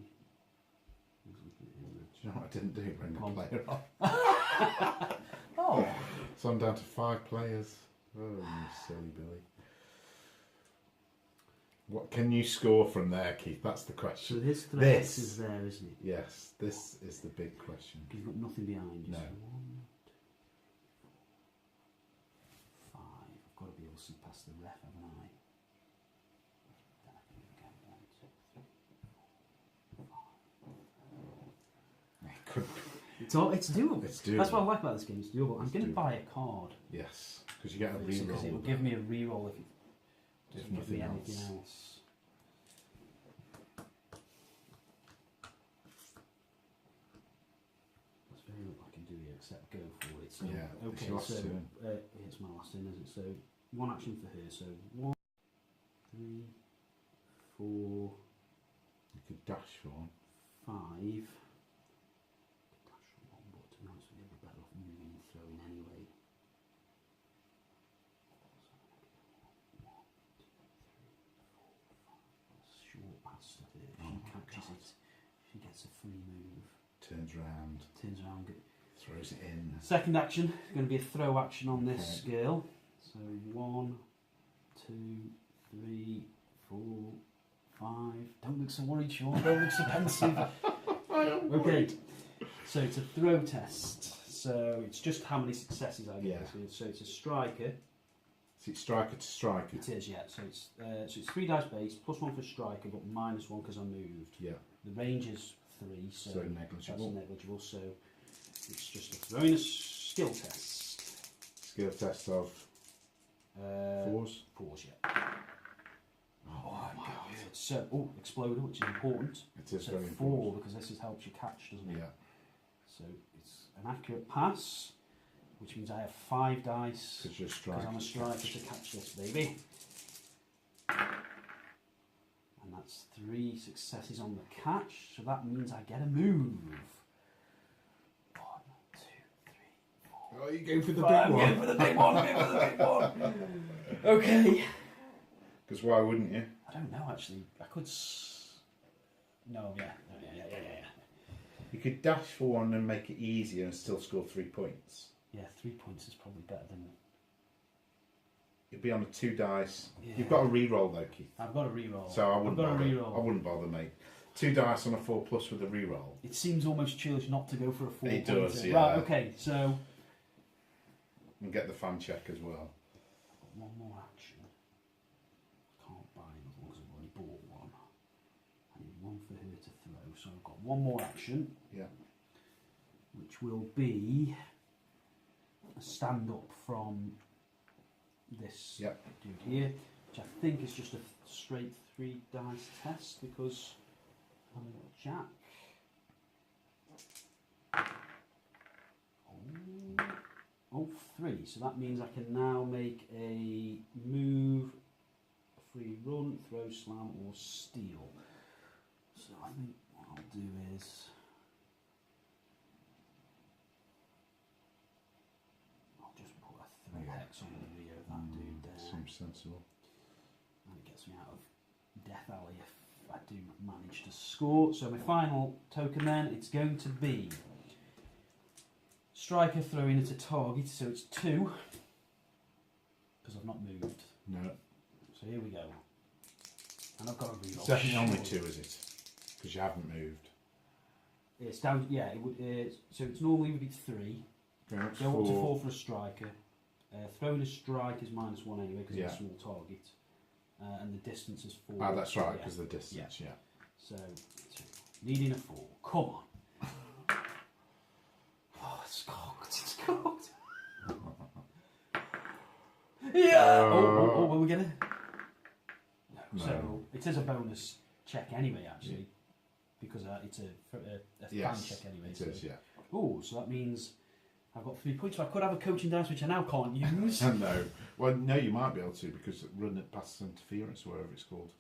S3: He's looking at him.
S2: Do you know what I didn't do? Bring
S3: Come
S2: a
S3: on.
S2: player off.
S3: Oh,
S2: So I'm down to 5 players. Oh, you silly Billy. What can you score from there, Keith? That's the
S3: so
S2: question.
S3: his threat
S2: This.
S3: is there, isn't it?
S2: Yes, this is the big question.
S3: You've got nothing behind you.
S2: No.
S3: So 1, 2, 5. I've got to be able to see past the ref, haven't I? Then I can go 1, 2, 3, 4.
S2: It could
S3: It's doable.
S2: It's doable.
S3: That's what I like about this game. It's doable. I'm
S2: It's
S3: going to
S2: doable.
S3: buy a card
S2: Yes, because you get a
S3: because
S2: reroll.
S3: it will
S2: with
S3: give
S2: that.
S3: me a reroll if it
S2: If
S3: doesn't give me
S2: nothing
S3: anything
S2: else.
S3: else. That's very little I can do here except go for it. So,
S2: Yeah, it's
S3: okay,
S2: your last
S3: so
S2: turn.
S3: it's my last turn, isn't it? So 1 action for her. So 1, 3, 4,
S2: You could dash for one.
S3: 5. Dash for 1, but to be honest with you, we're better off moving and throwing anyway. Short pass to her.
S2: Oh
S3: She
S2: my
S3: catches
S2: God.
S3: it. She gets a free move.
S2: Turns round,
S3: Turns around.
S2: throws it in.
S3: Second action, going to be a throw action on this girl. So 1, 2, 3, 4, 5. Don't look so worried, Sean. Don't look so pensive. Okay. So it's a throw test. So it's just how many successes I get.
S2: Yeah.
S3: So it's a striker.
S2: So it's striker to striker.
S3: It is, yeah. So it's 3 dice base, +1 for striker, but -1 because I moved.
S2: Yeah.
S3: The range is 3, so
S2: So
S3: that's
S2: negligible.
S3: negligible. So it's just a throwing a skill test.
S2: Skill test of 4s.
S3: 4s, yeah. Oh my god. So, exploder, which is important.
S2: It is
S3: So
S2: very
S3: 4
S2: important.
S3: because this helps you catch, doesn't it?
S2: Yeah.
S3: So it's an accurate pass, which means I have 5 dice
S2: Because you're a
S3: because
S2: striker.
S3: I'm a striker to catch this baby. And that's 3 successes on the catch, so that means I get a move. 1, 2, 3, 4.
S2: Oh, you go for the big
S3: I'm
S2: one.
S3: going for the big one. I'm going for the big one. Okay.
S2: Because why wouldn't you?
S3: I don't know actually. I could. No, yeah.
S2: You could dash for one and make it easier and still score 3 points.
S3: Yeah, 3 points is probably better than.
S2: You'd be on a 2 dice.
S3: Yeah.
S2: You've got a re-roll though, Keith.
S3: I've got a reroll.
S2: So I wouldn't
S3: I've got
S2: bother.
S3: a reroll.
S2: I wouldn't bother, mate. 2 dice on a 4+ with a re-roll.
S3: It seems almost churlish not to go for a 4
S2: It
S3: pointer.
S2: does, yeah.
S3: Right, okay, so.
S2: And get the fan check as well.
S3: One more action. Can't buy another one because I've already bought one. I need one for her to throw, so I've got one more action.
S2: Yeah.
S3: Which will be a stand up from this
S2: Yep.
S3: dude here, which I think is just a straight 3 dice test because I'm a jack. Oh, 3. So that means I can now make a move, a free run, throw, slam, or steal. So I think what I'll do is. I'll just put a 3 hex on the rear of that dude there.
S2: Seems sensible.
S3: And it gets me out of Death Alley if I do manage to score. So my final token then, it's going to be striker throwing at a target, so it's 2. Because I've not moved.
S2: No.
S3: So here we go. And I've got a reroll.
S2: It's definitely only 2, is it? Because you haven't moved.
S3: It's down, yeah, it would, so it's normally would be 3.
S2: Go up to
S3: Go up to
S2: 4.
S3: 4 for a striker. Throwing a strike is -1 anyway because
S2: Yeah.
S3: it's a small target. And the distance is 4.
S2: Ah, that's right,
S3: Yeah.
S2: because the distance, yeah.
S3: So, 2. Needing a 4. Come on. Oh, it's cocked. It's cocked. Yeah. Oh, were we gonna? No. So it is a bonus check anyway, actually, because it's a fan check anyway.
S2: It is, yeah.
S3: Oh, so that means I've got 3 points. So I could have a coaching dice, which I now can't use.
S2: No. Well, no, you might be able to because run it past interference, or whatever it's called.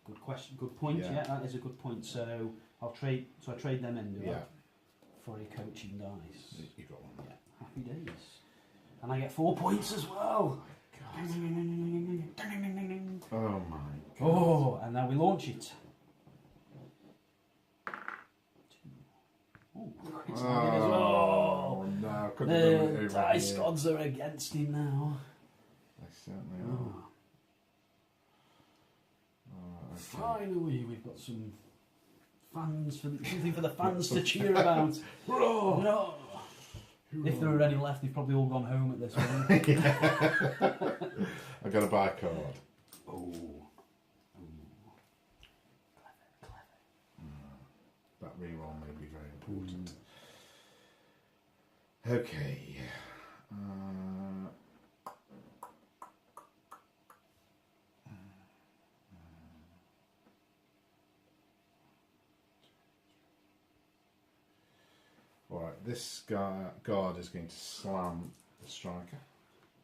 S3: Good question. Good point.
S2: Yeah.
S3: Yeah, that is a good point. So I'll trade. So I trade them in, do I?
S2: Yeah.
S3: For a coaching dice.
S2: You got one.
S3: Yeah. Happy days. And I get 4 points as well.
S2: Oh my god.
S3: Oh, and now we launch it. Oh, it's landing as well.
S2: Oh no, couldn't have done it
S3: The
S2: over
S3: dice
S2: here.
S3: gods are against him now.
S2: They certainly are.
S3: Oh.
S2: Oh, okay.
S3: Finally, we've got some fans for something for the fans to cheer about. No. If there are any left, they've probably all gone home at this point.
S2: I've got to buy a card.
S3: Oh.
S2: That reroll may be very important. Okay. Alright, this guard is going to slam the striker.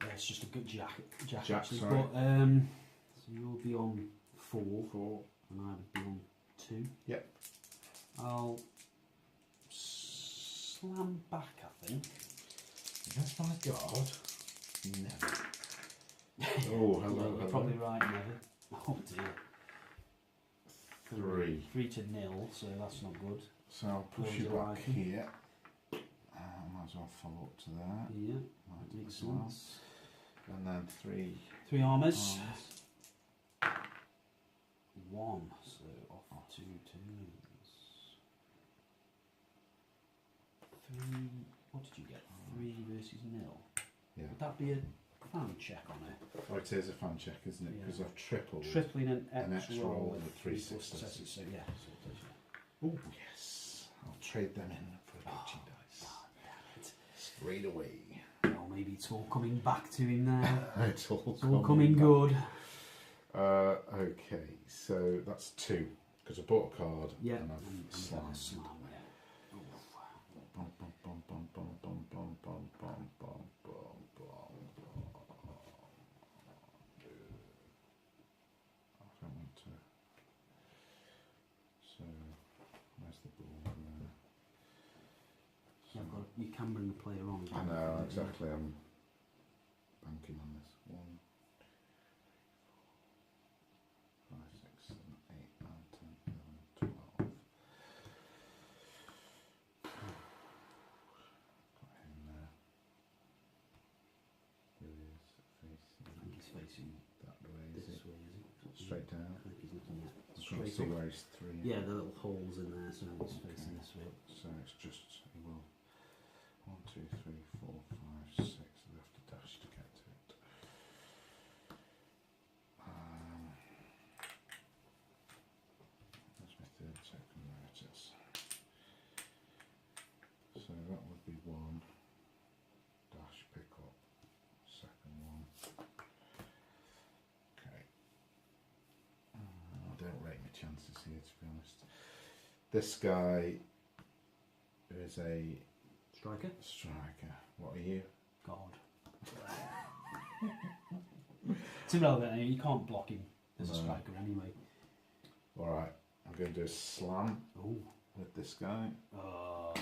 S3: Yeah, it's just a good jack
S2: Jack,
S3: actually.
S2: sorry.
S3: But, so you'll be on 4, and I would be on 2.
S2: Yep.
S3: I'll slam back, I think.
S2: Against my guard? Never. Oh, hello.
S3: You're probably right, never. Oh dear.
S2: 3.
S3: 3 to 0, so that's not good.
S2: So I'll push
S3: Close
S2: you
S3: your
S2: back
S3: eye.
S2: here. Might as well follow up to that.
S3: Yeah,
S2: Might
S3: makes
S2: as well.
S3: sense.
S2: And then 3
S3: 3 armours.
S2: arms.
S3: 1, so off 2 turns. 3, what did you get? 3 versus 0.
S2: Yeah.
S3: Would that be a fan check on it?
S2: Oh, it is a fan check, isn't it?
S3: Yeah.
S2: Because I've tripled.
S3: Tripling an
S2: An
S3: X
S2: X
S3: roll
S2: roll
S3: with
S2: with
S3: 3
S2: 3
S3: successes. So yeah, so it does, yeah.
S2: Oh, yes. I'll trade them in for a coaching dice. Straight away.
S3: Well, maybe it's all coming back to him now.
S2: It's all
S3: It's all coming good.
S2: Okay, so that's 2. Because I bought a card
S3: Yeah,
S2: and
S3: and
S2: I've
S3: you got a
S2: slammed.
S3: slam, yeah.
S2: Bum, bum, bum, bum, bum, bum, bum, bum, bum, bum, bum, bum, bum. I don't want to. So, where's the ball there?
S3: Yeah, but you can bring the player on.
S2: I know, exactly. I'm banking on this. 1, 5, 6, 7, 8, 9, 10, 11, 12.
S3: facing
S2: That way,
S3: this
S2: is it?
S3: way, is it?
S2: Straight down.
S3: I think he's looking at
S2: I'm trying to
S3: straight
S2: see
S3: up.
S2: where he's 3.
S3: Yeah, the little holes in there, so he's facing this way.
S2: So it's just, he will. 1, 2, 3, 4, 5, 6. We'll have to dash to get to it. That's my 3rd second, there it is. So that would be 1. Dash, pick up. Second one. Okay. I don't rate my chances here, to be honest. This guy is a
S3: Striker?
S2: striker. What are you?
S3: God. It's irrelevant, you can't block him as a
S2: No.
S3: striker anyway.
S2: Alright, I'm going to do a slam
S3: Oh.
S2: with this guy.
S3: So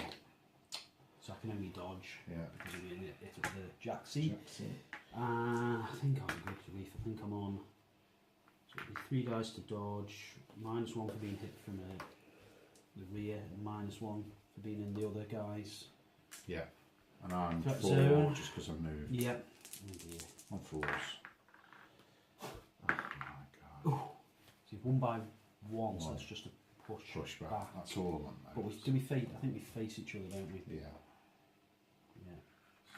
S3: I can only dodge
S2: Yeah.
S3: because of being hit with the Jack C.
S2: Jackson.
S3: I think I'm good to reef. I think I'm on. So it'll be 3 dice to dodge, -1 for being hit from the rear, and -1 for being in the other guys.
S2: Yeah. And I'm
S3: Threat
S2: 4
S3: zone.
S2: just because I've moved.
S3: Yep. Oh dear.
S2: I'm 4s. Oh my god.
S3: So you've won by 1, so
S2: One.
S3: that's just a push,
S2: Push back.
S3: back.
S2: That's all I want now.
S3: But we face? I think we face each other, don't we?
S2: Yeah.
S3: Yeah.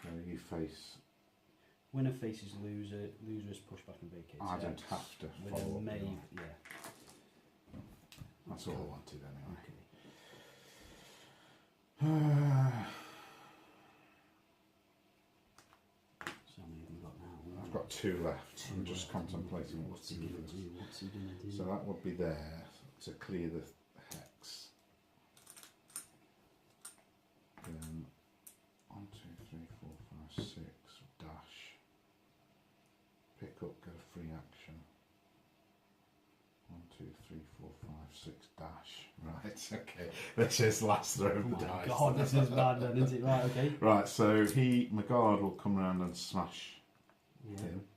S2: So you face.
S3: Winner faces loser. Loser is push back and vacates.
S2: I don't have to follow
S3: Winner
S2: up.
S3: may.
S2: do I?
S3: Yeah.
S2: That's all I wanted anyway.
S3: Okay. So how many have we got now?
S2: I've got 2 left.
S3: 2
S2: I'm just
S3: left.
S2: contemplating what
S3: What's
S2: to
S3: he
S2: do
S3: gonna
S2: with this.
S3: do? What's he gonna do?
S2: So that would be there to clear the hex. Then 1, 2, 3, 4, 5, 6. Dash. Pick up, get a free action. 1, 2, 3, 4, 5, 6. Dash. Right. Okay. This is last throw
S3: Oh
S2: of the
S3: my
S2: dice.
S3: god, this is bad then, isn't it? Right, okay.
S2: Right. So my guard will come around and smash
S3: Yeah.
S2: him.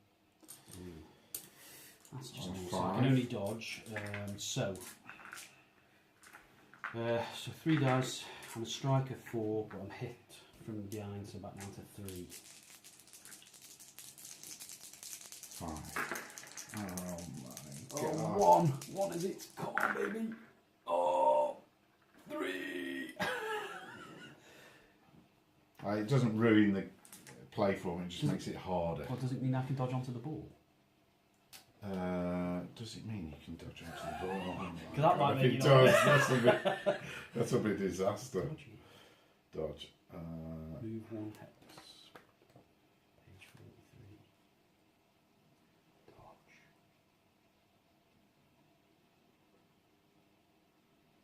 S3: That's just
S2: On
S3: nice. So I
S2: 5.
S3: can only dodge. So 3 dice. I'm a striker 4, but I'm hit from behind, so back down to 3.
S2: 5. Oh my god.
S3: Oh, 1. What is it? Come on, baby. Oh, 3.
S2: It doesn't ruin the play for me, it just makes it harder.
S3: What does it mean? I can dodge onto the ball.
S2: Does it mean you can dodge onto the ball?
S3: Because that might
S2: If
S3: make
S2: it
S3: you
S2: does, that's a bit disaster.
S3: Dodgy.
S2: Dodge.
S3: Move 1 hex. Page 43. Dodge.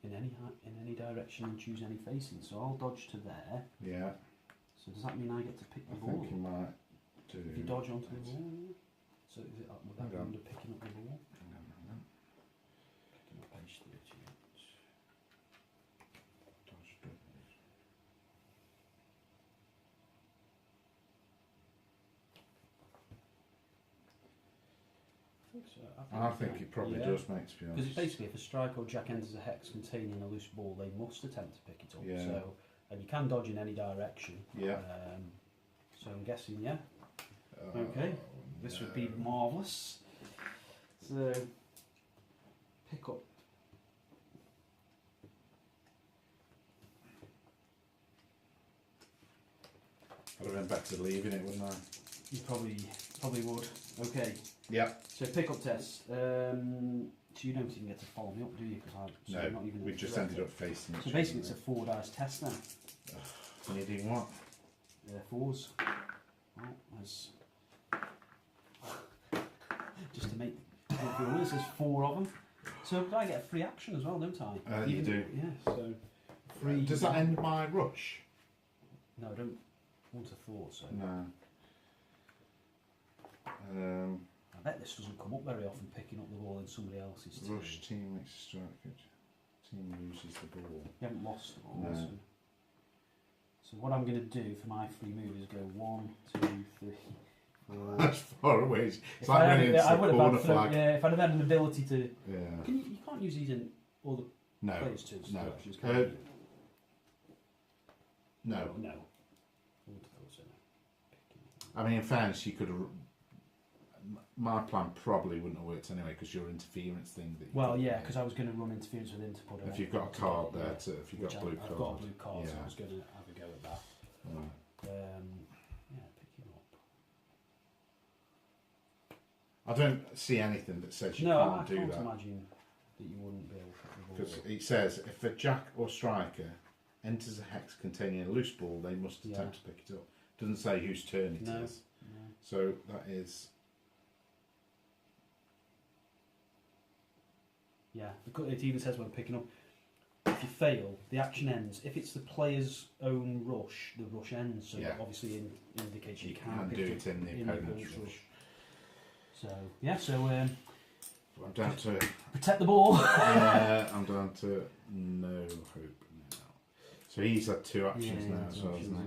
S3: In any direction and choose any facing. So I'll dodge to there.
S2: Yeah,
S3: So does that mean I get to pick the
S2: I
S3: ball?
S2: think you might do.
S3: If you dodge onto the ball. So is it would that be
S2: Hang on.
S3: under picking up the ball?
S2: Hang on.
S3: Picking up page 38.
S2: Dodge, dodge. I think it probably does, mate, to be
S3: Because
S2: honest.
S3: basically, if a strike or jack enters a hex containing a loose ball, they must attempt to pick it up.
S2: Yeah.
S3: So, and you can dodge in any direction.
S2: Yeah.
S3: So I'm guessing, yeah.
S2: Oh,
S3: Okay. This would be marvellous. So, pick up.
S2: I'd have been better leaving it, wouldn't I?
S3: You probably would. Okay.
S2: Yeah.
S3: So pick up test. So you don't even get to follow me up, do you? Because
S2: No,
S3: I'm not even.
S2: we just ended up facing each
S3: So
S2: other.
S3: basically, it's a 4 dice test now.
S2: Needing what?
S3: 4s. Well, there's just to make this there's 4 of them. So I get a free action as well, don't I?
S2: You do.
S3: Yeah. So free.
S2: Does that end my rush?
S3: No, I don't want to thought so.
S2: No.
S3: I bet this doesn't come up very often. Picking up the ball in somebody else's team.
S2: Rush team makes a strike. Team loses the ball.
S3: You haven't lost the ball.
S2: No.
S3: So what I'm going to do for my free move is go 1, 2, 3, 4.
S2: That's far away. It's
S3: If
S2: like
S3: I had-
S2: running into
S3: I
S2: the
S3: would have
S2: corner
S3: had throw-
S2: flag.
S3: yeah, if I'd have had an ability to.
S2: Yeah.
S3: You can't use these in all the
S2: No.
S3: players' tools.
S2: No.
S3: Options, can you?
S2: No.
S3: No. I wouldn't have thought so. No.
S2: I mean, in fairness, you could have. my plan probably wouldn't have worked anyway because your interference thing. That
S3: because I was going to run interference with him to put it.
S2: If you've got a card there, if you've got a blue card.
S3: I've got a blue card, so I was going to have a go at that.
S2: Right.
S3: Pick him up.
S2: I don't see anything that says you
S3: I
S2: can't do
S3: can't
S2: that.
S3: imagine that you wouldn't be able to pick the ball
S2: Because
S3: up.
S2: it says if a jack or striker enters a hex containing a loose ball, they must attempt to pick it up. It doesn't say whose turn it is.
S3: No.
S2: So that is.
S3: Yeah, it even says when picking up, if you fail, the action ends. If it's the player's own rush, the rush ends. So that obviously indicates you can't
S2: do it in the opponent's rush.
S3: So
S2: I'm down to
S3: protect the ball.
S2: I'm down to no hope now. So he's had 2 actions now as well, hasn't he?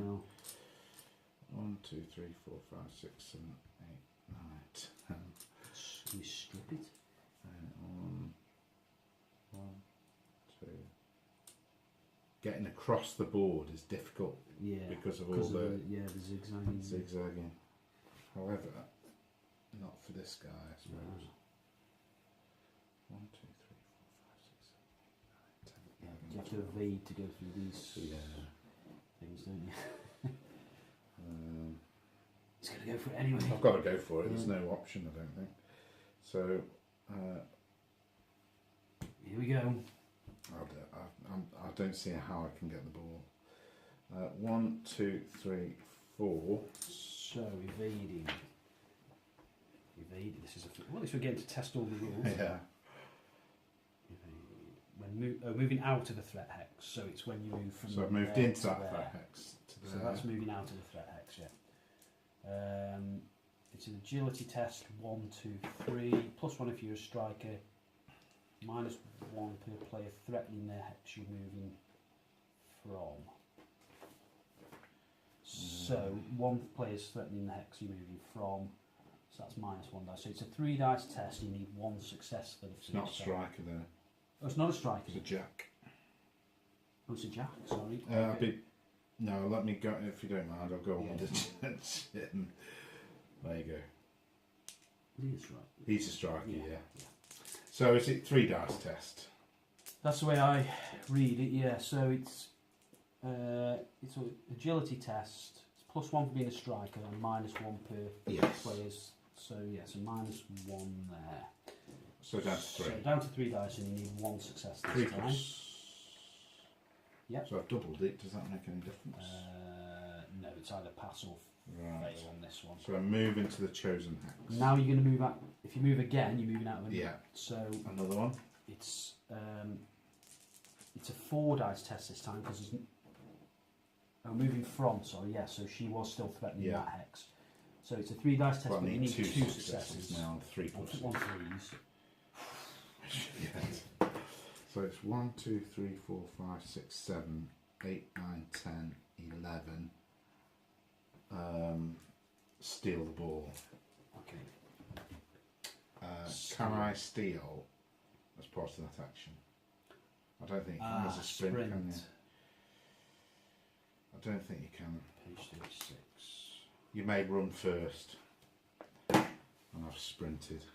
S2: 1, 2, 3, 4, 5, 6, 7, 8, 9, 10.
S3: Can you strip it?
S2: 1, 2. Getting across the board is difficult because of all the zigzagging. However, not for this guy, I suppose. 1, 2, 3, 4, 5, 6, 7, 8, 9, 10.
S3: You have to evade to go through these things, don't you? He's going to go for it anyway.
S2: I've got to go for it. There's no option, I don't think. So
S3: here we go.
S2: I don't see how I can get the ball. 1, 2, 3, 4.
S3: So evading. This is at least we're getting to test all the rules.
S2: Yeah.
S3: When moving out of a threat hex, so it's when you move from.
S2: So I've moved into that threat hex to there.
S3: So that's moving out of the threat hex, it's an agility test. 1, 2, 3. +1 if you're a striker. -1 per player threatening their hex you're moving from. So 1 player's threatening the hex you're moving from. So that's -1 dice. So it's a 3 dice test. You need 1 success for the.
S2: It's not a striker there.
S3: Oh, it's not a striker.
S2: It's a jack.
S3: Oh, it's a jack. Sorry.
S2: No, let me go if you don't mind. I'll go on with the chin. There you go.
S3: He's right.
S2: He's a striker, yeah. So is it 3 dice test?
S3: That's the way I read it. Yeah. So it's an agility test. It's +1 for being a striker and -1 per players. So so -1 there.
S2: So down to 3.
S3: So down to 3 dice, and you need 1 success this
S2: 3
S3: time.
S2: plus.
S3: Yep.
S2: So I've doubled it. Does that make any difference?
S3: No, it's either pass or fail on this one.
S2: So I move into the chosen hex.
S3: Now you're going to move out. If you move again, you're moving out of it.
S2: Yeah.
S3: So
S2: another one.
S3: It's a 4 dice test this time because moving from. Sorry, so she was still threatening that hex. So it's a 3 dice test, but you need 2 successes
S2: now. 3 plus
S3: 1 threes.
S2: Yes. So it's 1, 2, 3, 4, 5, 6, 7, 8, 9, 10, 11. Steal the ball.
S3: Okay.
S2: Can I steal as part of that action? I don't think you can as a sprint, can you? I don't think you can.
S3: Page 36.
S2: You may run first, and I've sprinted.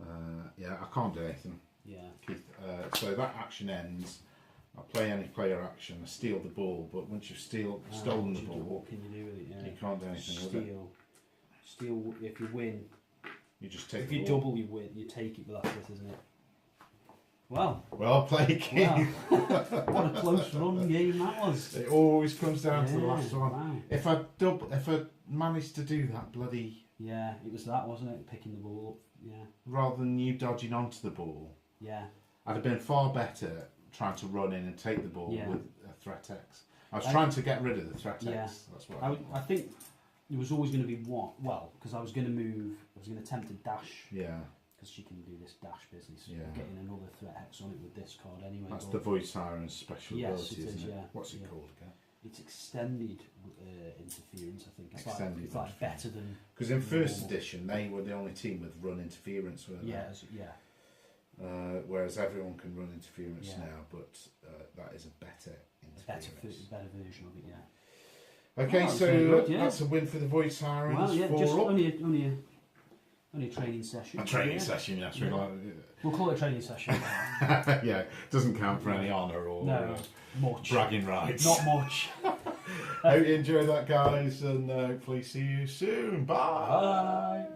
S2: I can't do anything.
S3: Yeah.
S2: Keith, so that action ends. I play any player action. I steal the ball, but once you've stolen the ball,
S3: what can you do with it? Yeah.
S2: you can't do anything with it.
S3: Steal. If you win,
S2: you just take.
S3: If
S2: the
S3: you
S2: ball.
S3: double, you win. You take it, but that's it, isn't it? Well
S2: played, Keith.
S3: What a close run game that was.
S2: It always comes down to the last one.
S3: Wow.
S2: If I managed to do that bloody.
S3: Yeah, it was that, wasn't it? Picking the ball up. Yeah.
S2: Rather than you dodging onto the ball.
S3: Yeah.
S2: I'd have been far better trying to run in and take the ball with a threat X. I was trying to get rid of the threat X. That's what
S3: I think there was always going to be one. Well, because I was going to move. I was going to attempt to dash.
S2: Yeah.
S3: Because she can do this dash business.
S2: Yeah.
S3: Getting another threat hex on it with this card anyway.
S2: That's the Void Siren's special ability,
S3: it is,
S2: isn't it?
S3: yeah.
S2: What's it called again?
S3: It's extended interference, I think.
S2: It's
S3: like better than.
S2: Because in first edition, they were the only team with run interference, weren't they?
S3: Yeah.
S2: Whereas everyone can run interference now, but that is a better interference.
S3: Better version of it, yeah.
S2: Okay,
S3: Oh,
S2: so
S3: very good, yeah.
S2: that's a win for the Void Sirens.
S3: Well, yeah,
S2: 4
S3: just
S2: up.
S3: only a training session.
S2: A training
S3: yeah.
S2: session, yes.
S3: Yeah. We'll call it a training session.
S2: Yeah, doesn't count for any honour or
S3: No, much.
S2: bragging rights.
S3: Not much.
S2: Hope you enjoy that, guys, and hopefully see you soon. Bye.
S3: Bye.